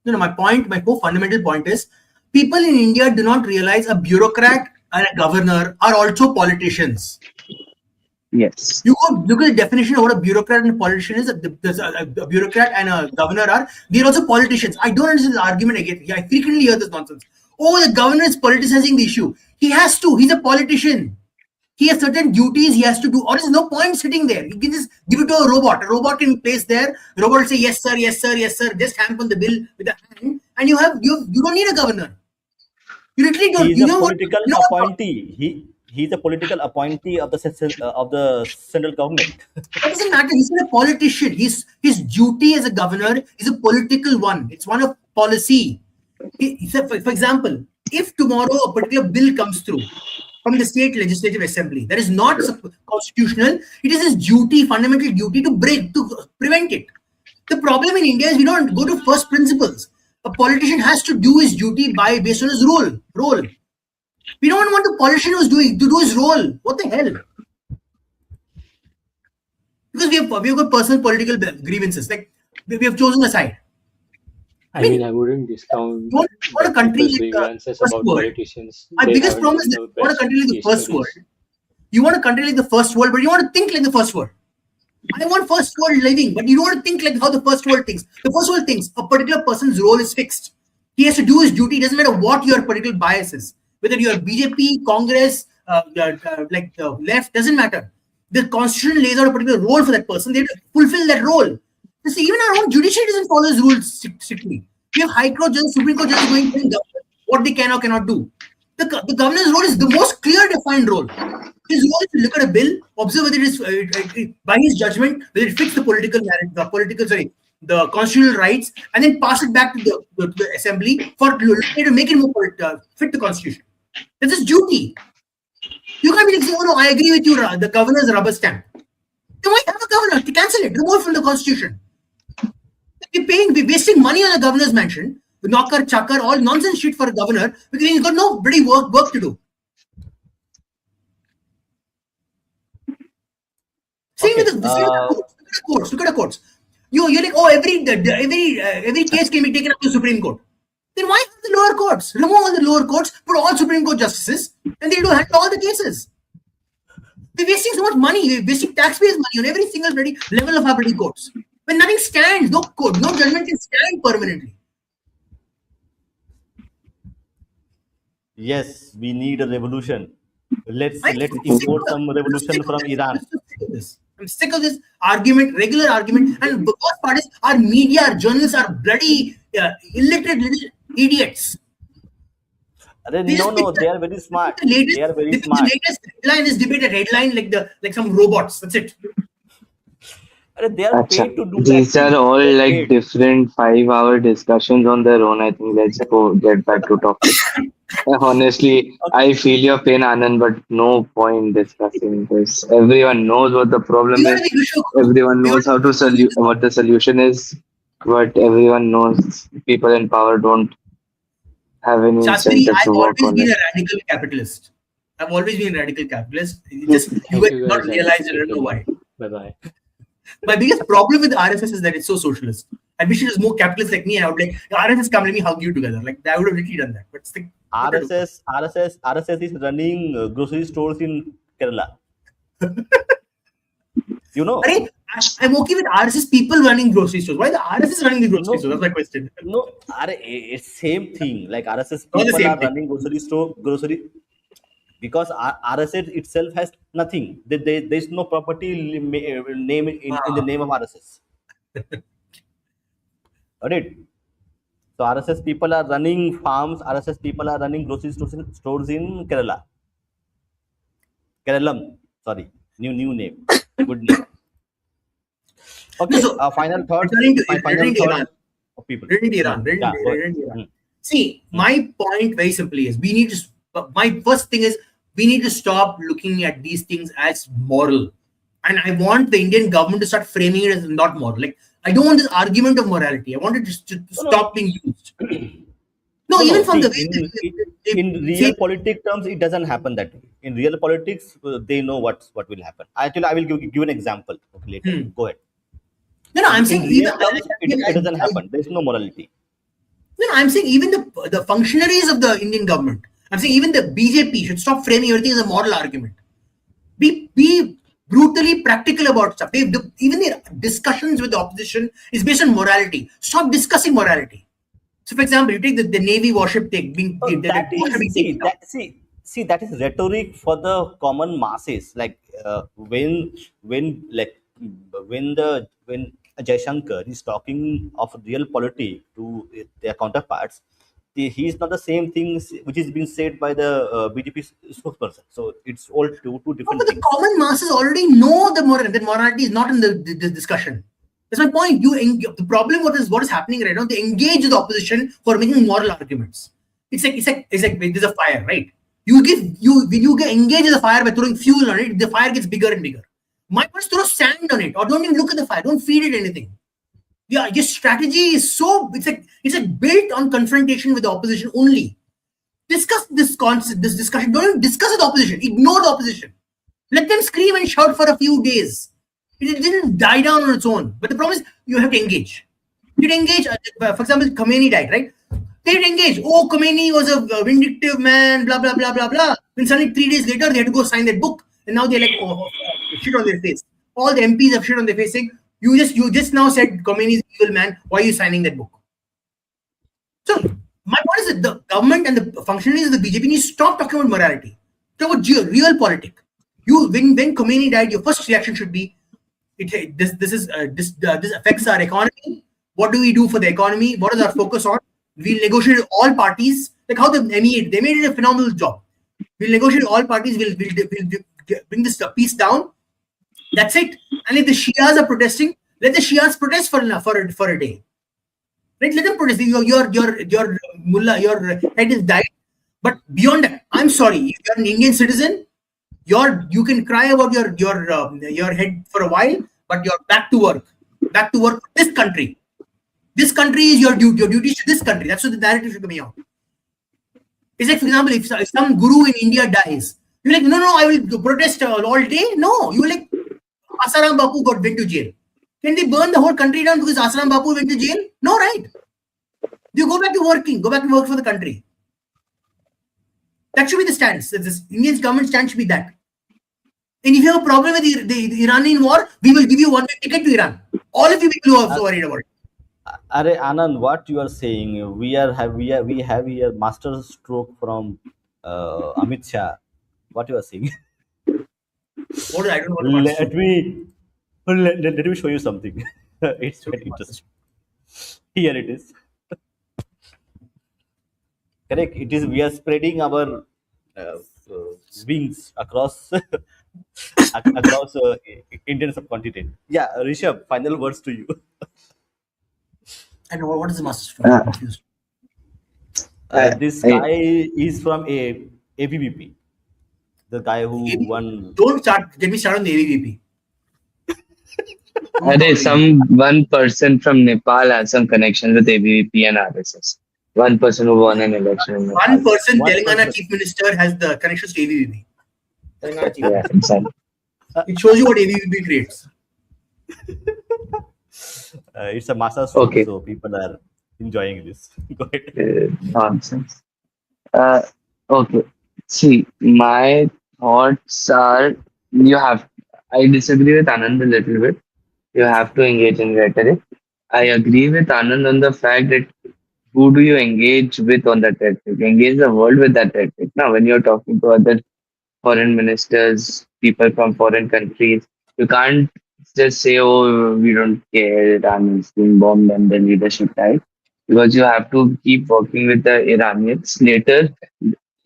no, no, my core fundamental point is people in India do not realize a bureaucrat and a governor are also politicians. Yes. You go look at the definition of what a bureaucrat and a politician is. A bureaucrat and a governor are, they're also politicians. I don't understand the argument again. I frequently hear this nonsense. Oh, the governor is politicizing the issue. He has to. He's a politician. He has certain duties he has to do, or there's no point sitting there. You can just give it to a robot. A robot can place there. The robot will say, yes, sir, yes, sir, yes, sir. Just stamp on the bill with a hand, and you don't need a governor. You literally don't. He is You a know what? political You know what? appointee. He's a political appointee of the central government. That doesn't matter. He's not a politician. His duty as a governor is a political one. It's one of policy. For example, if tomorrow a particular bill comes through from the state legislative assembly that is not constitutional, it is his duty, fundamental duty to prevent it. The problem in India is we don't go to first principles. A politician has to do his duty based on his role. We don't want the politician who's to do his role. What the hell? Because we have got personal political grievances. Like we have chosen a side. I mean, I wouldn't discount You want a country people's like grievances first about world. politicians. My They biggest haven't problem is been that the you want a best country like the case first studies. world. You want a country like the first world, but you want to think like the first world. I want first world living, but you don't want to think like how the first world thinks. The first world thinks a particular person's role is fixed. He has to do his duty. It doesn't matter what your political bias is. Whether you're BJP, Congress, like the left, doesn't matter. The constitution lays out a particular role for that person. They have to fulfill that role. You see, even our own judiciary doesn't follow these rules strictly. We have High Court judges, Supreme Court judges going to what they can or cannot do. The governor's role is the most clear defined role. His role is to look at a bill, observe whether it is by his judgment, whether it fits the the constitutional rights, and then pass it back to the assembly to make it more fit the constitution. That's his duty. You can't be like saying, oh no, I agree with you, the governor's rubber stamp. Then why have a governor? To cancel it, remove it from the constitution. We're wasting money on a governor's mansion, knocker, chucker, all nonsense shit for a governor because he's got no bloody work to do. Same Okay. with the courts. Look at the courts. You're like, oh, every case can be taken up to the Supreme Court. Then why have the lower courts? Remove all the lower courts, put all Supreme Court justices, and they'll handle all the cases. We're wasting so much money. We're wasting taxpayers' money on every single bloody level of our bloody courts. When nothing stands, no court, no judgment can stand permanently. Yes, we need a revolution. Let's I'm import some revolution from Iran. I'm sick of this argument, regular argument. And the worst part is our media, our journalists are bloody illiterate little idiots. No, they are very smart. They are very The smart. latest headline is debated headline like some robots. That's it. They are Acha. paid to do that. These are all They are like paid. different 5-hour discussions on their own. I think let's go get back to topic. Honestly, I feel your pain, Anand, but no point discussing this. Everyone knows what the problem We gotta is. be Vishnu. Everyone We knows gotta how to what the solution is, but everyone knows people in power don't have any Shastri, incentive I've to work always on been it. a radical capitalist. I've always been a radical capitalist. It's just you Thank guys you do not guys. realize it. I don't know why. Bye-bye. My biggest problem with RSS is that it's so socialist. I wish it was more capitalist like me, and I would like RSS come let me hug you together. Like I would have literally done that. But it's like what to do? RSS is running grocery stores in Kerala. You know? Arey, I'm okay with RSS people running grocery stores. Why the RSS running the grocery No. stores? That's my question. No, it's same thing. Like RSS Not the people same are thing. running grocery because RSS itself has nothing. There's no property name in the name of RSS. Got it? So RSS people are running farms. RSS people are running grocery stores in Kerala. Keralam. Sorry, new name. Good name. Okay. No, so Final thoughts. returning to Iran. Of people. Returning to Iran. Yeah, go ahead. Returning to Iran. See, my point very simply is we need to. My first thing is we need to stop looking at these things as moral, and I want the Indian government to start framing it as not moral. Like I don't want this argument of morality. I want it to stop being used. No, No, even no. from See, the way in they say, real politic terms, it doesn't happen that way. In real politics, they know what will happen. Actually, I will give an example. Okay, later. hmm. Go ahead. No, no, I'm In saying even real terms, it doesn't happen. There is no morality. no, no, I'm saying even the functionaries of the Indian government. I'm saying even the BJP should stop framing everything as a moral argument. Be brutally practical about stuff. Even their discussions with the opposition is based on morality. Stop discussing morality. So, for example, you take the Navy warship thing being Oh, the that warship is being taken down. see that is rhetoric for the common masses. Like when when Jaishankar is talking of real politics to their counterparts, he is not the same things which is being said by the BJP spokesperson. So it's all two No, different but the things. common masses already know that morality is not in the discussion. That's my point. The problem what is happening right now. They engage the opposition for making moral arguments. It's like there's a fire, right? When you get engaged in the fire by throwing fuel on it, the fire gets bigger and bigger. My point is throw sand on it, or don't even look at the fire. Don't feed it anything. Yeah, your strategy is it's like built on confrontation with the opposition only. Discuss this concept, this discussion. Don't even discuss with the opposition. Ignore the opposition. Let them scream and shout for a few days. It didn't die down on its own. But the problem is you have to engage. You'd engage, for example, Khomeini died, right? They'd engage. Oh, Khomeini was a vindictive man, blah, blah, blah, blah, blah. Then suddenly 3 days later, they had to go sign that book. And now they're like, shit on their face. All the MPs have shit on their face saying, you just now said Khomeini is an evil man. Why are you signing that book? So my point is that the government and the functionaries of the BJP need to stop talking about morality. Talk about real politics. When Khomeini died, your first reaction should be, this affects our economy. What do we do for the economy? What is our focus on? We'll negotiate with all parties. Like how they made it a phenomenal job. We'll negotiate with all parties. We'll bring this peace down. That's it. And if the Shias are protesting, let the Shias protest for a day. Right? Let them protest. Your mullah, your head is died. But beyond that, I'm sorry. If you're an Indian citizen, you can cry about your head for a while, but you're back to work. Back to work for this country. This country is your duty. Your duty is to this country. That's what the narrative should be out. It's like, for example, if some guru in India dies, you're like, no, I will protest all day. No, you're like, Asaram Bapu went to jail. Can they burn the whole country down because Asaram Bapu went to jail? No, right? You go back to working. Go back to work for the country. That should be the stance. This Indian government stance should be that. And if you have a problem with the Iranian war, we will give you one-way ticket to Iran. All of you people who are so worried about it. Are Anand, what you are saying? We have here master stroke from Amit Shah. What you are saying? I don't know what the master let stroke. me let me show you something. It's Show me very the master interesting. stroke. Here it is. Correct. It is. We are spreading our uh, uh, wings across across Indian subcontinent. Yeah, Rishabh. Final words to you. I don't know what is the master stroke. I'm Uh, confused. I, This I, guy is from ABBP, the guy who ABVP. won. Don't get me started on the ABVP. Don't talk Are about ABVP. some one person from Nepal has some connection with ABVP and RSS. One person who won an election in One Nepal. person, One Telangana person. Chief Minister, has the connections to ABVP. Telangana Chief Yeah, Minister. exactly. It shows you what ABVP creates. It's a master stroke, Okay. so people are enjoying this. Go ahead. Nonsense. Uh, okay. See, my thoughts are you have. I disagree with Anand a little bit. You have to engage in rhetoric. I agree with Anand on the fact that who do you engage with on that rhetoric? Engage the world with that rhetoric. Now, when you're talking to other foreign ministers, people from foreign countries, you can't just say, oh, we don't care, Iran is being bombed and the leadership died. Because you have to keep working with the Iranians. Later,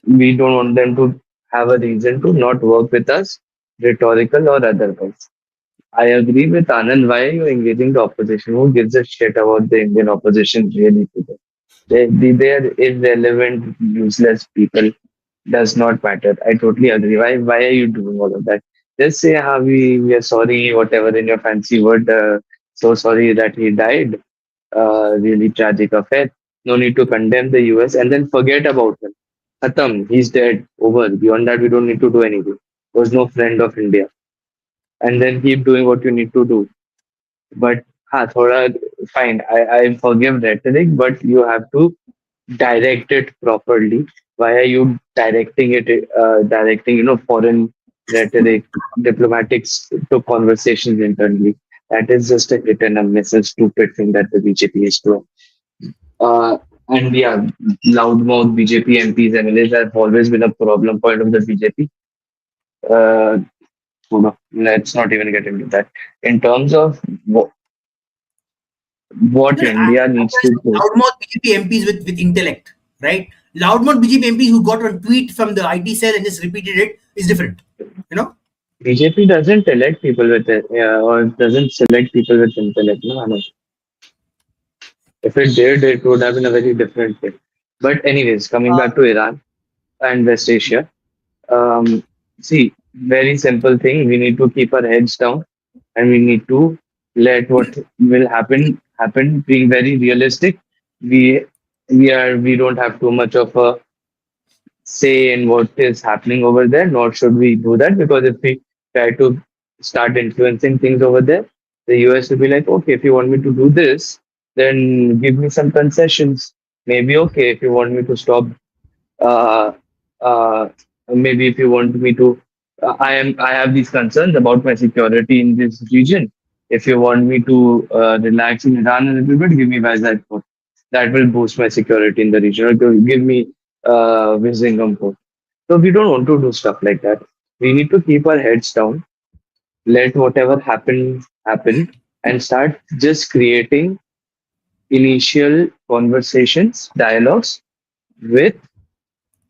we don't want them to have a reason to not work with us, rhetorical or otherwise. I agree with Anand. Why are you engaging the opposition? Who gives a shit about the Indian opposition really today? They're irrelevant, useless people. Does not matter. I totally agree. Why are you doing all of that? Just say, we are sorry, whatever in your fancy word. So sorry that he died. Really tragic affair. No need to condemn the US and then forget about him. Khatam, he's dead. Over. Beyond that, we don't need to do anything. Was no friend of India. And then keep doing what you need to do. But thoda, fine. I forgive rhetoric, but you have to direct it properly. Why are you directing it? Directing foreign rhetoric, diplomatics to conversations internally. That is just a hit and a miss, a stupid thing that the BJP is doing. Uh, and yeah, loudmouth BJP MPs, MLAs have always been a problem point of the BJP. Uh, let's not even get into that. In terms of what No, no, India needs to do, loudmouth BJP MPs with intellect, right? Loudmouth BJP MPs who got a tweet from the IT cell and just repeated it is different. You know, BJP doesn't elect people with it, or doesn't select people with intellect. No, no. If it did, it would have been a very different thing. But anyways, coming back to Iran and West Asia, um, see, very simple thing. We need to keep our heads down, and we need to let what will happen. Being very realistic, we we don't have too much of a say in what is happening over there, nor should we do that, because if we try to start influencing things over there, the US will be like, okay, if you want me to do this, then give me some concessions. Maybe okay, if you want me to stop, uh, uh, maybe if you want me to, I have these concerns about my security in this region. If you want me to relax in Iran a little bit, give me Vizag port. That will boost my security in the region. Or give me Vizhingham port. So we don't want to do stuff like that. We need to keep our heads down, let whatever happen, and start just creating initial conversations, dialogues with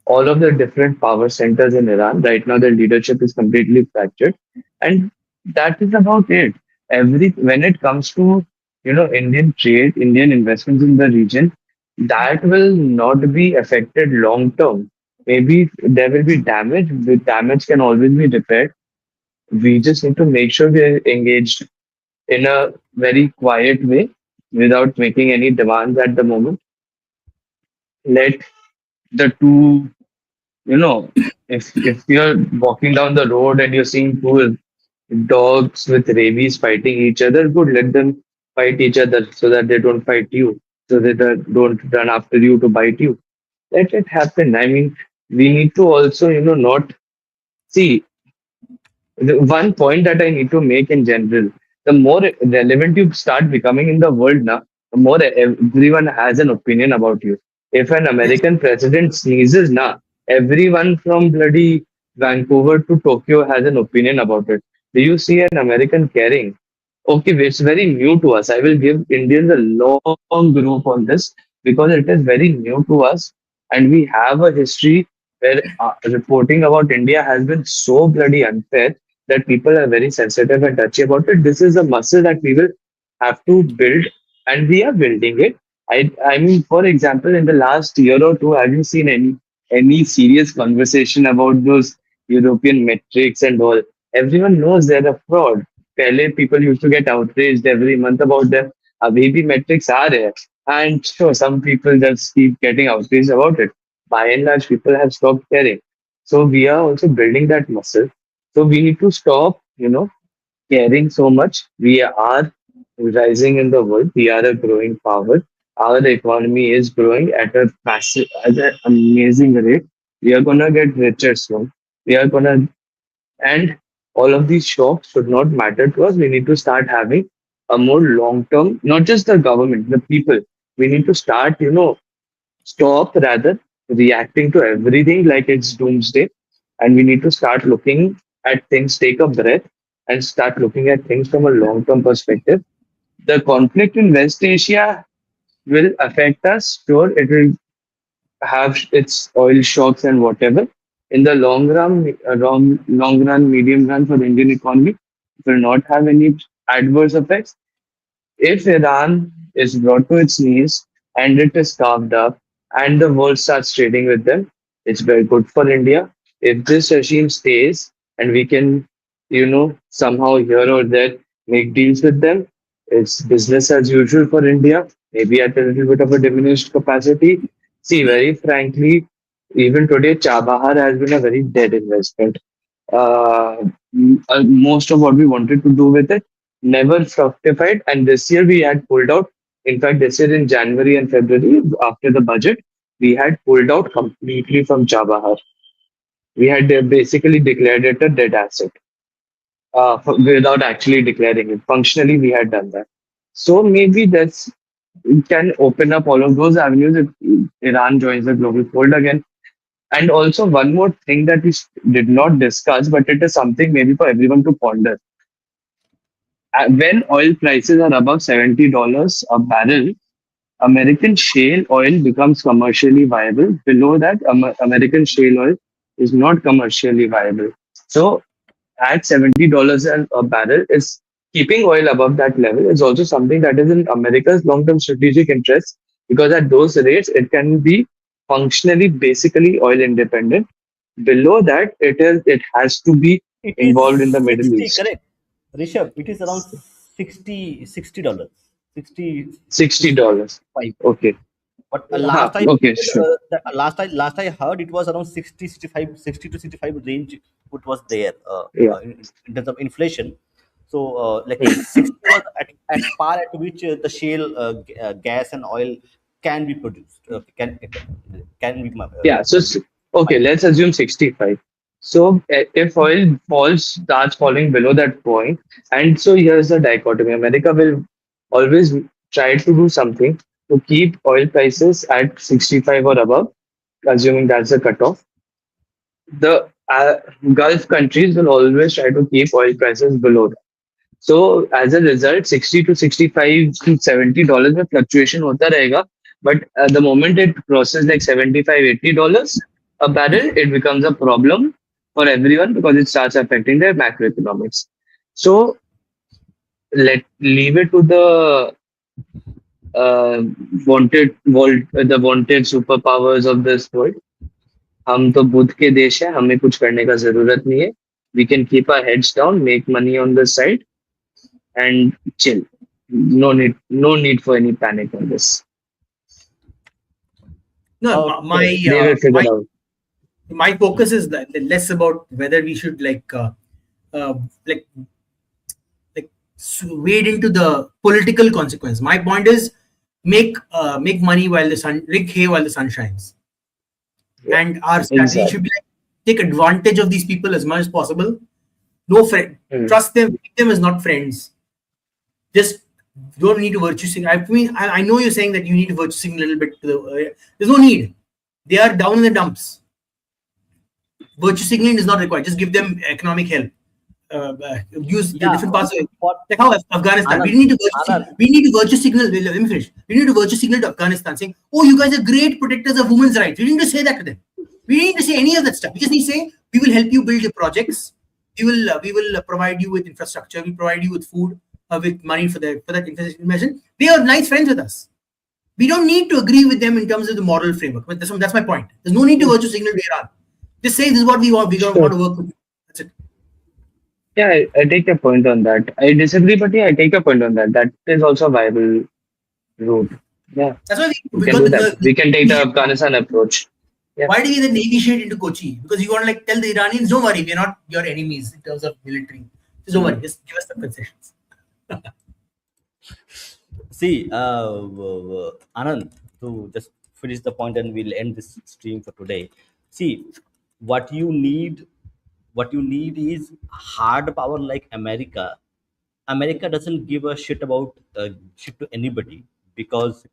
all of the different power centers in Iran. Right now, the leadership is completely fractured, and that is about it. Every when it comes to Indian trade, Indian investments in the region, that will not be affected long term. Maybe there will be damage. The damage can always be repaired. We just need to make sure we're engaged in a very quiet way without making any demands at the moment. Let the two if you're walking down the road and you're seeing two dogs with rabies fighting each other, good, let them fight each other so that they don't fight you, so that they don't run after you to bite you. Let it happen. I mean, we need to also, not see the one point that I need to make in general, the more relevant you start becoming in the world now, the more everyone has an opinion about you. If an yes. American president sneezes now, everyone from bloody Vancouver to Tokyo has an opinion about it. Do you see an American caring? Okay, it's very new to us. I will give Indians a long group on this because it is very new to us, and we have a history where reporting about India has been so bloody unfair that people are very sensitive and touchy about it. This is a muscle that we will have to build, and we are building it. I mean, for example, in the last year or two, have you seen any serious conversation about those European metrics and all? Everyone knows they're a fraud. Pehle people used to get outraged every month about them. Abhi bhi metrics are there. And sure, some people just keep getting outraged about it. By and large, people have stopped caring. So we are also building that muscle. So we need to stop, caring so much. We are rising in the world. We are a growing power. Our economy is growing at an amazing rate. We are gonna get richer soon. We are gonna, and all of these shocks should not matter to us. We need to start having a more long term, not just the government, the people. We need to start, stop rather reacting to everything like it's doomsday, and we need to start looking at things, take a breath, and start looking at things from a long term perspective. The conflict in West Asia will affect us. Sure, it will have its oil shocks and whatever. In the long run, medium run for the Indian economy, it will not have any adverse effects. If Iran is brought to its knees and it is carved up and the world starts trading with them, it's very good for India. If this regime stays and we can, somehow here or there make deals with them, it's business as usual for India. maybe at a little bit of a diminished capacity. See, very frankly, even today, Chabahar has been a very dead investment. Uh, Most of what we wanted to do with it never fructified, and this year we had pulled out. In fact, this year in January and February, after the budget, we had pulled out completely from Chabahar. We had basically declared it a dead asset without actually declaring it. Functionally, we had done that. So maybe that's can open up all of those avenues if Iran joins the global fold again. And also one more thing that we did not discuss, but it is something maybe for everyone to ponder. When oil prices are above $70 a barrel, American shale oil becomes commercially viable. Below that, American shale oil is not commercially viable. So at $70 a barrel is keeping oil above that level is also something that is in America's long-term strategic interest, because at those rates it can be functionally basically oil independent. Below that, it has to be It involved in is the Middle 60, East. correct? Rishabh, it is around 60 dollars, 60, $60. 65. Okay. But Huh, last I okay, sure. last I heard it was around 60, 65, 60 to 65 range. It was there Yeah. in terms of inflation. So like Hmm. 60 was at par at which the shale gas and oil can be produced. Can be Yeah. So okay, mined. let's assume 65. So if oil starts falling below that point, and so here's the dichotomy: America will always try to do something to keep oil prices at 65 or above, assuming that's the cutoff. The Gulf countries will always try to keep oil prices below that. So as a result, 60 to 65 to $70 में fluctuation होता रहेगा. But the moment it crosses like 75, $80 a barrel, it becomes a problem for everyone because it starts affecting their macroeconomics. So let leave it to uh, the wanted superpowers of this world. हम तो बुद्ध के देश है, हमें कुछ करने का जरूरत नहीं है. We can keep our heads down, make money on the side, and chill. No need for any panic on this. No, Okay. They will figure my out. my focus is less about whether we should uh, like wade into the political consequence. My point is make money while the sun, make hay while the sun shines, Yeah, and our strategy should exactly. be like take advantage of these people as much as possible. No friend, Hmm. trust them. Treat them as not friends. Just don't need to virtue signal. I mean, I know you're saying that you need to virtue signal a little bit to the. There's no need. They are down in the dumps. Virtue signaling is not required. Just give them economic help. Use the Yeah. different parts of it. For Like how Afghanistan. We Anand, need to virtue Anand, we need to virtue signal. Let me finish. We need to virtue signal to Afghanistan saying, "Oh, you guys are great protectors of women's rights." We need to say that to them. We need to say any of that stuff. We just need to say we will help you build your projects. We will provide you with infrastructure. We provide you with food, with money for that infrastructure. They are nice friends with us. We don't need to agree with them in terms of the moral framework. But that's my point. There's no need to virtue signal to Iran. Just say this is what we want. We don't Sure. want to work with you. That's it. Yeah, I take your point on that. I disagree, but yeah, I take your point on that. That is also a viable route. Yeah, That's why we we can got do that. the We can take the Navy. Afghanistan approach. Yeah. Why do we then negotiate into Kochi? Because you want to like tell the Iranians, don't worry, we're not your enemies in terms of military. Just don't worry, just give us the concessions. see, Anand, to just finish the point and we'll end this stream for today. See, what you need, what you need is hard power like America. America doesn't give a shit about shit to anybody because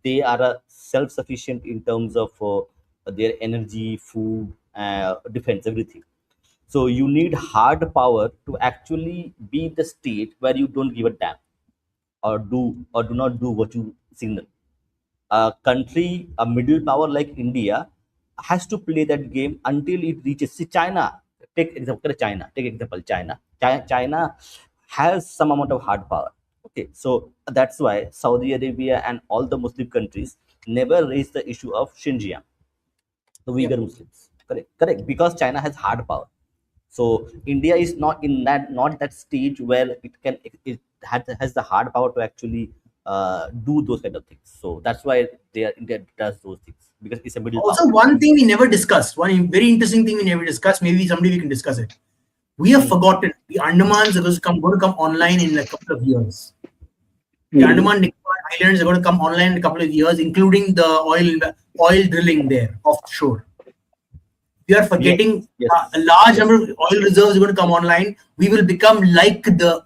they are self-sufficient in terms of their energy, food, defense, everything. So you need hard power to actually be the state where you don't give a damn or do not do what you signal. A country, a middle power like India, has to play that game until it reaches. See, China. Take example. China. Take example. China. China has some amount of hard power. Okay, so that's why Saudi Arabia and all the Muslim countries never raised the issue of Xinjiang, the Yeah. Uyghur Muslims. Correct, correct. Because China has hard power. So India is not in that stage where it has the hard power to actually do those kind of things. So that's why India does those things, because it's a middle Also, power. one thing we never discussed, one very interesting thing we never discussed, maybe someday we can discuss it. We have Hmm. forgotten the Andamans are going to come online in a couple of years. The Hmm. Andaman Nicobar Islands are going to come online in a couple of years, including the oil drilling there offshore. We are Yes, forgetting yes, a large yes. number of oil reserves are going to come online. We will become like the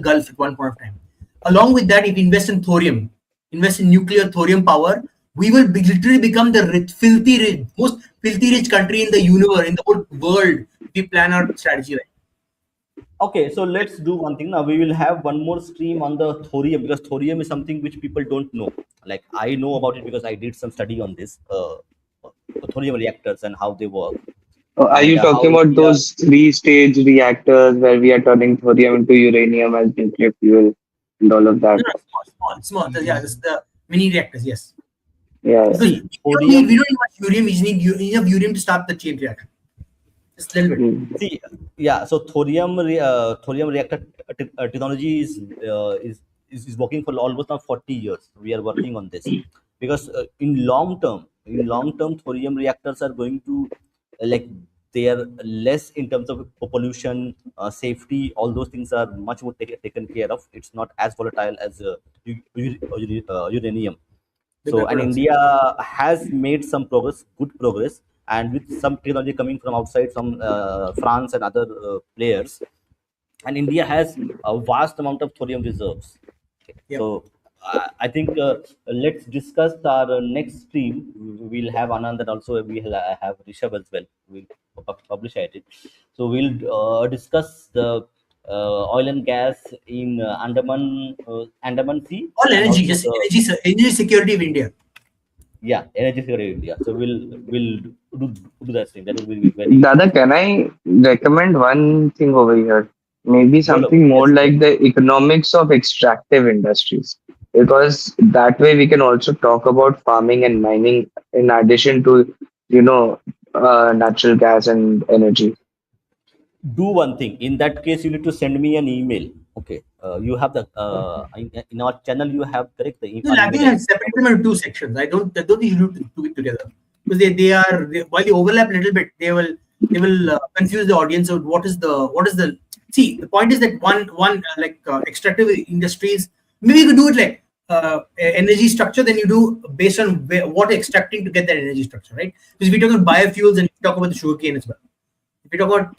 Gulf at one point of time. Along with that, if we invest in thorium, invest in nuclear thorium power, we will literally become the most filthy rich country in the universe, in the whole world. If we plan our strategy right. Okay, so let's do one thing now. We will have one more stream on the thorium, because thorium is something which people don't know. Like, I know about it because I did some study on this, thorium reactors and how they work, Are and you how talking about India. those three-stage reactors where we are turning thorium into uranium as nuclear fuel and all of No, that? no, small. Yeah, this is the mini reactors. Yes, Yeah. because See, we thorium. don't need much urium. We just need enough urium to start the chain reaction. Just a little bit. Hmm. See, yeah. So thorium reactor technology is working for almost now 40 years. We are working on this because in long term, thorium reactors are going to, like, they are less in terms of pollution, safety. All those things are much more taken care of. It's not as volatile as uranium. The So, good and products. India has made some progress, good progress, and with some technology coming from outside, from France and other players, and India has a vast amount of thorium reserves. Okay. Yep. So, I think, let's discuss our next stream. We'll have Anand, and also we'll have Rishabh as well. We'll publish it. So we'll discuss the oil and gas in Andaman Sea, All and energy, also just the, energy security of India. yeah, energy security in India. So we'll do that thing. That will be very Dada, can I recommend one thing over here? Maybe bolo. something more Yes, like the economics of extractive industries. Because that way we can also talk about farming and mining in addition to, you know, natural gas and energy. do one thing. In that case, you need to send me an email. Okay. You have the in our channel. You have, correct, No, our I email think I've ID. separated them into two sections. I don't think you should do it together because while they overlap a little bit, they will confuse the audience of what is the. See, the point is that extractive industries, maybe you could do it like energy structure. Then you do based on what extracting to get that energy structure, right? Because we talk about biofuels and we talk about the sugarcane as well. If we talk about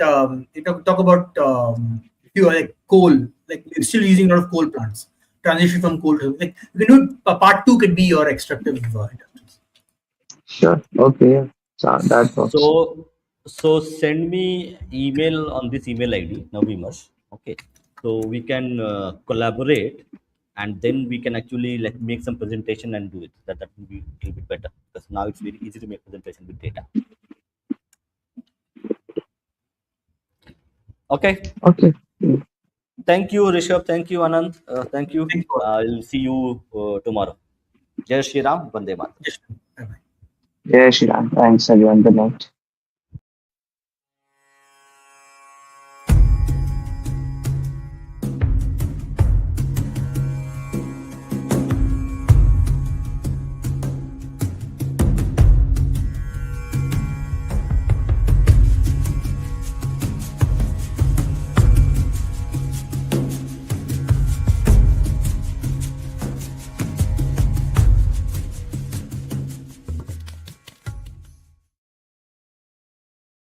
talk about fuel like coal, like we're still using a lot of coal plants. Transition from coal to, like we can do part two could be your extractive industries. Sure. Okay. Yeah. So that works. So send me email on this email ID, Navimash. Okay. So we can collaborate, and then we can actually, like, make some presentation and do it. That will be a little bit better, because now it's very easy to make presentation with data. Okay. Okay. Hmm. Thank you, Rishabh. Thank you, Anand. Thank you. Thank you all. I'll see you tomorrow. Jai Shri Ram, Vande Mataram. Just bye bye. Yeah, Shiran. Thanks everyone. Good night.